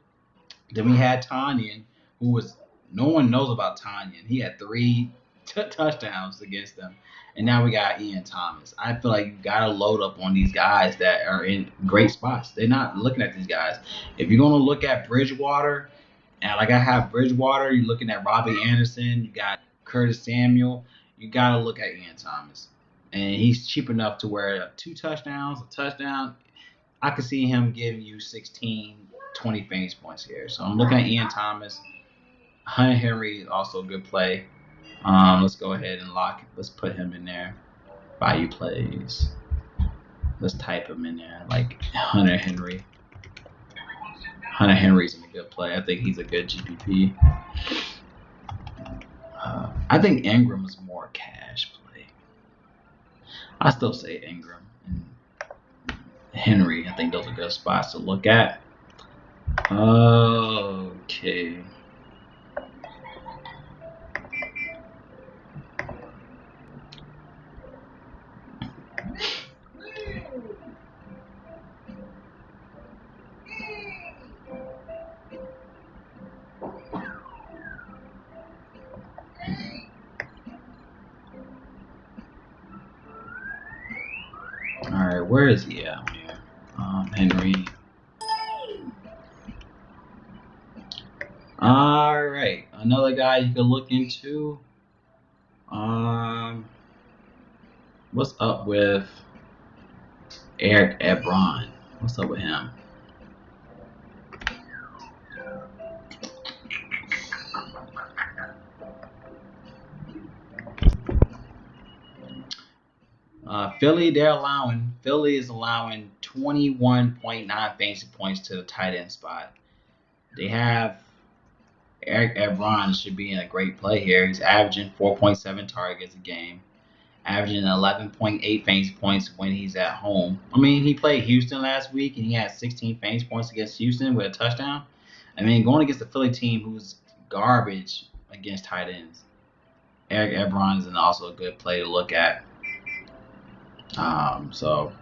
A: Then we had Tanyan, who was no one knows about Tanyan. He had 3 touchdowns against them. And now we got Ian Thomas. I feel like you gotta load up on these guys that are in great spots. They're not looking at these guys. If you're gonna look at Bridgewater, and I have Bridgewater, you're looking at Robbie Anderson, you got Curtis Samuel, you gotta look at Ian Thomas. And he's cheap enough to where 2 touchdowns, a touchdown, I could see him giving you 16, 20 fantasy points here. So I'm looking at Ian Thomas. Hunter Henry is also a good play. Let's go ahead and let's put him in there. Value plays. Let's type him in there, like Hunter Henry. Hunter Henry's in a good play. I think he's a good GPP. I think Ingram is more cash play. I still say Ingram and Henry. I think those are good spots to look at. Okay. Where is he at here? Henry. All right, another guy you could look into. What's up with Ebron? What's up with him? Philly is allowing 21.9 fantasy points to the tight end spot. They have Ebron should be in a great play here. He's averaging 4.7 targets a game, averaging 11.8 fantasy points when he's at home. I mean, he played Houston last week and he had 16 fantasy points against Houston with a touchdown. I mean, going against the Philly team who's garbage against tight ends, Ebron is also a good play to look at. So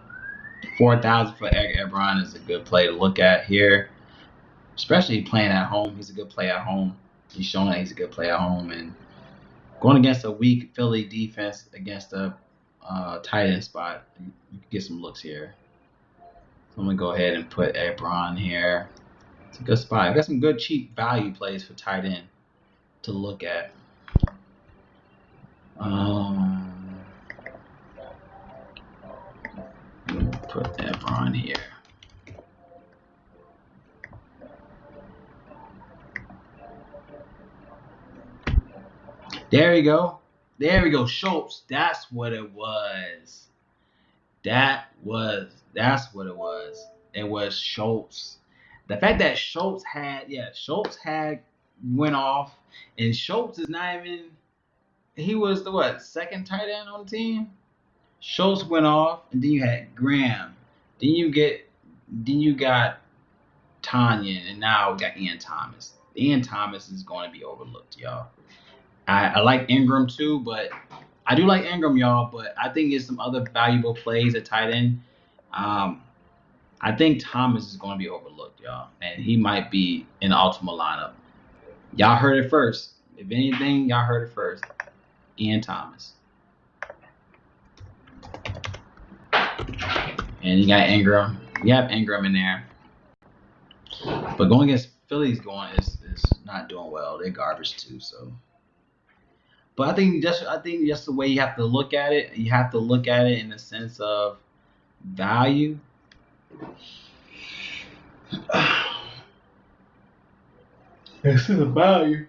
A: 4,000 for Ebron is a good play to look at here, especially playing at home. He's a good play at home. He's shown that he's a good play at home, and going against a weak Philly defense against a tight end spot, you can get some looks here. So I'm gonna go ahead and put Ebron here. It's a good spot. I got some good cheap value plays for tight end to look at. Put Ebron here. There we go. Schultz. That's what it was. That's what it was. It was Schultz. The fact that Schultz had went off, and Schultz is not even. He was the second tight end on the team. Schultz went off, and then you had Graham. Then you got Tanya, and now we got Ian Thomas. Ian Thomas is going to be overlooked, y'all. I like Ingram too, but I do like Ingram, y'all. But I think there's some other valuable plays at tight end. I think Thomas is going to be overlooked, y'all, and he might be in the ultimate lineup. Y'all heard it first. If anything, y'all heard it first. Ian Thomas. And you got Ingram. You have Ingram in there. But going against Philly's is not doing well. They're garbage too, so. But I think just the way you have to look at it. You have to look at it in the sense of value. This is a value.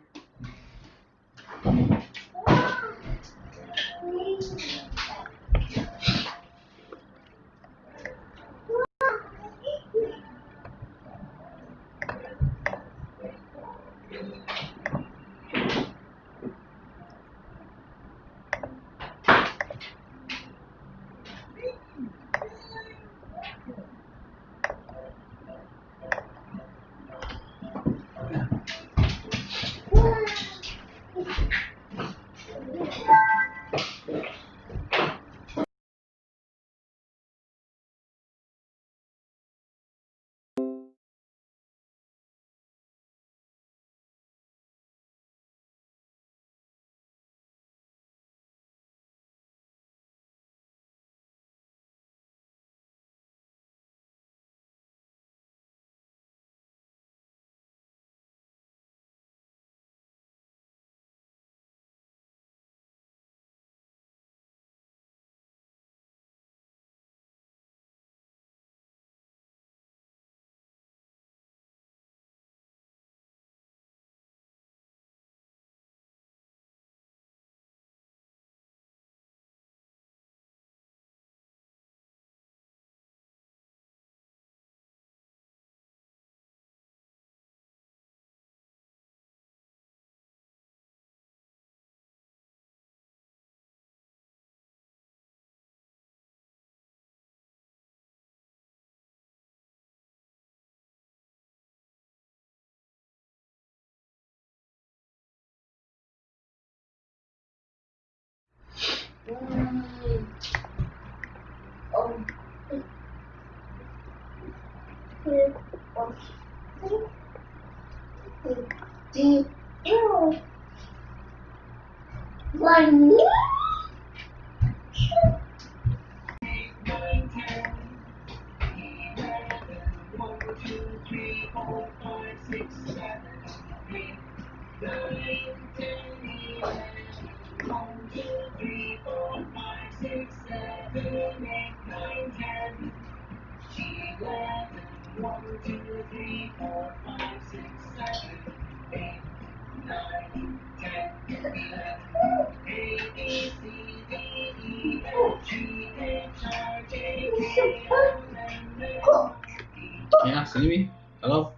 A: Can y'all see me? Hello?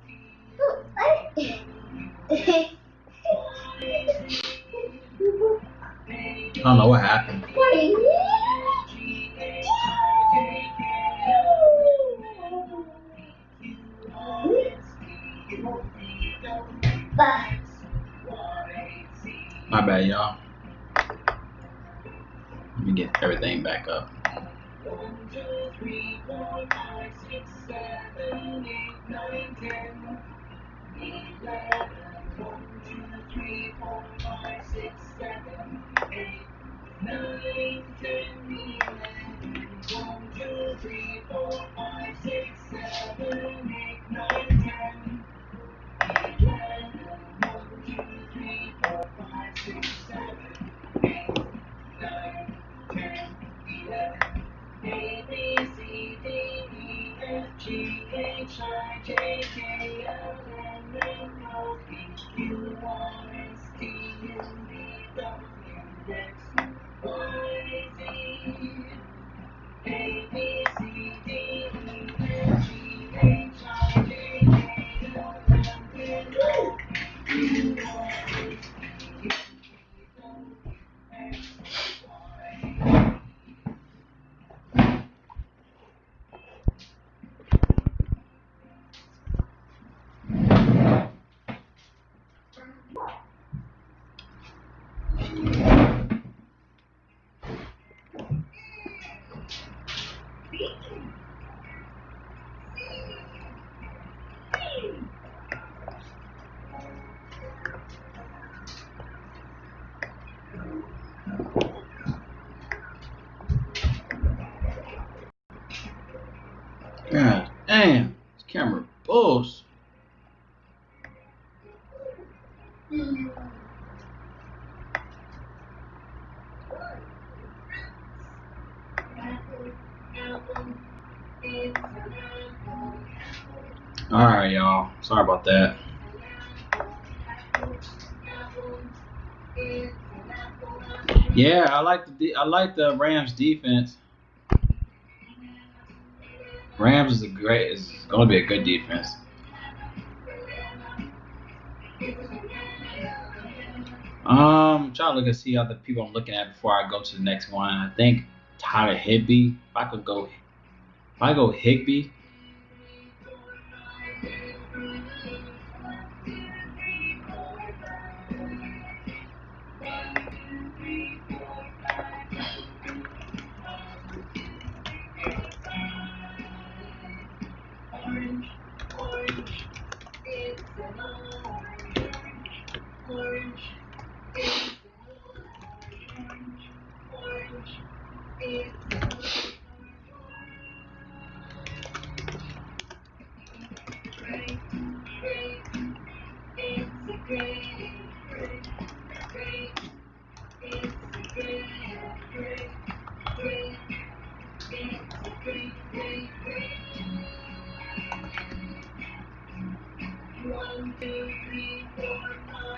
A: I don't know what happened. My bad, y'all. Let me get everything back up.
B: 1, 2, 3, 4, 5, 6, 7, 8, 9, 10, 11. 1, 2, 3, 4, 5, 6, 7, 8, 9, 10, 11. 1, 2, 3, 4, 5, 6, 7, 8, 9, 10, 11. 1, 2, 3, 4, 5, 6, 7, 8, 9, 10, 11. A, B, C, D, E, F, G, H, I, J, K, L, M, N, O, P, Q, R, S, T, U, V, W, X, Y, Z. A, B, C, D, E, F, G, H, I, J, K, L, M, N, O, P, Q, R, S, T, U, V, W, X, Y.
A: God damn, this camera bullshit. Alright, y'all. Sorry about that. Yeah, I like the Rams defense. Rams is gonna be a good defense. Trying to look and see other people I'm looking at before I go to the next one. I think Tyler Higbee. If I go Higbee.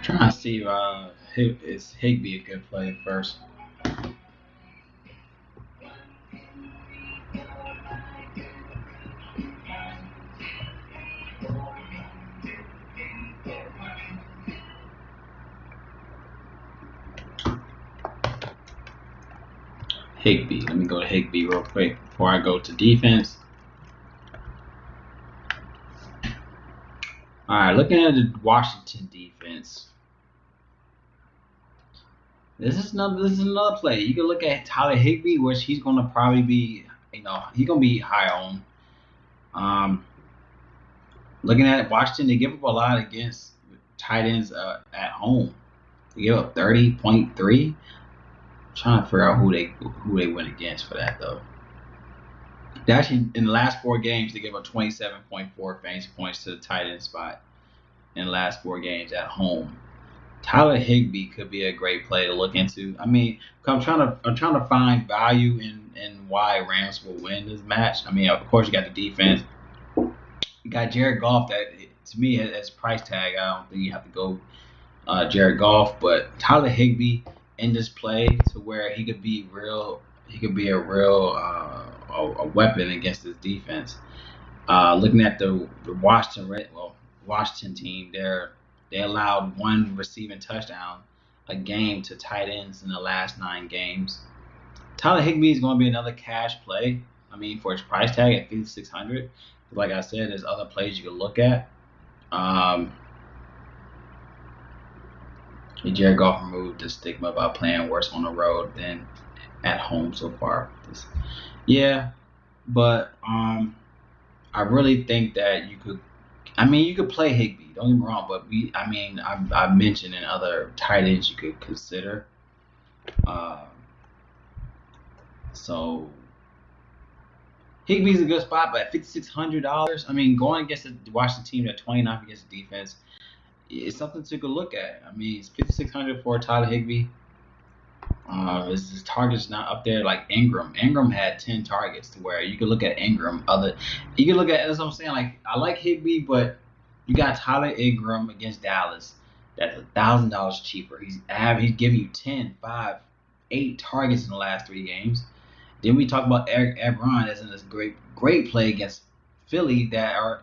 A: Trying to see if is Higbee a good play first. Higbee. Let me go to Higbee real quick before I go to defense. All right, looking at the Washington defense. This is another play. You can look at Tyler Higbee, which he's gonna probably be, he's gonna be high on. Looking at Washington, they give up a lot against tight ends at home. They give up 30.3. Trying to figure out who they went against for that though. Actually, in the last 4 games, they gave up 27.4 fantasy points to the tight end spot in the last 4 games at home. Tyler Higbee could be a great play to look into. I mean, I'm trying to find value in why Rams will win this match. I mean, of course, you got the defense. You got Jared Goff. That to me as price tag, I don't think you have to go Jared Goff, but Tyler Higbee in this play to where he could be real. He could be a real a weapon against this defense. Looking at the Washington team, they allowed 1 receiving touchdown a game to tight ends in the last 9 games. Tyler Higbee is going to be another cash play. I mean, for his price tag at $5,600. Like I said, there's other plays you can look at. Jared Goff removed the stigma about playing worse on the road than at home so far. Yeah, but I really think that you could. I mean, you could play Higbee. Don't get me wrong, but I mentioned in other tight ends you could consider. So Higbee's a good spot, but at $5,600, I mean, going against the Washington team at 29th against the defense, it's something to look at. I mean, it's $5,600 for Tyler Higbee. His target's not up there like Ingram. Ingram had 10 targets to where you could look at Ingram. You could look at, that's what I'm saying. Like, I like Higbee, but you got Tyler Ingram against Dallas. That's $1,000 cheaper. He's giving you 10, 5, 8 targets in the last 3 games. Then we talk about Ebron as in this great play against Philly that are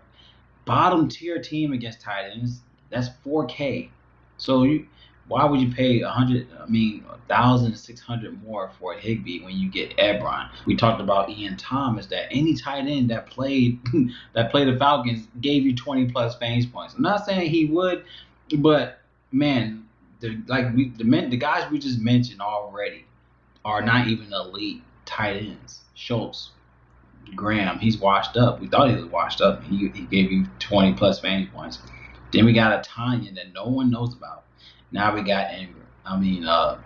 A: bottom tier team against tight ends. That's $4K. So why would you pay $1,600 more for a Higbee when you get Ebron? We talked about Ian Thomas, that any tight end that played the Falcons gave you 20 plus fantasy points. I'm not saying he would, but man, the guys we just mentioned already are not even elite tight ends. Schultz, Graham, he's washed up. We thought he was washed up. He gave you 20 plus fantasy points. Then we got a Tanya that no one knows about. Now we got Ingram. We got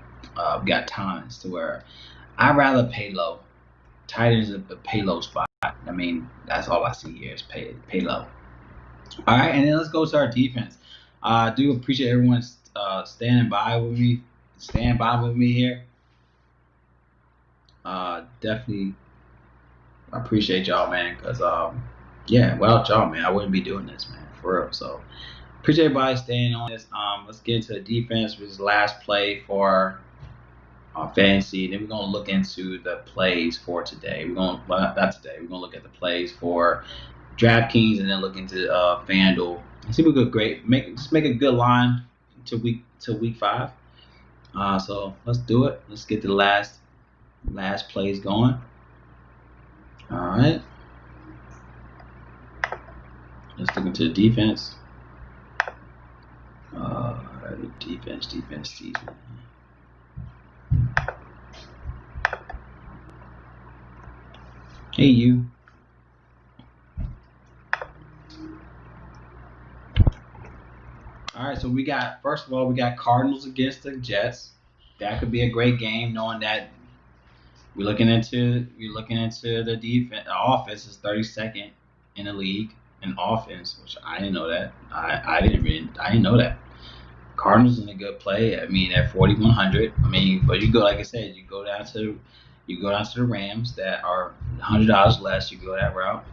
A: Thomas, to where I'd rather pay low. Tight ends is a pay low spot. I mean, that's all I see here is pay low. All right, and then let's go to our defense. I do appreciate everyone standing by with me here. Definitely appreciate y'all, man, because without y'all, man, I wouldn't be doing this, man, for real. So appreciate everybody staying on this. Let's get into the defense, which is the last play for fantasy. Then we're gonna look into the plays for today. Not today. We're gonna look at the plays for Draftkings and then look into FanDuel and see if we could make a good line to week 5. So let's do it. Let's get the last plays going. All right. Let's look into the defense. Defense season. Hey, you. All right, so first of all, we got Cardinals against the Jets. That could be a great game, knowing that we're looking into the defense. The offense is 32nd in the league in offense, which I didn't know that. I didn't know that. Cardinals in a good play. I mean, at 4,100. I mean, but you go, like I said, you go down to the Rams that are $100 less. You go that route.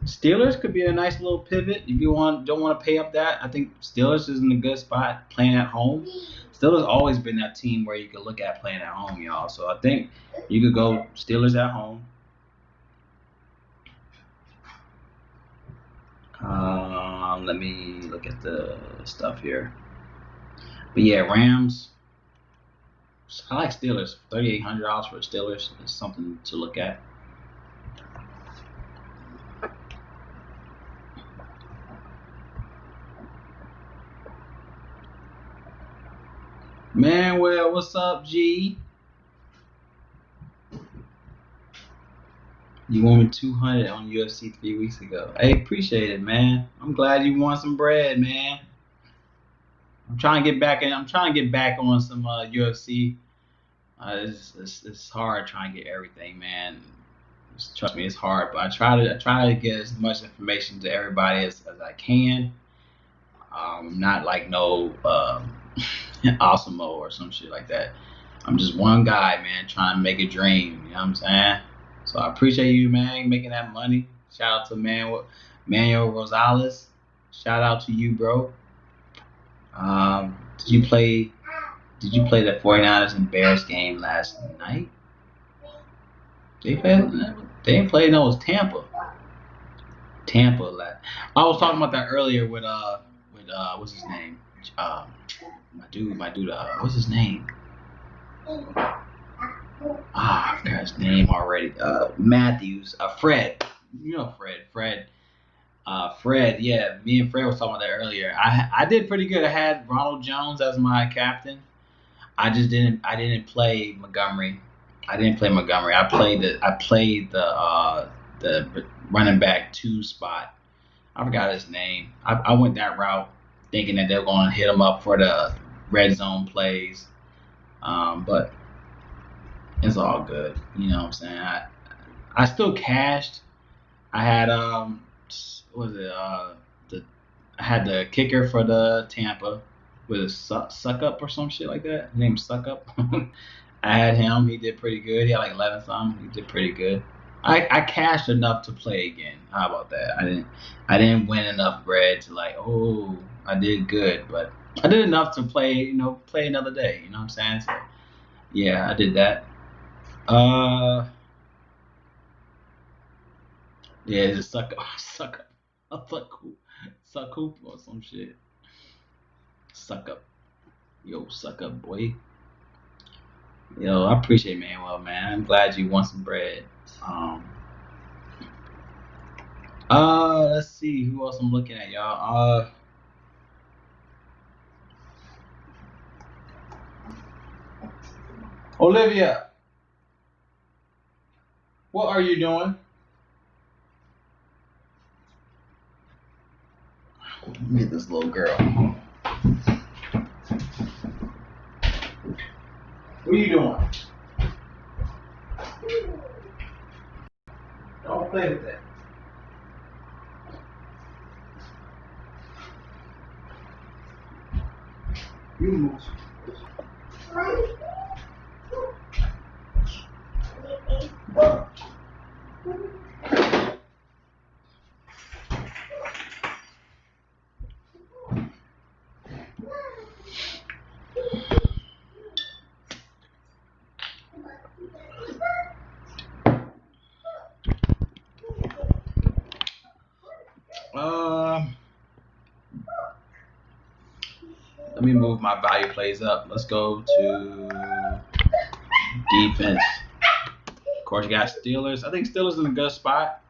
A: Steelers could be a nice little pivot if you don't want to pay up that. I think Steelers is in a good spot playing at home. Steelers always been that team where you could look at playing at home, y'all. So I think you could go Steelers at home. Let me look at the stuff here. But yeah, Rams. I like Steelers. $3,800 for the Steelers is something to look at. Manuel, what's up, G? You won me 200 on UFC 3 weeks ago. Hey, appreciate it, man. I'm glad you won some bread, man. I'm trying to get back on some UFC. It's hard trying to get everything, man. Trust me, it's hard, but I try to get as much information to everybody as I can. Not like no Osmo or some shit like that. I'm just one guy, man, trying to make a dream. You know what I'm saying? So I appreciate you, man, making that money. Shout out to Manuel Rosales. Shout out to you, bro. Did you play the 49ers and Bears game last night? They didn't play. No, it was Tampa. I was talking about that earlier with what's his name? My dude. What's his name? I forgot his name already. Matthews. Fred. You know Fred. Fred. Yeah, me and Fred was talking about that earlier. I did pretty good. I had Ronald Jones as my captain. I didn't play Montgomery. I played the running back 2 spot. I forgot his name. I went that route thinking that they were going to hit him up for the red zone plays. But it's all good. You know what I'm saying? I still cashed. I had I had the kicker for the Tampa with a suck up or some shit like that. His name's Suck Up. I had him. He did pretty good. He had like 11 something. He did pretty good. I cashed enough to play again. How about that? I didn't win enough bread to like, oh, I did good, but I did enough to play another day. You know what I'm saying? So yeah, I did that. Yeah, just suck up, or some shit. Suck up, yo, suck up, boy. Yo, I appreciate Manuel, man. I'm glad you won some bread. Let's see who else I'm looking at, y'all. Olivia, what are you doing? Let me get this little girl. What are you doing? Don't play with that. You move. Let me move my value plays up. Let's go to defense. Of course, you got Steelers. I think Steelers in a good spot.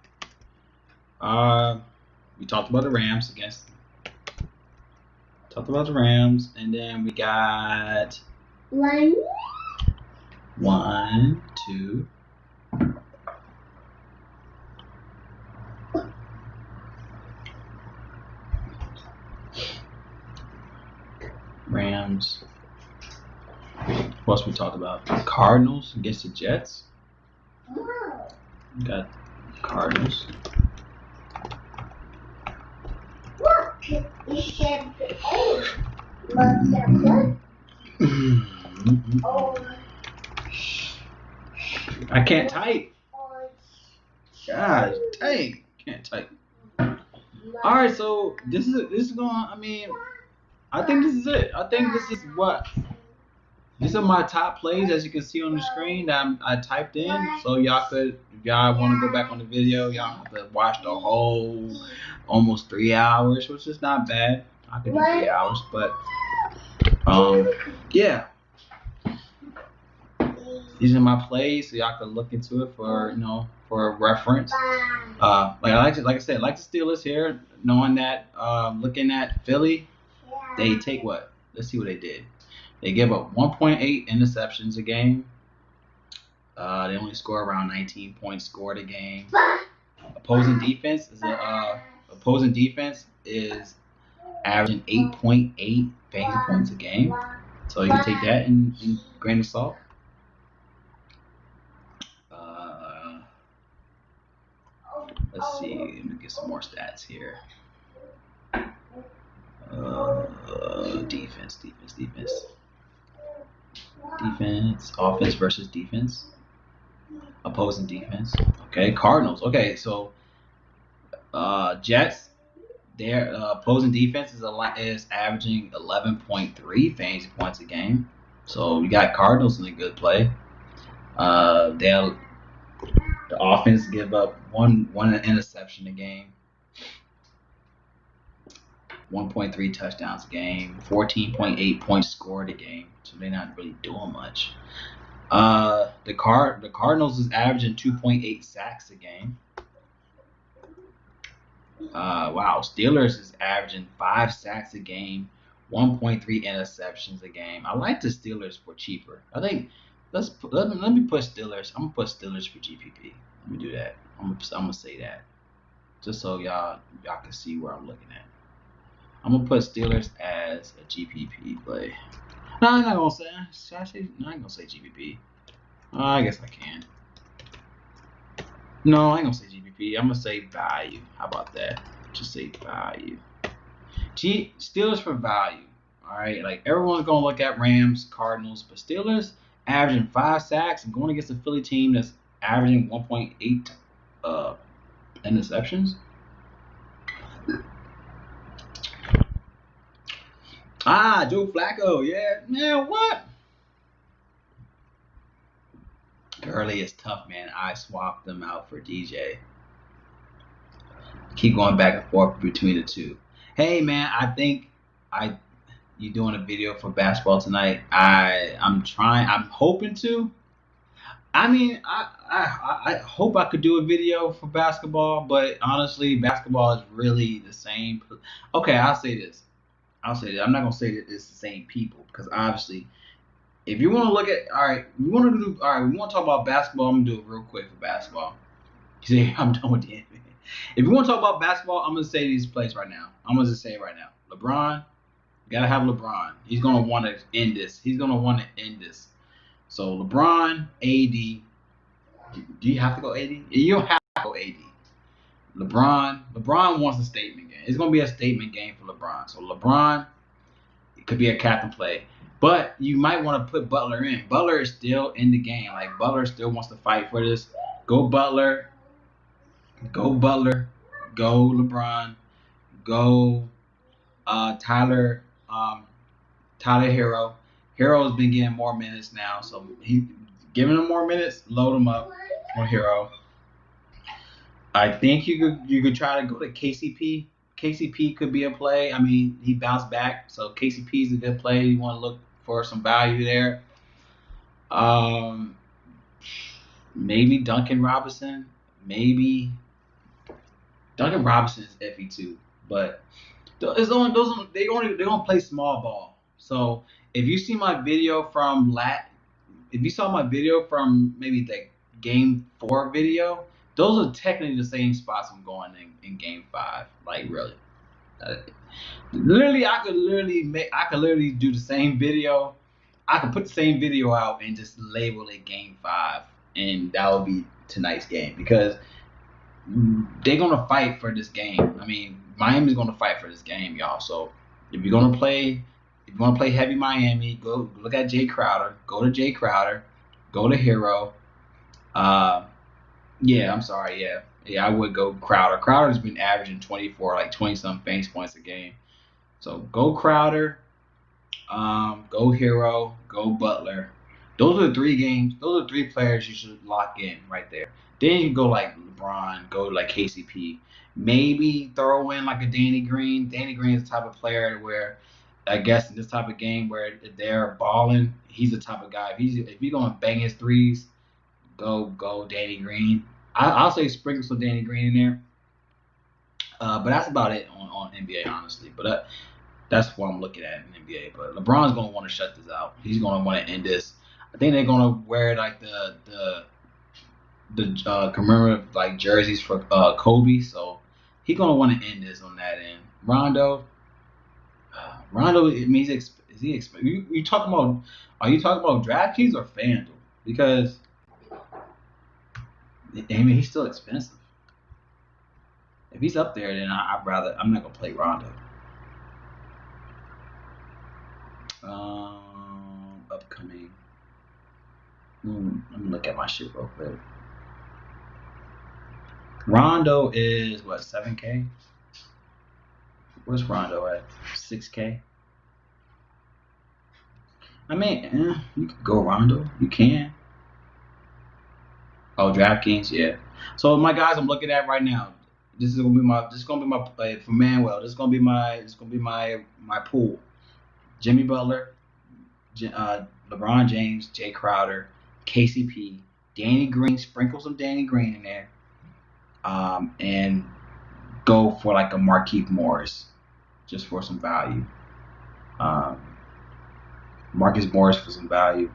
A: We talked about the Rams and then we got 1, 2. Rams. What else we talked about? Cardinals against the Jets. We got Cardinals. I can't type. Gosh, dang, can't type. All right, so this is going. I mean, I think this is it. I think this is what. These are my top plays, as you can see on the screen that I typed in. So y'all could, if y'all want to go back on the video, y'all have to watch the whole almost 3 hours, which is not bad. I could do 3 hours, but yeah. These are my plays, so y'all can look into it for for a reference. Like I said, like the Steelers here, knowing that looking at Philly, they take what? Let's see what they did. They give up 1.8 interceptions a game. They only score around 19 points scored a game. Opposing defense is averaging 8.8 fantasy points a game. So you can take that in grain of salt. Let's see. Let me get some more stats here. Defense. Offense versus defense. Opposing defense. Okay, Cardinals. Okay, so Jets. Their opposing defense is averaging 11.3 fantasy points a game. So you got Cardinals in a good play. The offense give up one interception a game, 1.3 touchdowns a game, 14.8 points scored a game. So they're not really doing much. The Cardinals is averaging 2.8 sacks a game. Wow, Steelers is averaging 5 sacks a game, 1.3 interceptions a game. I like the Steelers for cheaper. I think let me put Steelers. I'm gonna put Steelers for GPP. Let me do that. I'm gonna say that just so y'all can see where I'm looking at. I'm gonna put Steelers as a GPP play. No, I'm not gonna say. Should I say? No, I ain't gonna say GPP. I guess I can. No, I ain't gonna say GPP. I'm gonna say value. How about that? Just say value. Steelers for value. All right, like everyone's gonna look at Rams, Cardinals, but Steelers averaging 5 sacks and going against a Philly team that's averaging 1.8 interceptions. Joe Flacco. Yeah, man, what? Gurley is tough, man. I swapped them out for DJ. Keep going back and forth between the two. Hey, man, I think you doing a video for basketball tonight. I'm hoping to. I mean, I hope I could do a video for basketball, but honestly, basketball is really the same. Okay, I'll say this. I'm not gonna say that it's the same people because obviously, if you want to look at we want to talk about basketball. I'm gonna do it real quick for basketball. You see, I'm done with the NBA. If you want to talk about basketball, I'm gonna say these plays right now. I'm gonna just say it right now. LeBron, you gotta have LeBron. He's gonna want to end this. So LeBron, AD. Do you have to go AD? You don't have to go AD. LeBron wants a statement game. It's gonna be a statement game for LeBron. So LeBron, it could be a captain play. But you might want to put Butler in. Butler is still in the game. Like Butler still wants to fight for this. Go Butler. Go Butler. Go LeBron. Go Tyler Hero. Hero's been getting more minutes now, so he giving him more minutes. Load him up on Hero. I think you could try to go to KCP. KCP could be a play. I mean, he bounced back, so KCP is a good play. You want to look for some value there. Maybe Duncan Robinson. Maybe Duncan Robinson is iffy too, but they're gonna play small ball. So if you see my video from if you saw my video from maybe the game 4 video, those are technically the same spots I'm going in game 5. Like really, literally, I could literally do the same video. I could put the same video out and just label it game 5, and that would be tonight's game because they're gonna fight for this game. I mean, Miami's gonna fight for this game, y'all. So if you're gonna play heavy Miami, go look at Jay Crowder. Go to Jay Crowder. Go to Hero. Yeah, I'm sorry. Yeah, I would go Crowder. Crowder's been averaging 20-some fantasy points a game. So go Crowder. Go Hero. Go Butler. Those are the 3 games. Those are 3 players you should lock in right there. Then you go like LeBron. Go like KCP. Maybe throw in like a Danny Green. Danny Green is the type of player where, I guess in this type of game where they're balling, he's the type of guy. If he's gonna bang his threes, go Danny Green. I'll say sprinkle some Danny Green in there. But that's about it on NBA, honestly. But that's what I'm looking at in NBA. But LeBron's gonna want to shut this out. He's gonna want to end this. I think they're gonna wear like the commemorative like jerseys for Kobe. So he's gonna want to end this on that end. Rondo, it means is he expensive? You talking about? Are you talking about Draftkings or FanDuel? Because I mean he's still expensive. If he's up there, then I'm not gonna play Rondo. Upcoming. Let me look at my shit real quick. Rondo is what, 7K? Where's Rondo at? 6K? I mean, you can go Rondo. You can. Oh, Draftkings, yeah. So my guys, I'm looking at right now. This is gonna be my for Manuel. This is gonna be my pool. Jimmy Butler, LeBron James, Jay Crowder, KCP, Danny Green. Sprinkle some Danny Green in there, and go for like a Markieff Morris, just for some value. Marcus Morris for some value.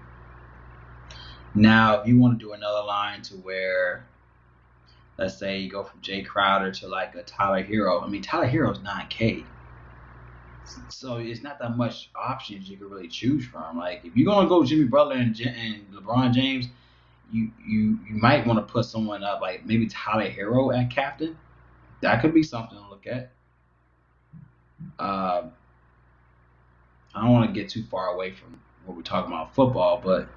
A: Now, if you want to do another line to where, let's say you go from Jay Crowder to like a Tyler Hero. I mean, Tyler Hero's 9K. So it's not that much options you can really choose from. Like, if you're going to go Jimmy Butler and LeBron James, you might want to put someone up, like maybe Tyler Hero at captain. That could be something to look at. I don't want to get too far away from what we're talking about football, but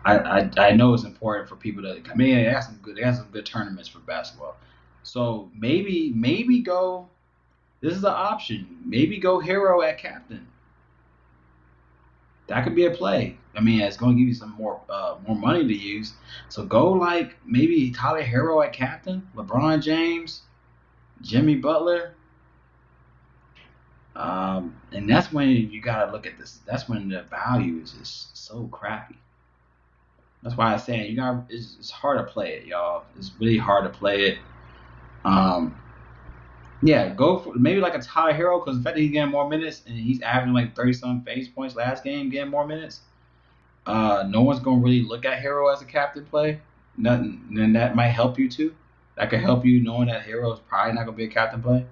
A: I know it's important for people to come in. They have some good tournaments for basketball. So maybe go. This is an option. Maybe go Hero at captain. That could be a play. I mean, it's going to give you some more money to use. So go like maybe Tyler Hero at captain, LeBron James, Jimmy Butler. And that's when you gotta look at this. That's when the value is just so crappy. That's why I say it's hard to play it, y'all. It's really hard to play it. Yeah, go for maybe like a Tyler Hero, because the fact that he's getting more minutes and he's averaging like 30-some fantasy points last game, getting more minutes. No one's gonna really look at Hero as a captain play. Nothing, then that might help you too. That could help you knowing that Hero is probably not gonna be a captain play.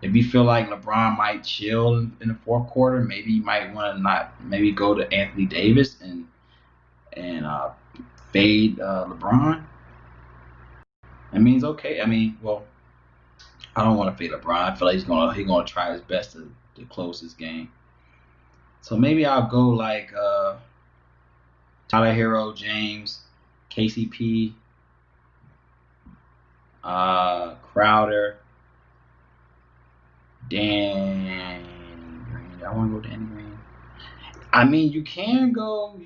A: If you feel like LeBron might chill in the fourth quarter, maybe you might want to go to Anthony Davis and fade LeBron. I mean, it's okay. I mean, well, I don't want to fade LeBron. I feel like he's gonna try his best to close this game. So maybe I'll go like Tyler Hero, James, KCP, Crowder, Danny Green. I want to go Danny Green. I mean, you can go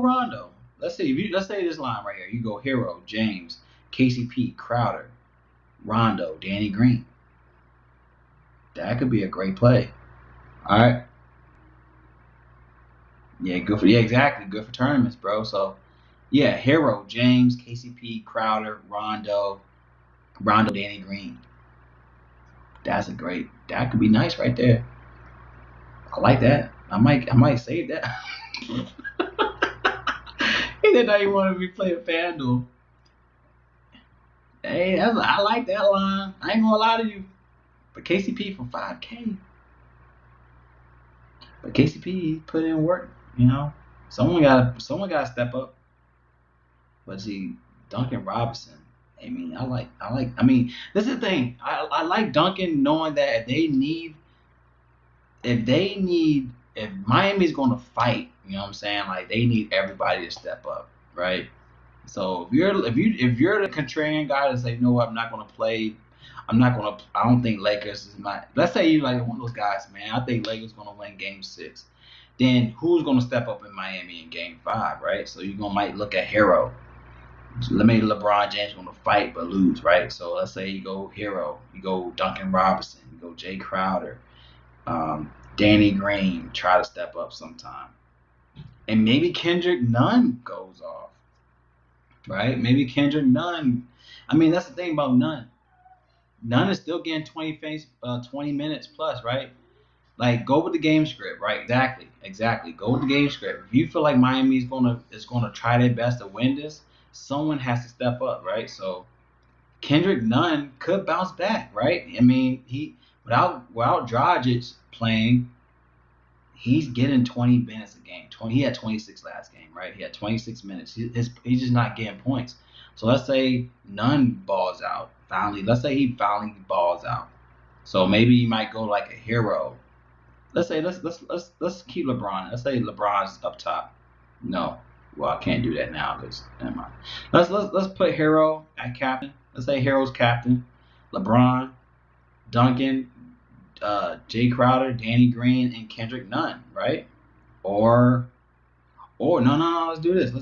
A: Rondo. Let's say this line right here. You go Hero, James, KCP, Crowder, Rondo, Danny Green. That could be a great play. All right. Yeah, exactly. Good for tournaments, bro. So, yeah, Hero, James, KCP, Crowder, Rondo, Danny Green. That could be nice right there. I like that. I might save that. He said now you want to be playing FanDuel. Hey, I like that line. I ain't gonna lie to you. But KCP for 5K. But KCP put in work, you know. Someone gotta step up. But see, Duncan Robinson. I mean, this is the thing. I like Duncan knowing that if Miami's going to fight, you know what I'm saying? Like, they need everybody to step up, right? So if you're the contrarian guy to say, you know what, I'm not going to play. I don't think Lakers is my. Let's say you like one of those guys, man. I think Lakers going to win Game 6. Then who's going to step up in Miami in Game 5, right? So you might look at Hero. Maybe LeBron James going to fight but lose, right? So let's say you go Hero, you go Duncan Robinson, you go Jay Crowder, Danny Green, try to step up sometime. And maybe Kendrick Nunn goes off, right? Maybe Kendrick Nunn. I mean, that's the thing about Nunn. Nunn is still getting 20 minutes plus, right? Like, go with the game script, right? Exactly. Go with the game script. If you feel like Miami is gonna try their best to win this, someone has to step up, right? So Kendrick Nunn could bounce back, right? I mean, he without Dragic playing, he's getting 20 minutes a game. He had 26 last game, right? He had 26 minutes. He's just not getting points. So let's say Nunn balls out. let's say he finally balls out. So maybe he might go like a hero. Let's keep LeBron. Let's say LeBron's up top. No, well, I can't do that now. Never mind. Let's put Hero at captain. Let's say Hero's captain. LeBron, Duncan, Jay Crowder, Danny Green, and Kendrick Nunn, right? Or no. Let's do this.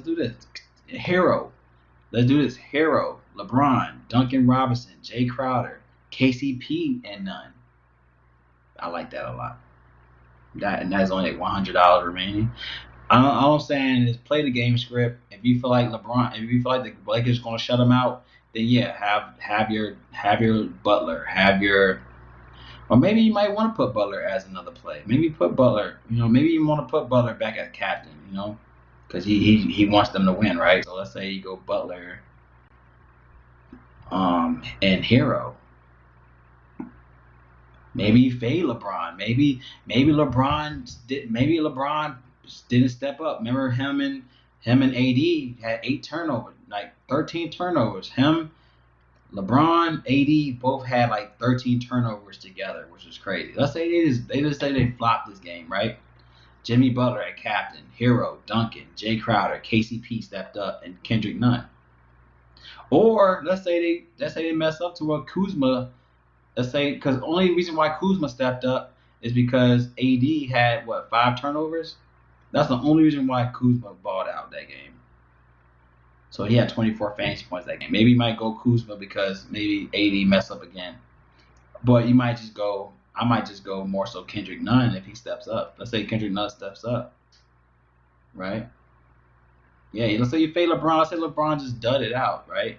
A: Hero. Let's do this. Hero, LeBron, Duncan Robinson, Jay Crowder, KCP, and Nunn. I like that a lot. That's only like $100 remaining. All I'm saying is play the game script. If you feel like the Lakers gonna shut him out, then yeah, have your Butler, or maybe you might want to put Butler as another play. Maybe put Butler. Maybe you want to put Butler back as captain. Because he wants them to win, right? So let's say you go Butler, and Hero. Maybe you fade LeBron. Maybe LeBron didn't step up. Remember him and AD had 8 turnovers, like 13 turnovers. Him, LeBron, AD both had like 13 turnovers together, which is crazy. Let's say they just say they flopped this game, right? Jimmy Butler at captain, Hero, Duncan, Jay Crowder, KCP stepped up, and Kendrick Nunn. Or let's say they mess up to a Kuzma. Let's say, because the only reason why Kuzma stepped up is because AD had, 5 turnovers? That's the only reason why Kuzma balled out that game. So he had 24 fantasy points that game. Maybe you might go Kuzma because maybe AD messed up again. But I might just go more so Kendrick Nunn if he steps up. Let's say Kendrick Nunn steps up. Right? Yeah, let's say you fade LeBron. Let's say LeBron just dudded out, right?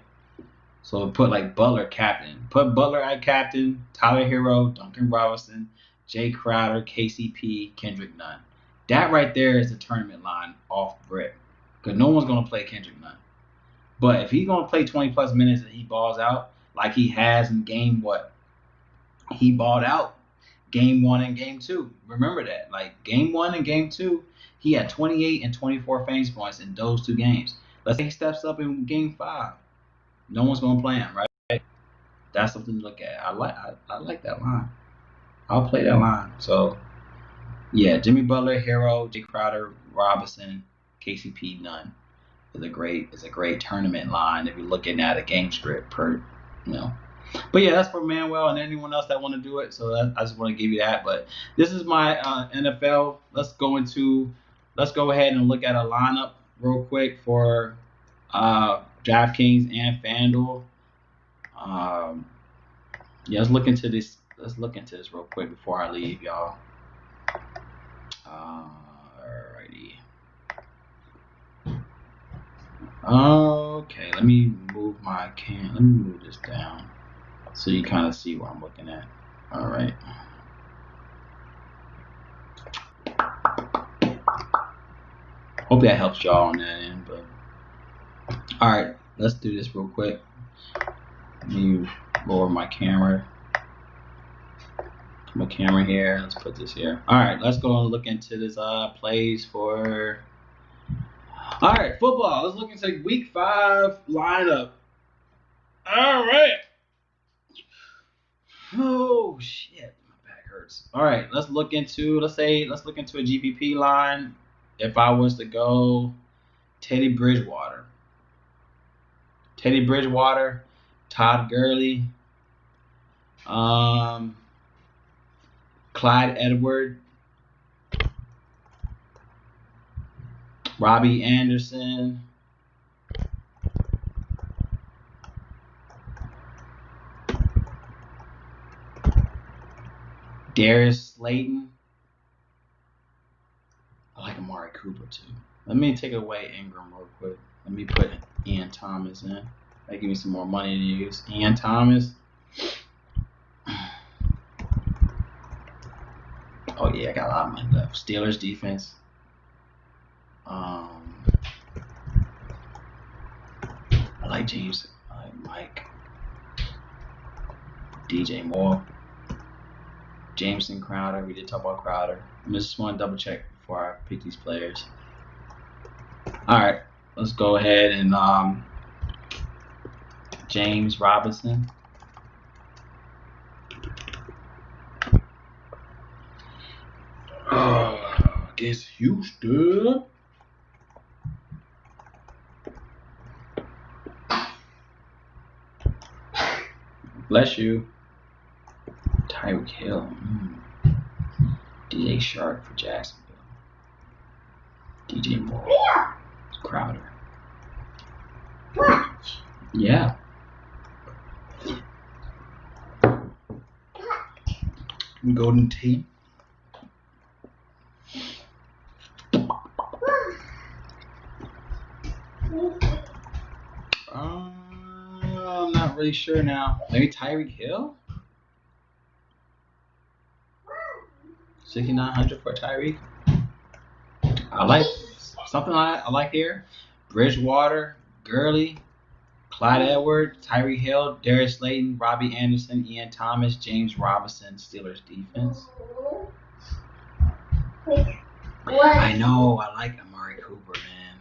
A: So put like Butler captain. Put Butler at captain, Tyler Hero, Duncan Robinson, Jay Crowder, KCP, Kendrick Nunn. That right there is the tournament line off rip. Because no one's going to play Kendrick Nunn. But if he's going to play 20-plus minutes and he balls out, like he has in game he balled out game 1 and game 2. Remember that. Like game 1 and game 2, he had 28 and 24 fantasy points in those 2 games. Let's say he steps up in game 5. No one's gonna play him, right? That's something to look at. I like that line. I'll play that line. So yeah, Jimmy Butler, Hero, Jay Crowder, Robinson, KCP, Nunn is a great tournament line if you're looking at a game script per. But yeah, that's for Manuel and anyone else that want to do it. So I just want to give you that. But this is my NFL. Let's go ahead and look at a lineup real quick for DraftKings and FanDuel. Yeah, let's look into this real quick before I leave, y'all. Alrighty. Okay, let me move this down so you kind of see what I'm looking at. All right. Hope that helps y'all on that end, but all right, let's do this real quick. Let me lower my camera. My camera here. Let's put this here. All right, let's go and look into this plays for. All right, football. Let's look into Week 5 lineup. All right. Oh shit, my back hurts. All right, let's look into a GPP line. If I was to go Teddy Bridgewater, Todd Gurley, Clyde Edwards, Robbie Anderson, Darius Slayton. I like Amari Cooper too. Let me take away Ingram real quick. Let me put Ian Thomas in. That give me some more money to use. Ian Thomas. Oh yeah, I got a lot of money left. Steelers defense. I like James. I like Mike. DJ Moore. Jameson Crowder. We did talk about Crowder. I just want to double check before I pick these players. All right, let's go ahead and James Robinson. against Houston. Bless you. Tyreek Hill. DJ Shark for Jacksonville. DJ Moore. Crowder.
C: Watch.
A: Yeah. Golden Tate. I'm not really sure now. Maybe Tyreek Hill? 6,900 for Tyreek. I like something I like here. Bridgewater, Gurley, Clyde Edwards, Tyreek Hill, Darius Slayton, Robbie Anderson, Ian Thomas, James Robinson, Steelers defense. I know, I like Amari Cooper, man.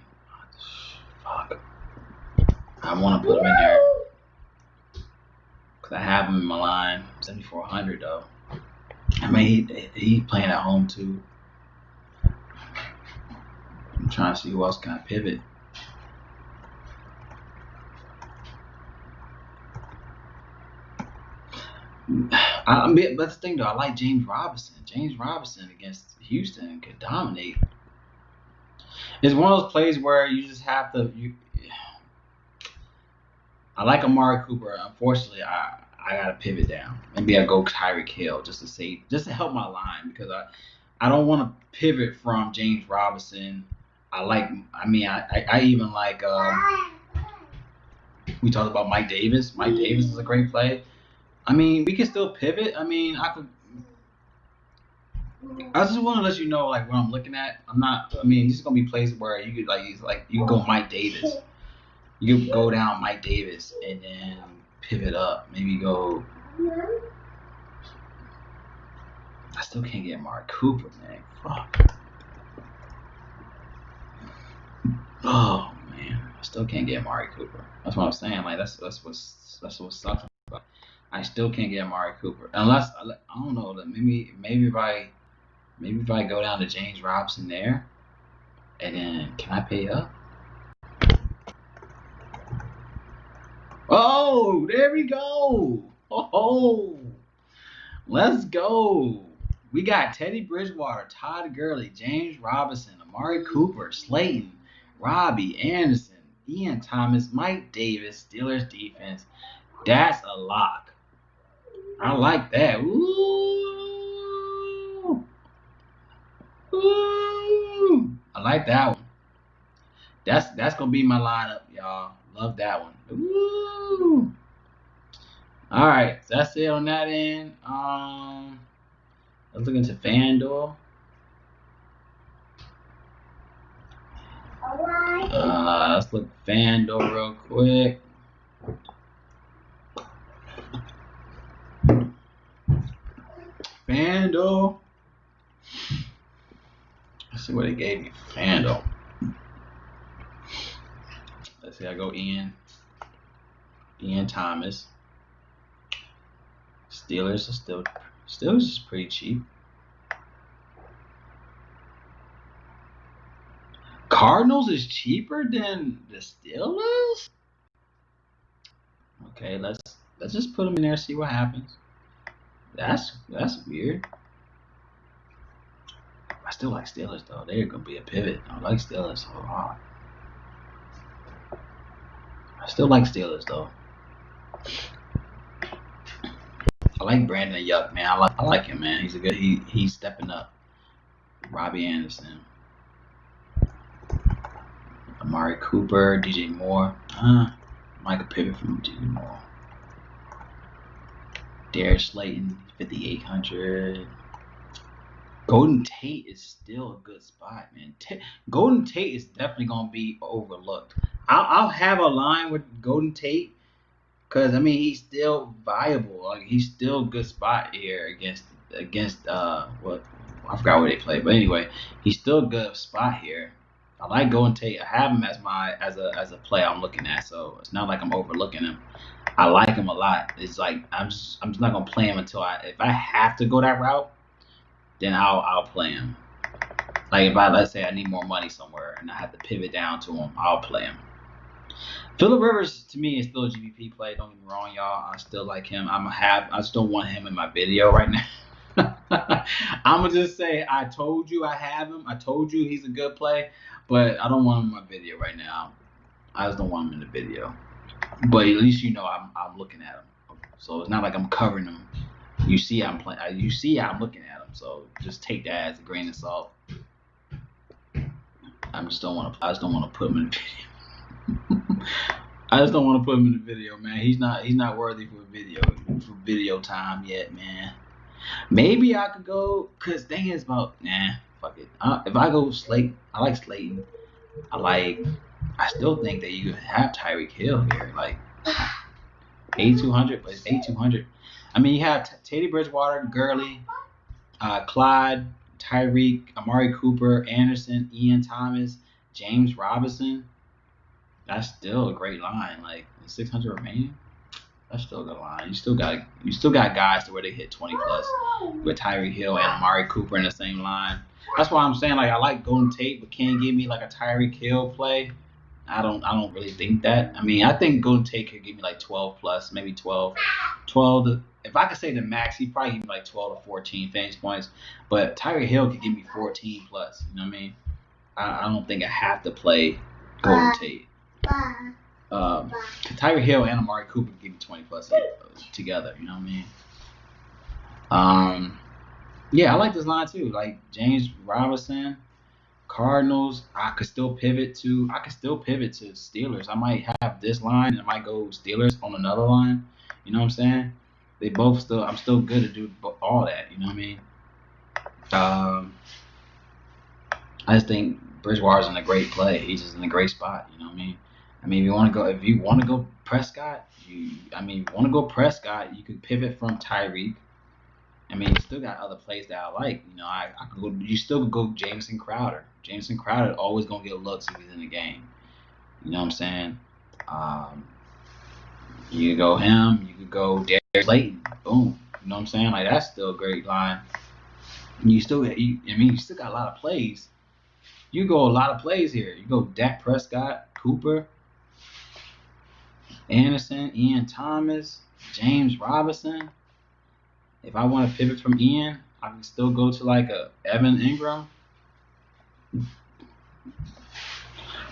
A: Fuck. I want to put him in there. Because I have him in my line. 7,400 though. I mean, he's playing at home too. I'm trying to see who else can I pivot. That's the thing though. I like James Robinson. James Robinson against Houston could dominate. It's one of those plays where you just have to. I like Amari Cooper. Unfortunately, I gotta pivot down. Maybe I go Tyreek Hill just to help my line because I don't want to pivot from James Robinson. I even like. We talked about Mike Davis. Mike Davis is a great play. I mean, we can still pivot. I mean, I just want to let you know, like, what I'm looking at. This is gonna be plays where you could you go Mike Davis. You could go down Mike Davis and then pivot up. Maybe go. I still can't get Mark Cooper, man. Fuck. Oh man, I still can't get Amari Cooper. That's what I'm saying. Like that's what sucks about. I still can't get Amari Cooper unless I don't know. Maybe if I go down to James Robinson there, and then can I pay up? Oh, there we go. Oh, let's go. We got Teddy Bridgewater, Todd Gurley, James Robinson, Amari Cooper, Slayton, Robbie Anderson, Ian Thomas, Mike Davis, Steelers defense. That's a lock. I like that. Ooh. Ooh. I like that one. That's gonna be my lineup, y'all. Love that one. Ooh. All right, so that's it on that end. Let's look into FanDuel. Let's look FanDuel real quick. FanDuel. Let's see what they gave me for FanDuel. Let's see, I go Ian Thomas. Steelers is pretty cheap. Cardinals is cheaper than the Steelers? Okay, let's just put them in there and see what happens. That's weird. I still like Steelers though. They're gonna be a pivot. I like Steelers a lot. I still like Steelers though. I like Brandon Ayuk, man. I like him, man. He's a good. He's stepping up. Robbie Anderson, Amari Cooper, DJ Moore. Michael pivot from DJ Moore. Darius Slayton, 5,800. Golden Tate is still a good spot, man. Golden Tate is definitely gonna be overlooked. I'll have a line with Golden Tate because he's still viable. Like he's still a good spot here against what I forgot where they play, but anyway, he's still a good spot here. I like Golden Tate. I have him as a play I'm looking at, so it's not like I'm overlooking him. I like him a lot. It's like I'm just not gonna play him until if I have to go that route, then I'll play him. Like if let's say I need more money somewhere and I have to pivot down to him, I'll play him. Phillip Rivers to me is still a GPP play. Don't get me wrong, y'all. I still like him. I just don't want him in my video right now. I'm gonna just say I told you I have him. I told you he's a good play, but I don't want him in my video right now. I just don't want him in the video. But at least you know I'm looking at him. So it's not like I'm covering him. You see I'm playing. You see I'm looking at him. So just take that as a grain of salt. I just don't want to put him in the video. I just don't want to put him in the video, man. He's not worthy for video time yet, man. Maybe I could go, cause thing is about fuck it. If I go Slate, I like Slayton. I still think that you could have Tyreek Hill here, like 8,200, but it's 8,200. I mean, you have Teddy Bridgewater, Gurley, Clyde, Tyreek, Amari Cooper, Anderson, Ian Thomas, James Robinson. That's still a great line. Like 600 remaining, that's still a good line. You still got guys to where they hit 20 plus with Tyreek Hill and Amari Cooper in the same line. That's why I'm saying like I like Golden Tate, but can't give me like a Tyreek Hill play. I don't really think that. I mean, I think Golden Tate could give me like 12 plus, maybe 12 to, if I could say the max, he'd probably give me like 12 to 14 fantasy points. But Tyreek Hill could give me 14 plus. You know what I mean? I don't think I have to play Golden Tate. Tyreek Hill and Amari Cooper could give me 20 plus together. You know what I mean? Yeah, I like this line too. Like James Robinson. Cardinals, I could still pivot to Steelers. I might have this line and I might go Steelers on another line. You know what I'm saying? I'm still good to do all that. You know what I mean? I just think Bridgewater's in a great play. He's just in a great spot. You know what I mean? If you want to go Prescott, you could pivot from Tyreek. I mean, you still got other plays that I like. You know, I could go. You still could go Jameson Crowder. Jameson Crowder always gonna get looks if he's in the game. You know what I'm saying? You could go him. You could go Darius Slayton. Boom. You know what I'm saying? Like that's still a great line. You still got a lot of plays. You go a lot of plays here. You go Dak Prescott, Cooper, Anderson, Ian Thomas, James Robinson. If I want to pivot from Ian, I can still go to like a Evan Ingram. But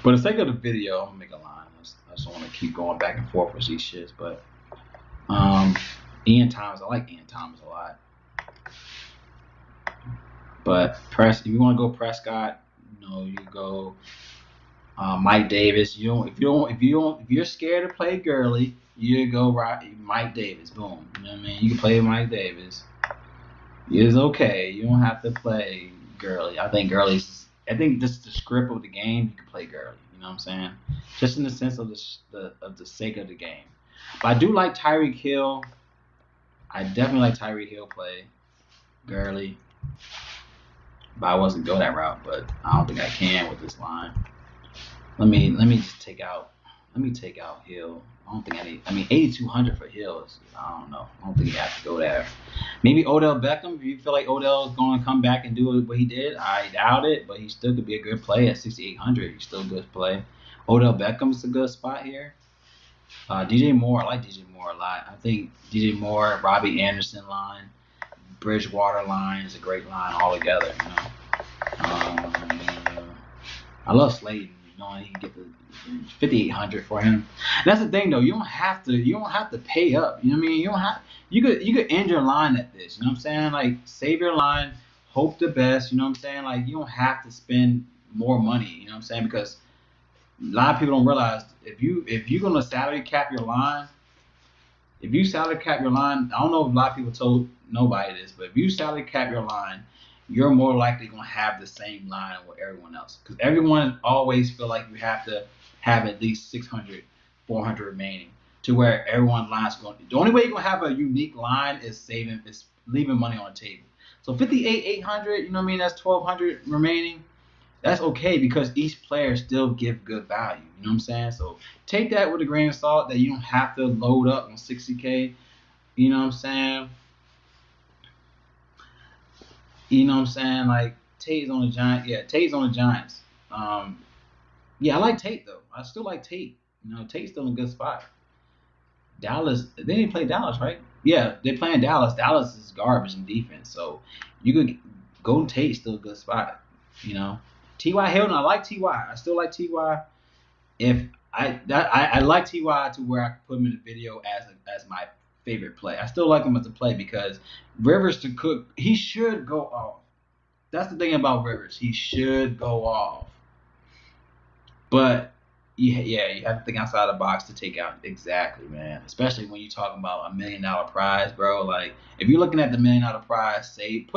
A: for the sake of the video, I'm gonna make a line. I just don't want to keep going back and forth with these shits. But Ian Thomas, I like Ian Thomas a lot. But if you want to go Prescott, you go Mike Davis. If you're scared to play Gurley, you go Mike Davis. Boom. You know what I mean? You can play Mike Davis. It's okay. You don't have to play Gurley. I think just the script of the game, you can play Gurley. You know what I'm saying? Just in the sense of the sake of the game. But I do like Tyreek Hill. I definitely like Tyreek Hill play Gurley. But I wasn't go that route. But I don't think I can with this line. Let me just take out Hill. I don't think I need. 8,200 for Hill is. I don't know. I don't think you have to go there. Maybe Odell Beckham. If you feel like Odell is going to come back and do what he did, I doubt it. But he still could be a good play at 6,800. He's still a good play. Odell Beckham's a good spot here. DJ Moore. I like DJ Moore a lot. I think DJ Moore, Robbie Anderson line, Bridgewater line is a great line all together. You know. I love Slayton. He can get the 5,800 for him. And that's the thing though. You don't have to pay up. You know what I mean? You could end your line at this. You know what I'm saying? Like save your line, hope the best. You know what I'm saying? Like you don't have to spend more money. You know what I'm saying? Because a lot of people don't realize if you're gonna salary cap your line, I don't know if a lot of people told nobody this, but if you salary cap your line, you're more likely going to have the same line with everyone else. Because everyone always feel like you have to have at least 600, 400 remaining to where everyone's line's going. The only way you're going to have a unique line is leaving money on the table. So 800, you know what I mean? That's 1,200 remaining. That's okay because each player still give good value. You know what I'm saying? So take that with a grain of salt that you don't have to load up on 60K. You know what I'm saying? Like Tate's on the Giants. Yeah, Tate's on the Giants. Yeah, I like Tate though. I still like Tate. You know, Tate's still in a good spot. Dallas, they didn't play Dallas, right? Yeah, they're playing Dallas. Dallas is garbage in defense, so you could Golden Tate's still a good spot. You know, T.Y. Hilton, I like T.Y. I still like T.Y. If I like T.Y. to where I could put him in the video as my favorite play. I still like him as a play because Rivers to cook, he should go off. That's the thing about Rivers. He should go off. But you have to think outside the box to take out exactly, man. Especially when you're talking about $1 million prize, bro. Like if you're looking at the $1 million prize, leave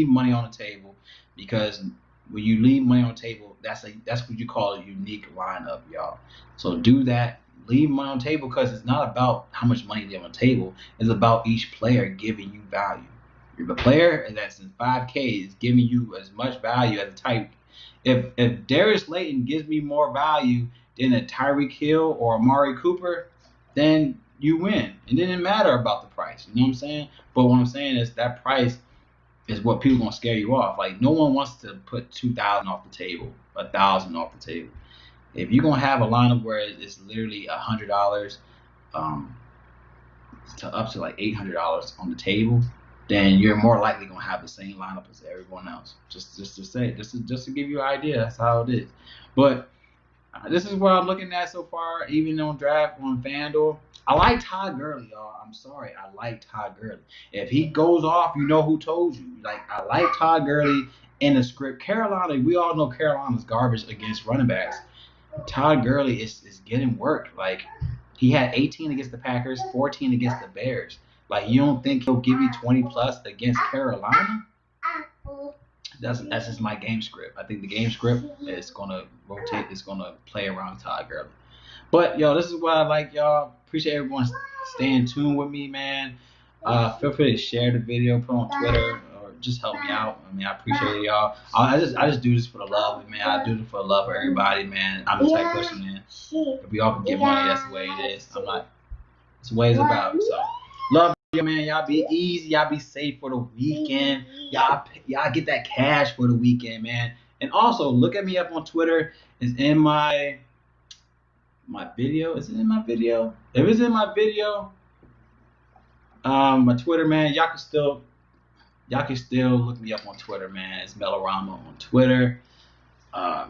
A: money on the table, because when you leave money on the table, that's what you call a unique lineup, y'all. So do that. Leave money on the table because it's not about how much money they have on the table. It's about each player giving you value. If a player that's in 5K is giving you as much value as a type. If Darius Slayton gives me more value than a Tyreek Hill or Amari Cooper, then you win. It didn't matter about the price. You know what I'm saying? But what I'm saying is that price is what people gonna scare you off. Like no one wants to put $2,000 off the table, $1,000 off the table. If you're gonna have a lineup where it's literally $100 to up to like $800 on the table, then you're more likely gonna have the same lineup as everyone else. Just to give you an idea, that's how it is. But this is what I'm looking at so far, even on draft on FanDuel. I like Todd Gurley, y'all. I'm sorry, I like Todd Gurley. If he goes off, you know who told you. Like I like Todd Gurley in the script. Carolina, we all know Carolina's garbage against running backs. Todd Gurley is getting work. Like he had 18 against the Packers, 14 against the Bears. Like you don't think he'll give you 20 plus against Carolina? That's just my game script. I think the game script is gonna rotate. It's gonna play around Todd Gurley. But yo, this is what I like, y'all. Appreciate everyone staying tuned with me, man. Feel free to share the video, put it on Twitter, or just help me out. I mean, I appreciate it, y'all. I just do this for the love, man. I do this for the love of everybody, man. I'm the type of person, man. If we all can get money, that's the way it is. I'm not. It's the way it's about. So love you, man. Y'all be easy. Y'all be safe for the weekend. Y'all get that cash for the weekend, man. And also look at me up on Twitter. It's in my video. Is it in my video? If it's in my video, my Twitter, man, y'all can still look me up on Twitter, man. It's Melorama on Twitter. I'll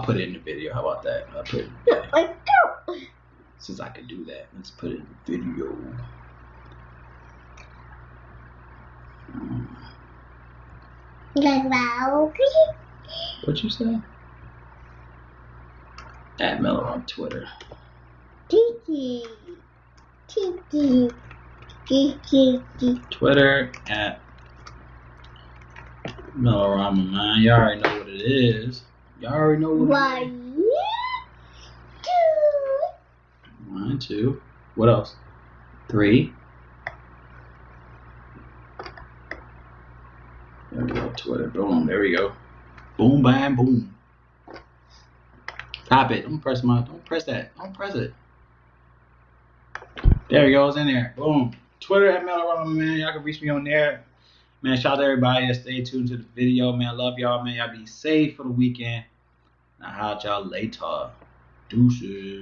A: put it in the video. How about that? I'll put it. Since I can do that, let's put it in the video. What you say? At Miller on Twitter. Twitter at Melorama, man. Y'all already know what it is. Y'all already know what it is. 1, 2. What else? 3. There we go. Twitter. Boom. There we go. Boom, bam, boom. Stop it. Don't press that. Don't press it. There we go. It's in there. Boom. Twitter at Melorama, man. Y'all can reach me on there. Man, shout out to everybody that stay tuned to the video, man. Love y'all, man. Y'all be safe for the weekend. I'll holler at y'all later. Deuces.